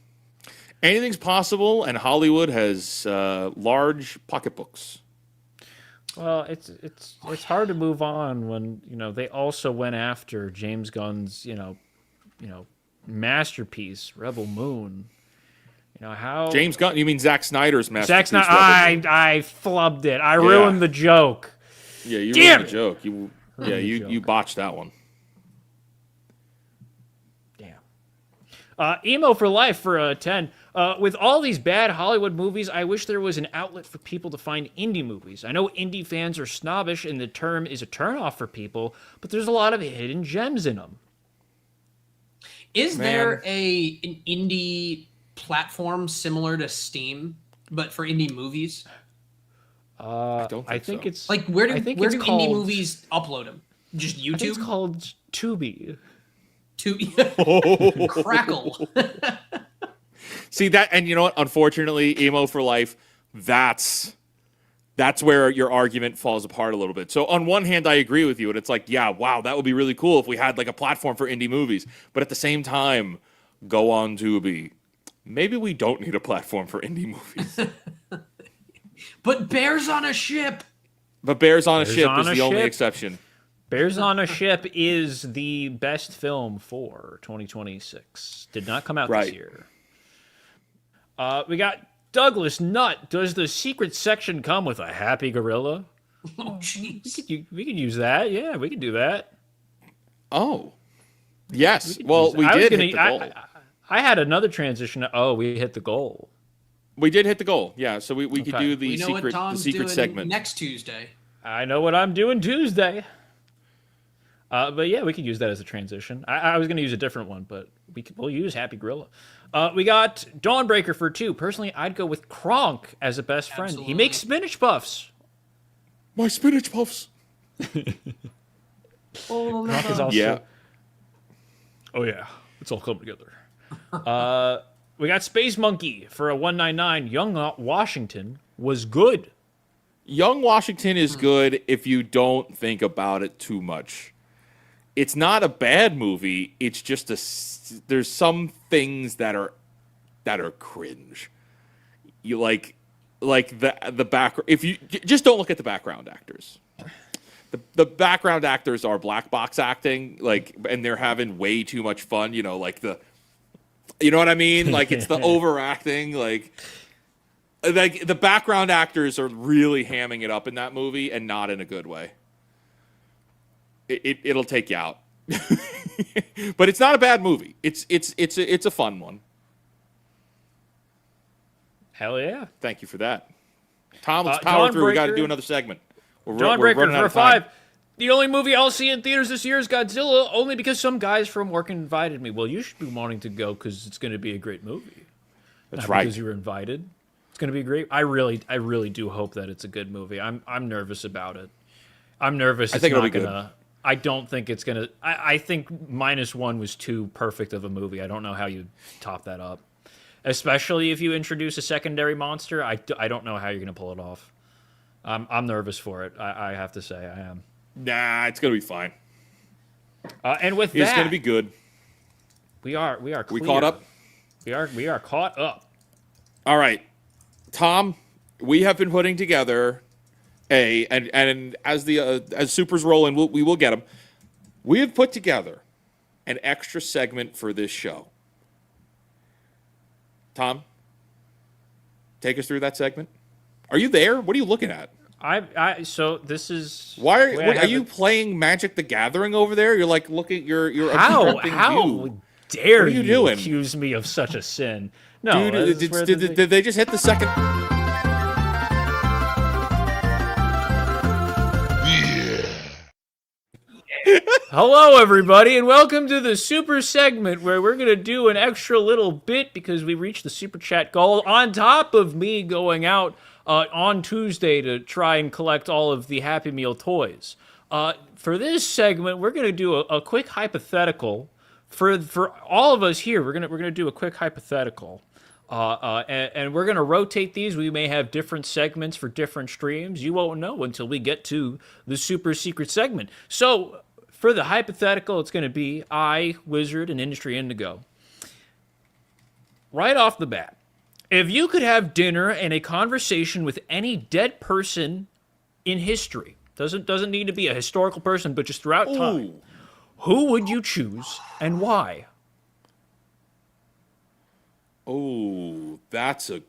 Anything's possible, and Hollywood has large pocketbooks. Well, it's hard to move on when they also went after James Gunn's masterpiece, Rebel Moon. How James Gunn? You mean Zack Snyder's masterpiece? Zack Snyder. I flubbed it. I ruined the joke. Yeah, you Damn ruined the joke. You botched that one. Emo for life for a 10. With all these bad Hollywood movies, I wish there was an outlet for people to find indie movies. I know indie fans are snobbish and the term is a turnoff for people, but there's a lot of hidden gems in them. Is there an indie platform similar to Steam, but for indie movies? I don't think so. It's like where do indie movies upload them? Just YouTube? I think it's called Tubi. Crackle. See that, and you know what? Unfortunately, Emo for life. That's where your argument falls apart a little bit. So on one hand, I agree with you, and it's like, yeah, wow, that would be really cool if we had like a platform for indie movies. But at the same time, go on Tubi. Maybe we don't need a platform for indie movies. But Bears on a Ship. But Bears on a Ship is the only exception. Bears on a Ship is the best film for 2026. Did not come out this year. We got Douglas Nutt. Does the secret section come with a happy gorilla? Oh, jeez. We could use that. Yeah, we could do that. Oh. Yes. Well, we did hit the goal. I had another transition. We hit the goal. We did hit the goal. Yeah, so we could do the secret segment next Tuesday. I know what I'm doing Tuesday. But yeah, we could use that as a transition. I was going to use a different one, but we'll use Happy Gorilla. We got Dawnbreaker for 2. Personally, I'd go with Kronk as a best friend. Absolutely. He makes spinach puffs. My spinach puffs. Kronk is also Oh yeah, it's all coming together. We got Space Monkey for a 199. Young Washington was good. Young Washington is good if you don't think about it too much. It's not a bad movie. It's just there's some things that are cringe. You like the back. If you just don't look at the background actors. The background actors are black box acting, and they're having way too much fun. You know what I mean? Like it's the overacting. Like the background actors are really hamming it up in that movie, and not in a good way. It'll take you out. But it's not a bad movie. It's a fun one. Hell yeah! Thank you for that, Tom. Let's power through. We got to do another segment. Dawnbreaker for 5. The only movie I'll see in theaters this year is Godzilla, only because some guys from work invited me. Well, you should be wanting to go because it's going to be a great movie. That's Not right. Because you were invited. It's going to be great. I really do hope that it's a good movie. I'm nervous about it. I'm nervous. I think it'll be good. good. I don't think it's gonna. I think -1 was too perfect of a movie. I don't know how you top that up, especially if you introduce a secondary monster. I don't know how you're gonna pull it off. I'm nervous for it. I have to say I am. Nah, it's gonna be fine. And with It's that, gonna be good. we are clear. We caught up. We are caught up. All right, Tom. We have been putting together and as supers roll in, we will get them. We have put together an extra segment for this show. Tom, take us through that segment. Are you there? What are you looking at? So this is Why are you playing Magic the Gathering over there? You're like looking. You're how obstructing view. dare What are you doing? accuse me of such a sin? No, Dude, did they just hit the second? Hello, everybody, and welcome to the super segment where we're going to do an extra little bit because we reached the super chat goal on top of me going out on Tuesday to try and collect all of the Happy Meal toys. For this segment, we're going to do a quick hypothetical. For all of us here, we're gonna do a quick hypothetical. And we're going to rotate these. We may have different segments for different streams. You won't know until we get to the super secret segment. So for the hypothetical, it's going to be I, Wizard, and Industry Indigo. Right off the bat, if you could have dinner and a conversation with any dead person in history, doesn't need to be a historical person, but just throughout time, who would you choose and why? Oh, that's a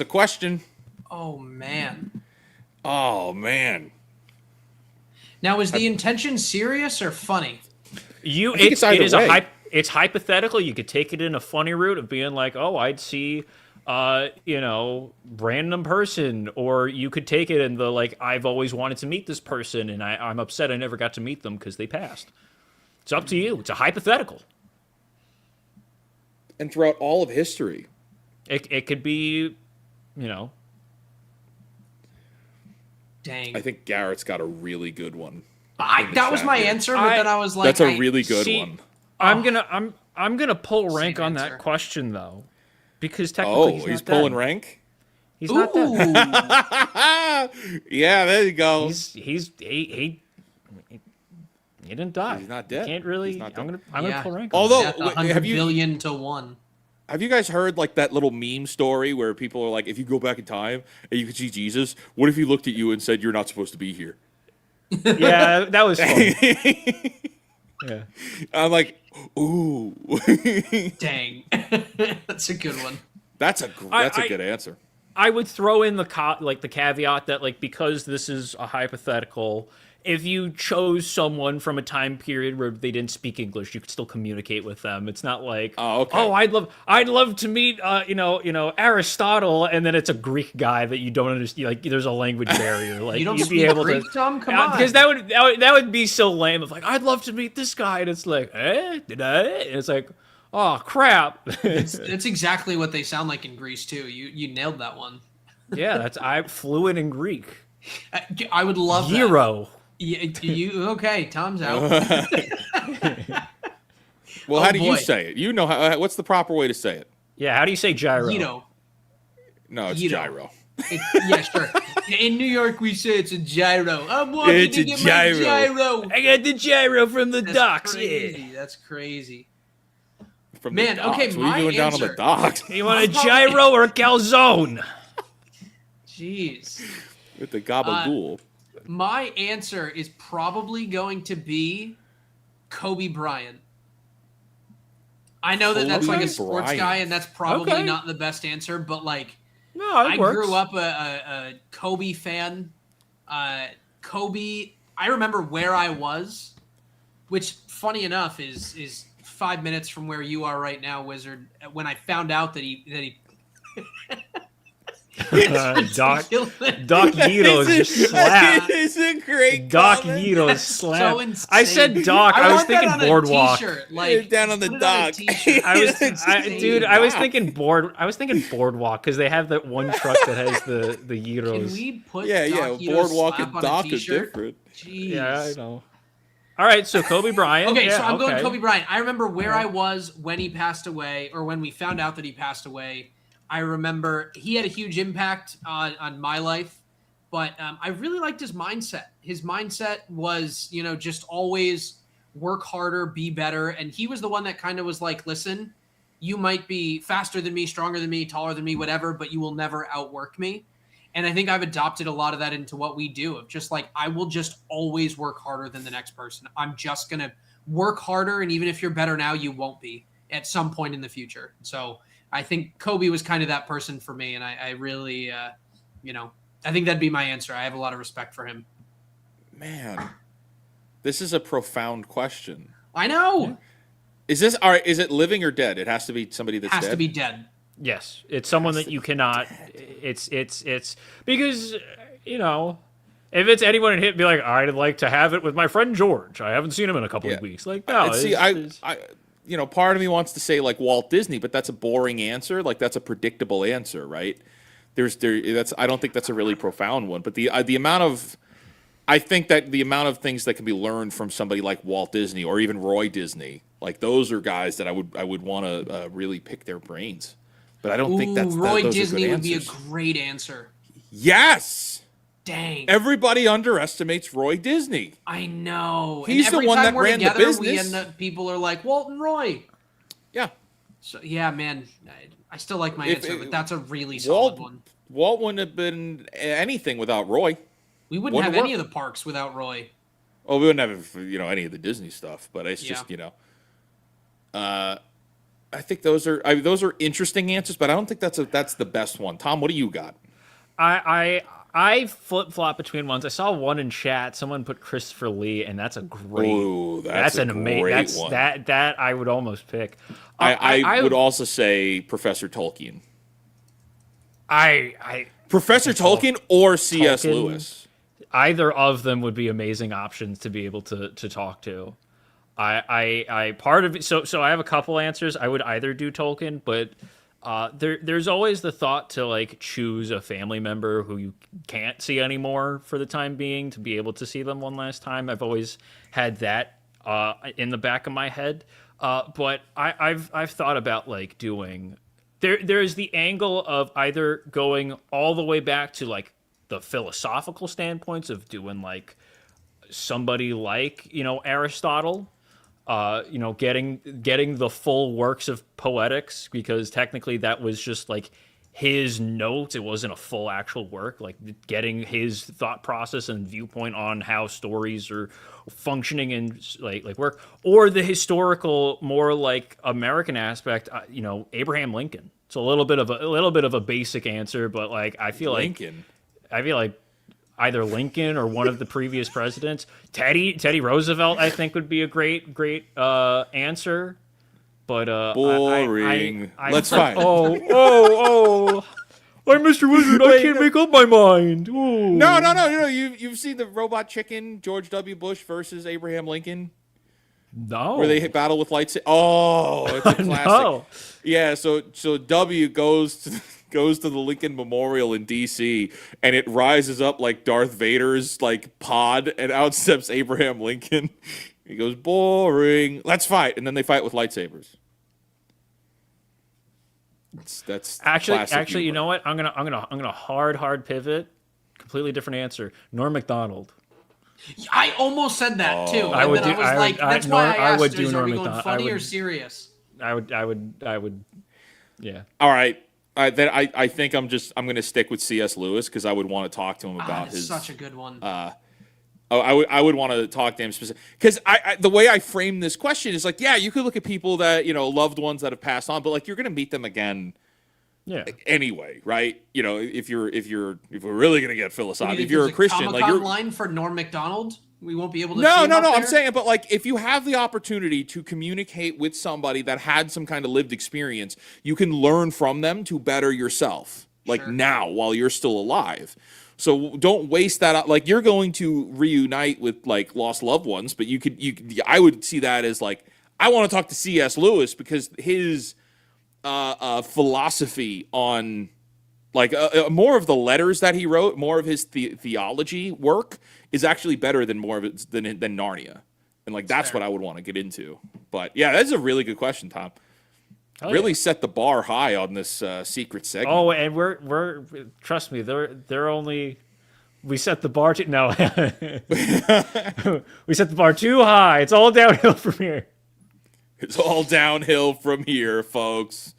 question. Oh man. Oh man. Now, is the intention serious or funny? It's hypothetical. You could take it in a funny route of being like, oh, I'd see, random person, or you could take it in the like, I've always wanted to meet this person, and I'm upset I never got to meet them because they passed. It's up to you. It's a hypothetical. And throughout all of history, It could be, Dang. Uh, I think Garrett's got a really good one. That was my answer, but then I was like, that's a really good one. I'm gonna pull rank on answer. that question though, because technically he's pulling rank. He's not dead. Yeah, there you go. He didn't die. He's not dead. Can't really. He's not I'm dead. gonna pull rank. Although, Death 100 billion to 1. Have you guys heard like that little meme story where people are like, if you go back in time and you could see Jesus, what if he looked at you and said, "You're not supposed to be here"? Yeah, that was fun. Yeah. I'm like, ooh. Dang. That's a good one. That's a good answer. I would throw in the caveat that because this is a hypothetical, if you chose someone from a time period where they didn't speak English, you could still communicate with them. It's not like, I'd love to meet Aristotle, and then it's a Greek guy that you don't understand. Like, there's a language barrier. Like, You don't you'd speak be able Greek, to, Tom? Come on. because that would be so lame. Of like, I'd love to meet this guy, and it's like, did I? And it's like, oh crap. It's exactly what they sound like in Greece too. You nailed that one. Yeah, I'm fluent in Greek. I would love Gyro. that. Yeah, okay, Tom's out. Well, Oh, how do you boy. say it? You know what's the proper way to say it? Yeah, how do you say gyro? Guido. No, it's Guido. gyro. Yeah, sure. In New York, we say it's a gyro. I'm walking It's to a get gyro. my gyro. I got the gyro from the That's docks. crazy. That's crazy. From Man, the docks. okay, What are my you doing down on the answer- docks Yeah. You want a gyro or a calzone? Jeez. with the gabagool? My answer is probably going to be Kobe Bryant. I know that that's like a Kobe sports Bryant. guy, and that's probably Okay. not the best answer, but like, No, I it works. grew up a Kobe fan. Kobe, I remember where I was, which, funny enough, is 5 minutes from where you are right now, Wizard. When I found out that he Doc killed Yitos just slapped. It's a great Doc comment. Yitos That's slapped. so insane. I said Doc. I was want that thinking on a boardwalk. T-shirt, like Down on the put it on a dock. t-shirt. I was, Insane. dude. I was thinking boardwalk because they have that one truck that has the Can Yitos. we put Yeah, Doc Yitos boardwalk slap and on dock a are t-shirt? different. Jeez. Yeah, I know. All right, so Kobe Bryant. Okay, yeah, so I'm going okay. Kobe Bryant. I remember where I was when he passed away, or when we found out that he passed away. I remember he had a huge impact on my life, but I really liked his mindset. His mindset was, just always work harder, be better. And he was the one that kind of was like, listen, you might be faster than me, stronger than me, taller than me, whatever, but you will never outwork me. And I think I've adopted a lot of that into what we do, of just like, I will just always work harder than the next person. I'm just going to work harder. And even if you're better now, you won't be at some point in the future. So I think Kobe was kind of that person for me. And I really, I think that'd be my answer. I have a lot of respect for him. Man, this is a profound question. I know. Is this all right? Is it living or dead? It has to be somebody that's Has dead. to be dead. Yes, it's someone that you cannot. It's because if it's anyone in hit, be like, I'd like to have it with my friend George. I haven't seen him in a couple of weeks. Like, no, And see, part of me wants to say like Walt Disney, but that's a boring answer. Like that's a predictable answer, right? I don't think that's a really profound one. But the amount of, I think that the amount of things that can be learned from somebody like Walt Disney or even Roy Disney, like those are guys that I would want to really pick their brains. But I don't think that's Roy those are Disney good would be a answers. great answer. Yes. Dang. Everybody underestimates Roy Disney. I know. He's and the every one time that we're ran the together, business. People are like, Walt and Roy. Yeah. So yeah, man, I still like my answer, but that's a really solid one. Walt wouldn't have been anything without Roy. We wouldn't wouldn't have any work. of the parks without Roy. Oh, we wouldn't have any of the Disney stuff, but it's just I think those are interesting answers, but I don't think that's the best one. Tom, what do you got? I flip flop between ones. I saw one in chat. Someone put Christopher Lee, and that's a great. Ooh, that's an a amazing. great That's one. that I would almost pick. I would also say Professor Tolkien. Professor Tolkien or C.S. Tolkien. Lewis. Either of them would be amazing options to be able to talk to. I part of it. So I have a couple answers. I would either do Tolkien, but there's always the thought to like choose a family member who you can't see anymore for the time being to be able to see them one last time. I've always had that in the back of my head. But I've thought about like doing. There's the angle of either going all the way back to like the philosophical standpoints of doing like somebody like Aristotle, getting the full works of Poetics, because technically that was just like his notes. It wasn't a full actual work, like getting his thought process and viewpoint on how stories are functioning in like work, or the historical, more like American aspect. Abraham Lincoln. It's a little bit of a basic answer, but like I feel like either Lincoln or one of the previous presidents. Teddy Roosevelt, I think, would be a great answer. But boring. Let's find. Oh! I'm Mr. Wizard. I can't make up my mind. Ooh. No. You've seen the Robot Chicken, George W. Bush versus Abraham Lincoln, No. where they battle with lightsabers. Oh, it's a classic. No. Yeah. So W goes to the Lincoln Memorial in D.C. and it rises up like Darth Vader's like pod and outsteps Abraham Lincoln. He goes, boring. Let's fight. And then they fight with lightsabers. That's actually, you know what? I'm gonna hard pivot. Completely different answer. Norm Macdonald. I almost said that too. I would and do. I was like, that's why I asked, would do are Norm we going Macdonald. funny or serious? I would. Yeah. All right. Then I think I'm going to stick with C.S. Lewis because I would want to talk to him about his. Such a good one. I would want to talk to him specifically because the way I frame this question is like, yeah, you could look at people that loved ones that have passed on, but like you're going to meet them again. Yeah. Anyway, right? If we're really going to get philosophical, if you're a Christian, like you're line for Norm Macdonald, we won't be able to. No. There? I'm saying, but like, if you have the opportunity to communicate with somebody that had some kind of lived experience, you can learn from them to better yourself. Like now, while you're still alive. So don't waste that. Like you're going to reunite with like lost loved ones, but I would see that as like I want to talk to C.S. Lewis because his philosophy on like more of the letters that he wrote, more of his theology work is actually better than more of it than Narnia, and like that's what I would want to get into. But yeah, that's a really good question, Tom. Really set the bar high on this secret segment. Oh, and we're trust me, they're only we set the bar too no we set the bar too high. It's all downhill from here. It's all downhill from here, folks.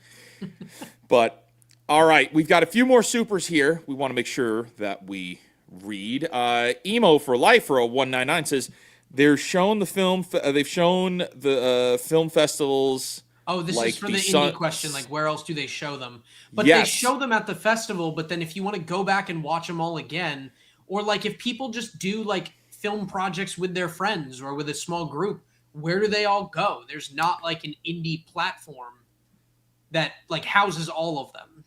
But all right, we've got a few more supers here. We want to make sure that we read. Emo for Life for a 199 says they've shown the film. They've shown the film festivals. Oh, this like is for the indie question. Like, where else do they show them? But yes. They show them at the festival. But then, if you want to go back and watch them all again, or like if people just do like film projects with their friends or with a small group, where do they all go? There's not like an indie platform that like houses all of them.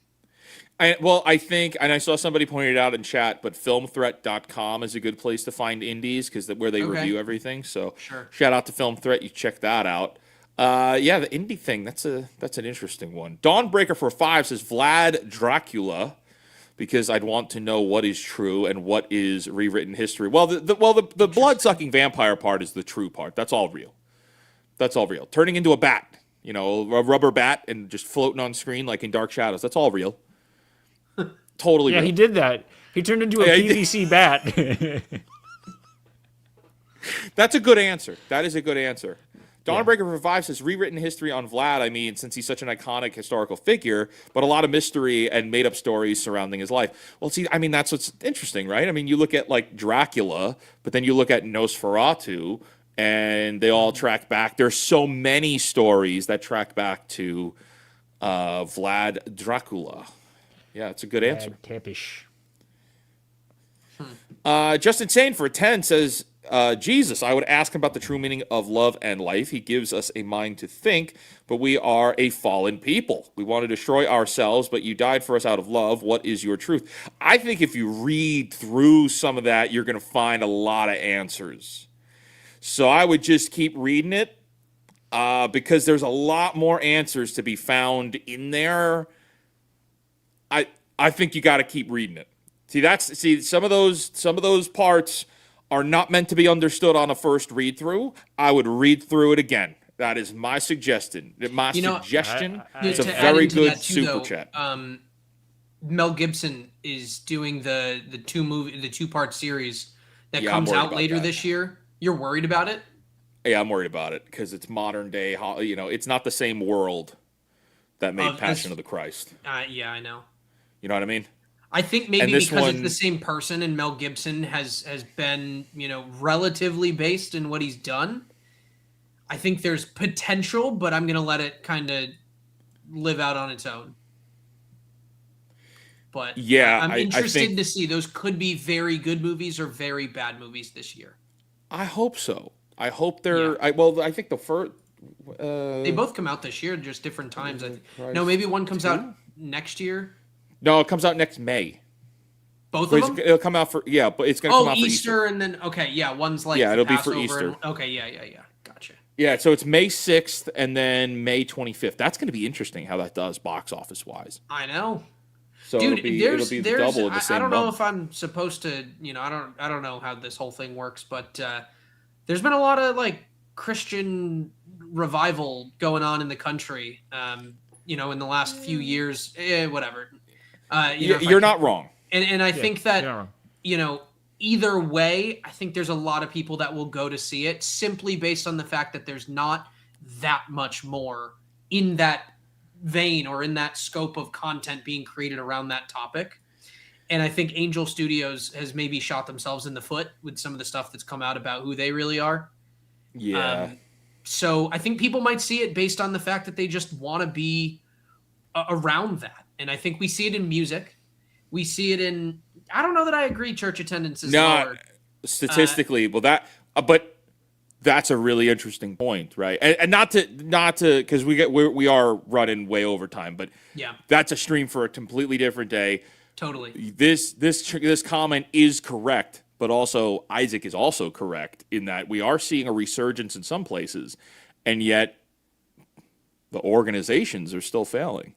I think, and I saw somebody pointed out in chat, but filmthreat.com is a good place to find indies because where they review everything. So shout out to Film Threat. You check that out. Yeah, the indie thing, that's an interesting one. Dawnbreaker for 5 says Vlad Dracula, because I'd want to know what is true and what is rewritten history. Well, the blood-sucking vampire part is the true part. That's all real. That's all real. Turning into a bat, a rubber bat and just floating on screen like in Dark Shadows. That's all real. Totally real. Yeah, he did that. He turned into a PVC bat. That's a good answer. That is a good answer. Dawnbreaker for 5 says rewritten history on Vlad. I mean, since he's such an iconic historical figure, but a lot of mystery and made-up stories surrounding his life. Well, see, I mean, that's what's interesting, right? I mean, you look at like Dracula, but then you look at Nosferatu, and they all track back. There's so many stories that track back to Vlad Dracula. Yeah, it's a good answer. Tepish. Justin Sane for 10 says, Jesus, I would ask him about the true meaning of love and life. He gives us a mind to think, but we are a fallen people. We want to destroy ourselves, but you died for us out of love. What is your truth? I think if you read through some of that, you're going to find a lot of answers. So I would just keep reading it because there's a lot more answers to be found in there. I think you got to keep reading it. See, some of those parts are not meant to be understood on a first read through. I would read through it again. That is my suggestion. It's a very good super chat. Mel Gibson is doing the 2-part series that comes out later this year. You're worried about it? Yeah, I'm worried about it because it's modern day. It's not the same world that made Passion of the Christ. Yeah, I know. You know what I mean? I think maybe because it's the same person and Mel Gibson has been, relatively based in what he's done. I think there's potential, but I'm going to let it kind of live out on its own. But yeah, I'm interested to see. Those could be very good movies or very bad movies this year. I hope so. I hope they're. Yeah. I think the first. They both come out this year, just different times. No, maybe one comes out next year. No, it comes out next May. Both of them? It'll come out but it's going to come out for Easter. And then, one's like it'll Passover be for Easter. Gotcha. Yeah, so it's May 6th and then May 25th. That's going to be interesting how that does box office-wise. I know. So dude, it'll be the double of the same I don't know month. if I'm supposed to, I don't know how this whole thing works, but there's been a lot of, Christian revival going on in the country. In the last few years, whatever. You're not wrong. And I think that, either way, I think there's a lot of people that will go to see it simply based on the fact that there's not that much more in that vein or in that scope of content being created around that topic. And I think Angel Studios has maybe shot themselves in the foot with some of the stuff that's come out about who they really are. Yeah. So I think people might see it based on the fact that they just want to be around that. And I think we see it in music. We see it in, I don't know that I agree church attendance is lower. Statistically, but that's a really interesting point, right? And not to because we are running way over time, but yeah, that's a stream for a completely different day. Totally. This comment is correct, but also Isaac is also correct in that we are seeing a resurgence in some places, and yet the organizations are still failing.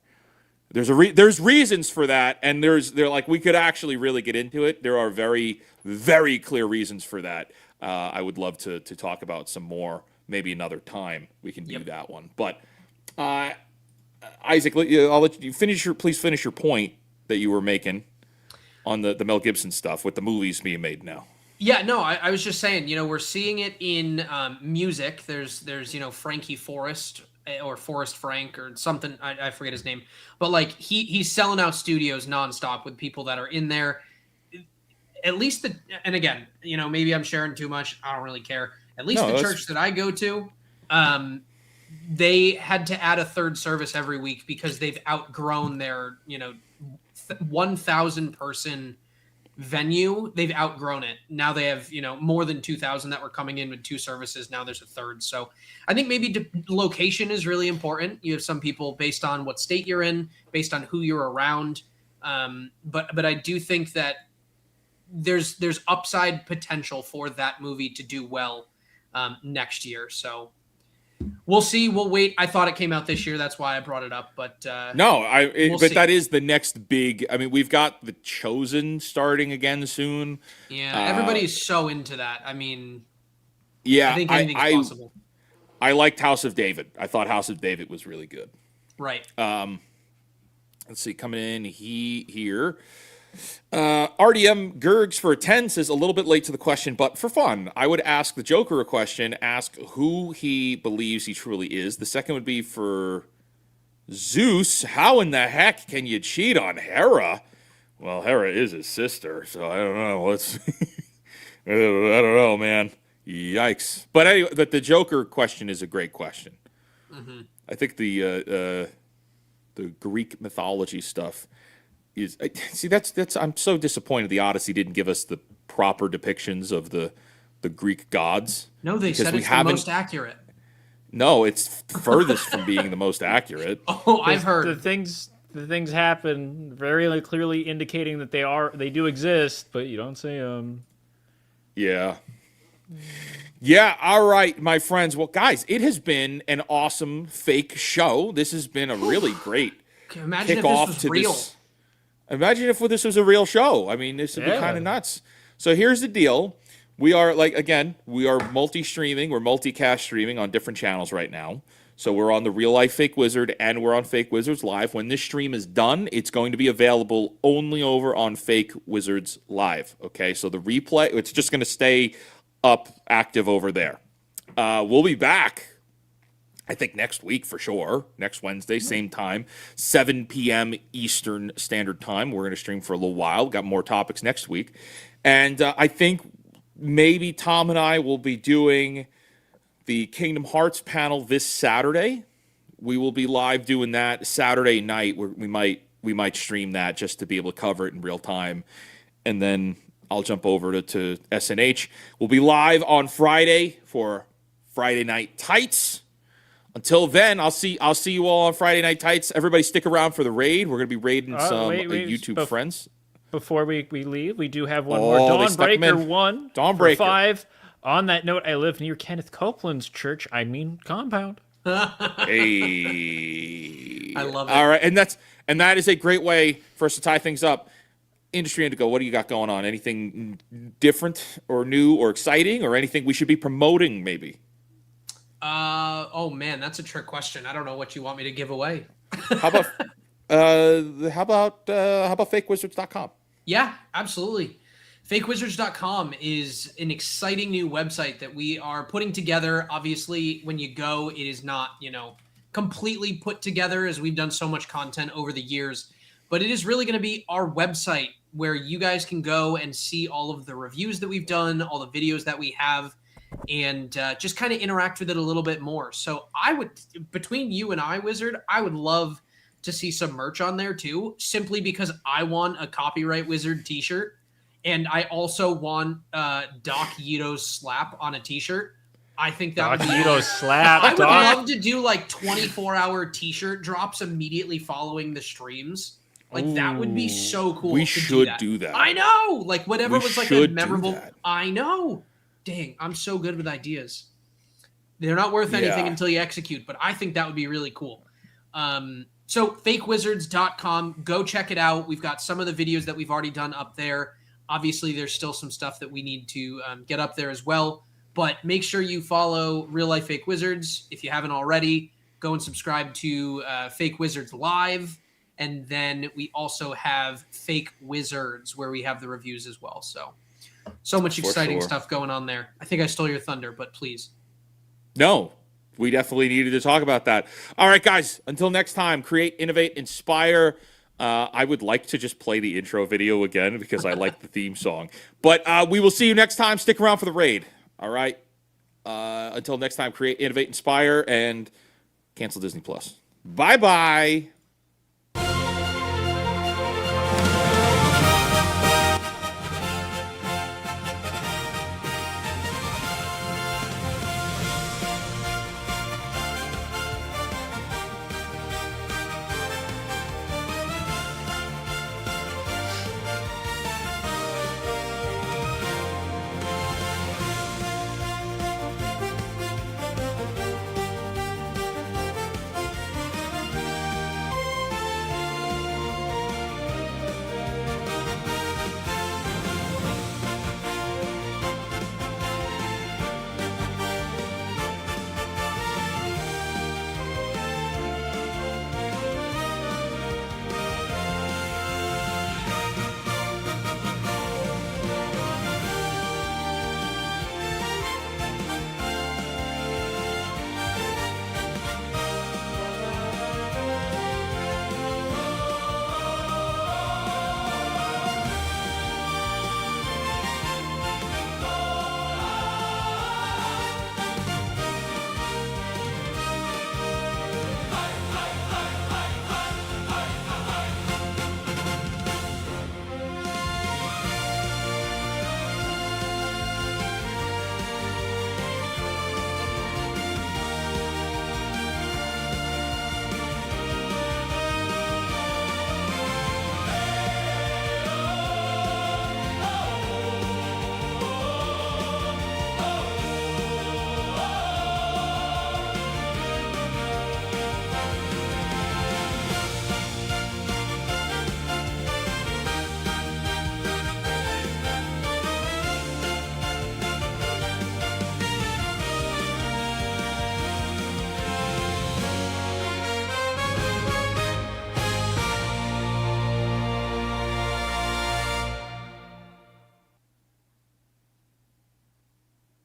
There's reasons for that, and we could actually really get into it. There are very, very clear reasons for that. I would love to talk about some more, maybe another time we can do that one. But Isaac, I'll let you please finish your point that you were making on the Mel Gibson stuff with the movies being made now. Yeah, no, I was just saying, we're seeing it in music. There's Frankie Forrest or Forrest Frank or something. I forget his name, but like he's selling out studios nonstop with people that are in there. At least and again, maybe I'm sharing too much. I don't really care. At least the church that I go to, they had to add a third service every week because they've outgrown their 1,000 person venue. They've outgrown it. Now they have more than 2,000 that were coming in with two services. Now there's a third. So I think maybe location is really important. You have some people based on what state you're in, based on who you're around. But I do think that there's upside potential for that movie to do well next year. So we'll see. We'll wait. I thought it came out this year. That's why I brought it up. But we'll see. That is the next big. I mean, we've got The Chosen starting again soon. Yeah, everybody's so into that. I mean, yeah, I think anything's possible. I liked House of David. I thought House of David was really good. Right. Let's see. Coming in here. RDM Gergs for a 10 says a little bit late to the question, but for fun, I would ask the Joker a question, ask who he believes he truly is. The second would be for Zeus. How in the heck can you cheat on Hera? Well, Hera is his sister, so I don't know. I don't know, man. Yikes. But anyway, the Joker question is a great question. Mm-hmm. I think the Greek mythology stuff is that's I'm so disappointed the Odyssey didn't give us the proper depictions of the Greek gods. No, they said it's the most accurate. No, it's furthest from being the most accurate. Oh, I've heard the things happen very clearly indicating that they do exist, but you don't see them. Yeah. Yeah, all right, my friends. Well, guys, it has been an awesome fake show. This has been a really great Imagine if this was real. Imagine if this was a real show. I mean, this would be kind of nuts. So here's the deal. We are, we are multi-streaming. We're multicast streaming on different channels right now. So we're on the Real Life Fake Wizard and we're on Fake Wizards Live. When this stream is done, it's going to be available only over on Fake Wizards Live. Okay, so the replay, it's just going to stay up active over there. We'll be back, I think, next week for sure. Next Wednesday, same time, 7 p.m. Eastern Standard Time. We're going to stream for a little while. Got more topics next week. And I think maybe Tom and I will be doing the Kingdom Hearts panel this Saturday. We will be live doing that Saturday night. We might stream that just to be able to cover it in real time. And then I'll jump over to SNH. We'll be live on Friday for Friday Night Tights. Until then, I'll see you all on Friday Night Tights. Everybody stick around for the raid. We're going to be raiding some YouTube friends. Before we leave, we do have one more Dawnbreaker 1 Dawnbreaker. for 5. On that note, I live near Kenneth Copeland's church. I mean compound. Hey. I love it. All right, and that is a great way for us to tie things up. Industry Indigo, what do you got going on? Anything different or new or exciting or anything we should be promoting maybe? Oh man, that's a trick question. I don't know what you want me to give away. How about fakewizards.com? Yeah, absolutely. Fakewizards.com is an exciting new website that we are putting together. Obviously, when you go, it is not, completely put together as we've done so much content over the years, but it is really going to be our website where you guys can go and see all of the reviews that we've done, all the videos that we have, and just kind of interact with it a little bit more. So between you and I, Wizard, I would love to see some merch on there too, simply because I want a Copyright Wizard t-shirt. And I also want Doc Yito's slap on a t-shirt. I think that would be Yito's slap. I would love to do like 24-hour t-shirt drops immediately following the streams. Like that would be so cool. We should do that. I know. Like whatever We was like should a do memorable. that. I know. Dang, I'm so good with ideas. They're not worth anything Yeah. until you execute, but I think that would be really cool. So fakewizards.com, go check it out. We've got some of the videos that we've already done up there. Obviously, there's still some stuff that we need to get up there as well. But make sure you follow Real Life Fake Wizards if you haven't already. Go and subscribe to Fake Wizards Live. And then we also have Fake Wizards where we have the reviews as well. So much exciting stuff going on there. I think I stole your thunder, but please. No, we definitely needed to talk about that. All right, guys, until next time, create, innovate, inspire. I would like to just play the intro video again because I like the theme song. But we will see you next time. Stick around for the raid. All right. Until next time, create, innovate, inspire, and cancel Disney Plus. Bye-bye.